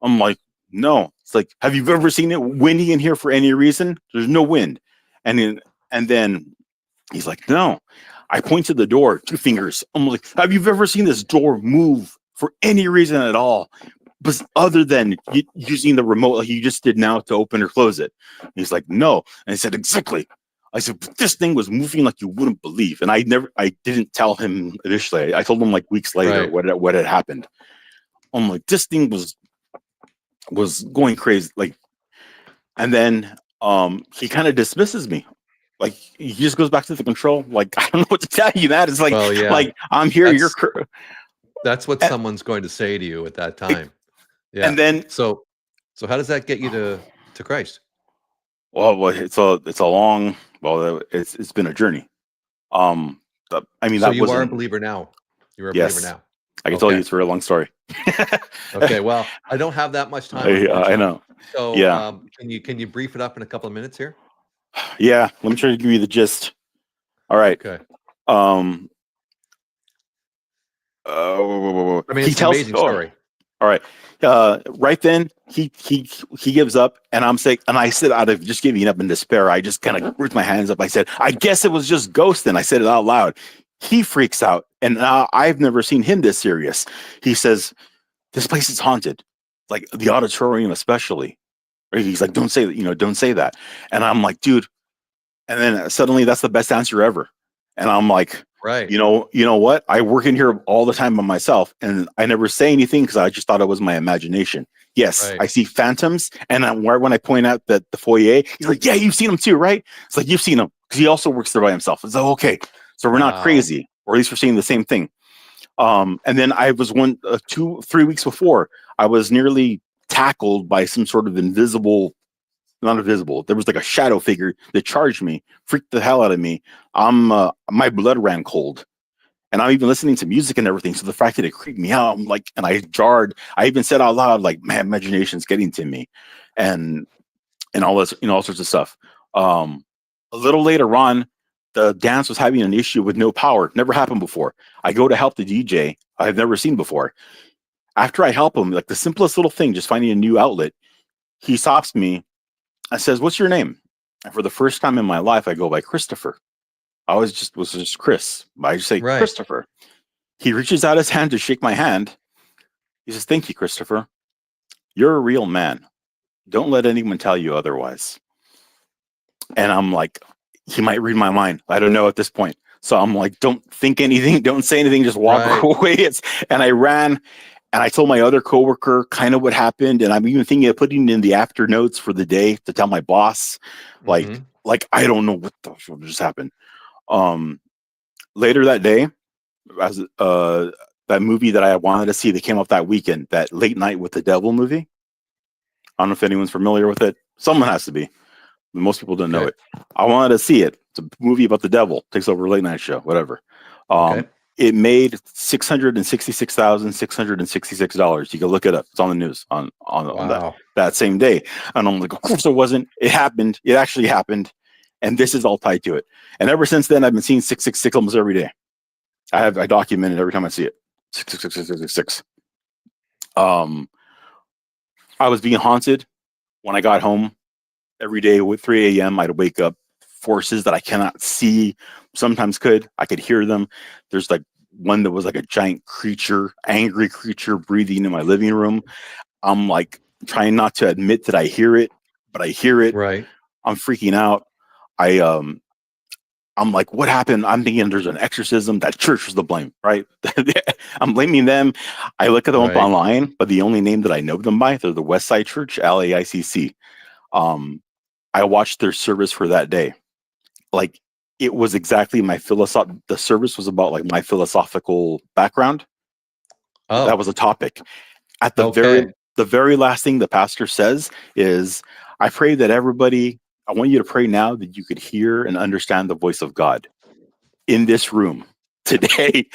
I'm like, "No." It's like, "Have you ever seen it windy in here for any reason? There's no wind." And then he's like, "No." I point to the door, 2 fingers. I'm like, "Have you ever seen this door move for any reason at all, but other than using the remote like you just did now to open or close it?" And he's like, "No." And I said, "Exactly." I said, "This thing was moving like you wouldn't believe." And I didn't tell him initially. I told him like weeks later what had happened. I'm like, "This thing was going crazy." Like, and then he kind of dismisses me. Like, he just goes back to the control. Like, I don't know what to tell you. That is like, like, I'm here. That's what someone's going to say to you at that time. Yeah. And then, so how does that get you to Christ? Well, it's a long. Well, it's been a journey. I mean, so you are a believer now. You're a believer now. I can tell you it's a very long story. Okay. Well, I don't have that much time. I know. So, can you brief it up in a couple of minutes here? Yeah. Let me try to give you the gist. All right. Okay. I mean, it's an amazing story. All right. Right then, he gives up, and I'm saying, and I said, out of just giving up in despair, I just kind of raised my hands up. I said, I guess it was just ghosting. I said it out loud. He freaks out, and I've never seen him this serious. He says, "This place is haunted, like the auditorium, especially." Or he's like, "Don't say that, don't say that." And I'm like, "Dude." And then suddenly, that's the best answer ever. And I'm like, right. You know what? I work in here all the time by myself, and I never say anything because I just thought it was my imagination. Yes, Right. I see phantoms, and when I point out that the foyer, he's like, "Yeah, you've seen them too, right?" It's like, "You've seen them," because he also works there by himself. It's like, okay, so we're not crazy, or at least we're seeing the same thing. And then I was 3 weeks before, I was nearly tackled by some sort of not invisible. There was like a shadow figure that charged me, freaked the hell out of me. My blood ran cold, and I'm even listening to music and everything. So the fact that it creeped me out, I'm like, and I jarred. I even said out loud, like, "Man, imagination's getting to me," and all this, all sorts of stuff. A little later on, the dance was having an issue with no power. Never happened before. I go to help the DJ. I've never seen before. After I help him, like the simplest little thing, just finding a new outlet, he stops me. I says, "What's your name?" And for the first time in my life, I go by Christopher. I was just Chris. I just say Christopher. He reaches out his hand to shake my hand. He says, "Thank you, Christopher. You're a real man. Don't let anyone tell you otherwise." And I'm like, he might read my mind. I don't know at this point. So I'm like, don't think anything. Don't say anything. Just walk away. And I ran. And I told my other coworker kind of what happened, and I'm even thinking of putting in the after notes for the day to tell my boss, like I don't know what just happened. Later that day, as that movie that I wanted to see that came up that weekend, that Late Night with the Devil movie. I don't know if anyone's familiar with it. Someone has to be. Most people don't know it. I wanted to see it. It's a movie about the devil takes over a late night show, whatever. It made $666,666. You can look it up. It's on the news on that same day. And I'm like, of course it wasn't. It happened. It actually happened. And this is all tied to it. And ever since then, I've been seeing 666 almost every day. I document it every time I see it. 666. I was being haunted when I got home every day with 3 a.m. I'd wake up. Forces that I cannot see, sometimes I could hear them. There's like one that was like a giant creature, angry creature breathing in my living room. I'm like trying not to admit that I hear it, but I hear it. Right. I'm freaking out. I'm like, what happened? I'm thinking there's an exorcism. That church was the blame, right? I'm blaming them. I look at them up online, but the only name that I know them by, they're the West Side Church, LAICC. I watched their service for that day. Like it was exactly the service was about like my philosophical background. That was a topic. At the very last thing the pastor says is, I pray that everybody, I want you to pray now that you could hear and understand the voice of God in this room today.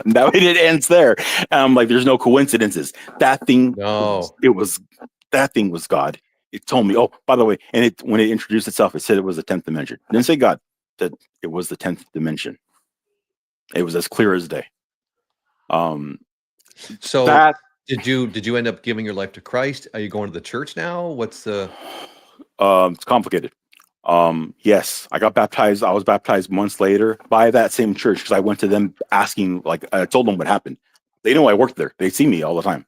That way it ends there. And I'm like, there's no coincidences. That thing, that thing was God. It told me, oh, by the way, and when it introduced itself, it said it was the 10th dimension. It didn't say God, that it was the 10th dimension. It was as clear as day. So did you end up giving your life to Christ? Are you going to the church now? What's the it's complicated. Yes, I got baptized. I was baptized months later by that same church because I went to them asking, like, I told them what happened. They know I worked there. They see me all the time.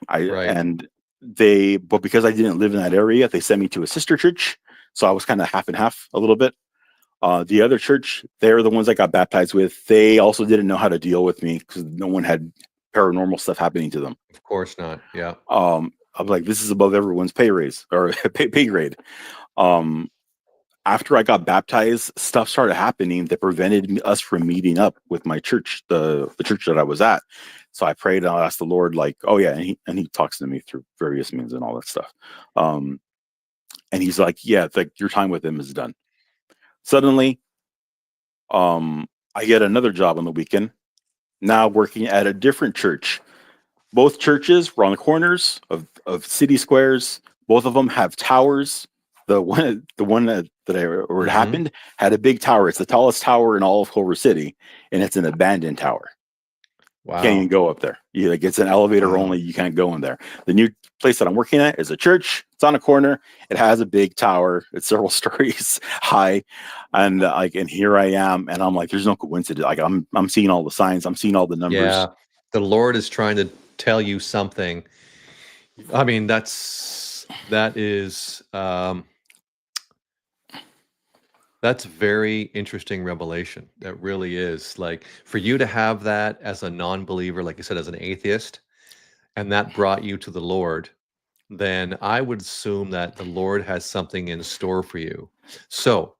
But because I didn't live in that area, they sent me to a sister church. So I was kind of half and half a little bit. The other church, they're the ones I got baptized with. They also didn't know how to deal with me because no one had paranormal stuff happening to them. Of course not. Yeah. I was like, this is above everyone's pay raise or pay grade. After I got baptized, stuff started happening that prevented us from meeting up with my church, the church that I was at. So I prayed and I asked the Lord, like, oh yeah, and he talks to me through various means and all that stuff. And he's like, yeah, like your time with him is done. Suddenly, I get another job on the weekend, now working at a different church. Both churches were on the corners of city squares. Both of them have towers. The one that it happened had a big tower. It's the tallest tower in all of Culver City, and it's an abandoned tower. Wow. You can't even go up there. Like it's an elevator only. You can't go in there. The new place that I'm working at is a church. It's on a corner. It has a big tower. It's several stories high, and and here I am, and I'm like, there's no coincidence. Like I'm seeing all the signs. I'm seeing all the numbers. Yeah, the Lord is trying to tell you something. I mean, that is that's very interesting revelation. That really is. Like, for you to have that as a non-believer, like you said, as an atheist, and that brought you to the Lord, then I would assume that the Lord has something in store for you. So,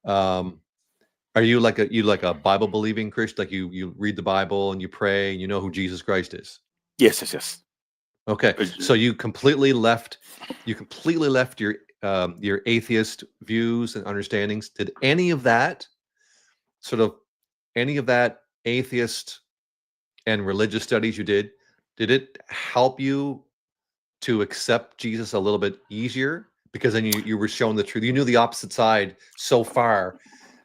are you like a Bible believing Christian? Like you read the Bible and you pray and you know who Jesus Christ is? Yes. Okay, so you completely left your atheist views and understandings. Did any of that atheist and religious studies you did it help you to accept Jesus a little bit easier? Because then you were shown the truth. You knew the opposite side so far.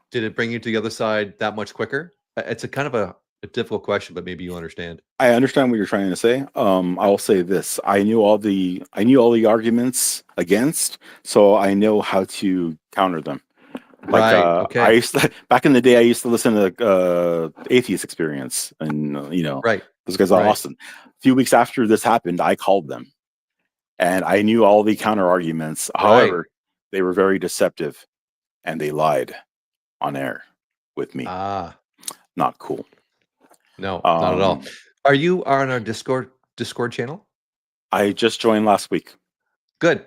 Did it bring you to the other side that much quicker? It's a kind of a difficult question, but maybe you understand. I understand what you're trying to say. I'll say this: I knew all the arguments against, so I know how to counter them. Like, Right. Okay. I used to, back in the day, I used to listen to Atheist Experience, and Right. those guys are awesome. A few weeks after this happened, I called them, and I knew all the counter arguments. Right. However, they were very deceptive, and they lied on air with me. Not cool. No, not at all. Are you on our Discord channel? I just joined last week. Good.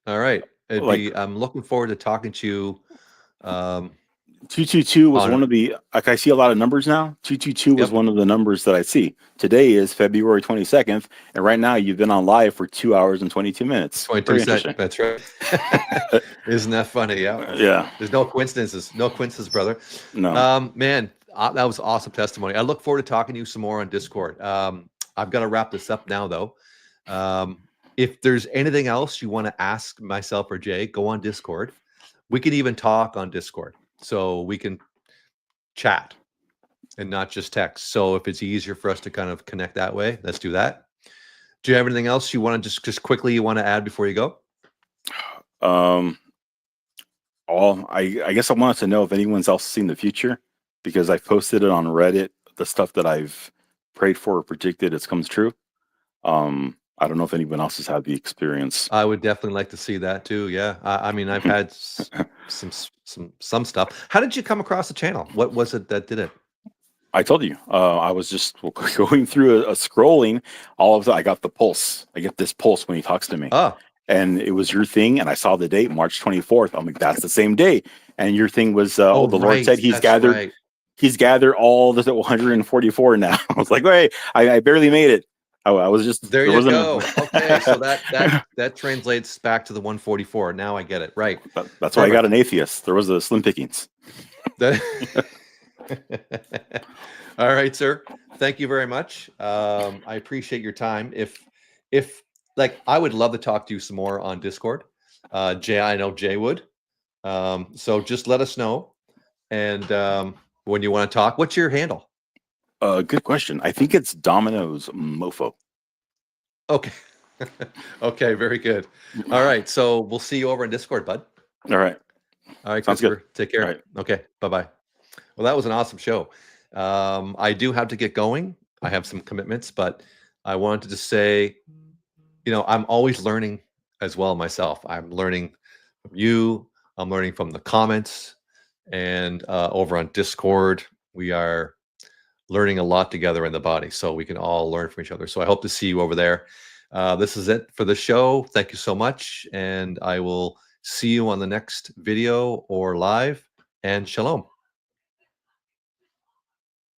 All right. I'm looking forward to talking to you. 222 was one of the, I see a lot of numbers now. 222 was one of the numbers that I see. Today is February 22nd, and right now you've been on live for 2 hours and 22 minutes. 22 seconds. That's right. Isn't that funny? Yeah. There's no coincidences. No coincidences, brother. No. Man, that was awesome testimony. I look forward to talking to you some more on Discord. I've got to wrap this up now, though. If there's anything else you want to ask myself or Jay, go on Discord. We can even talk on Discord, so we can chat and not just text. So if it's easier for us to kind of connect that way, let's do that. Do you have anything else you want to just quickly you want to add before you go? I guess I wanted to know if anyone's else seen the future, because I've posted it on Reddit, the stuff that I've prayed for or predicted, it comes true. I don't know if anyone else has had the experience. I would definitely like to see that too. Yeah, I mean, I've had some stuff. How did you come across the channel? What was it that did it? I told you. I was just going through a scrolling. All of a sudden, I got the pulse. I get this pulse when he talks to me. And it was your thing, and I saw the date, March 24th. I'm like, that's the same day. And your thing was, the Lord said He's gathered. Right. He's gathered all the 144 now. I was like, wait, I barely made it. I was just there. You go. Okay, so that translates back to the 144. Now I get it. Right. That's why I got an atheist. There was a slim pickings. All right, sir. Thank you very much. I appreciate your time. If like, I would love to talk to you some more on Discord. Jay, I know Jay would. So just let us know. And when you want to talk, what's your handle? Good question. I think it's Domino's Mofo. Okay. Okay, very good. All right. So we'll see you over in Discord, bud. All right. Sounds good. Take care. Right. Okay. Bye-bye. Well, that was an awesome show. I do have to get going. I have some commitments, but I wanted to just say, I'm always learning as well myself. I'm learning from you. I'm learning from the comments, and over on Discord, we are learning a lot together in the body, so we can all learn from each other. So I hope to see you over there. This is it for the show. Thank you so much, and I will see you on the next video or live, and shalom.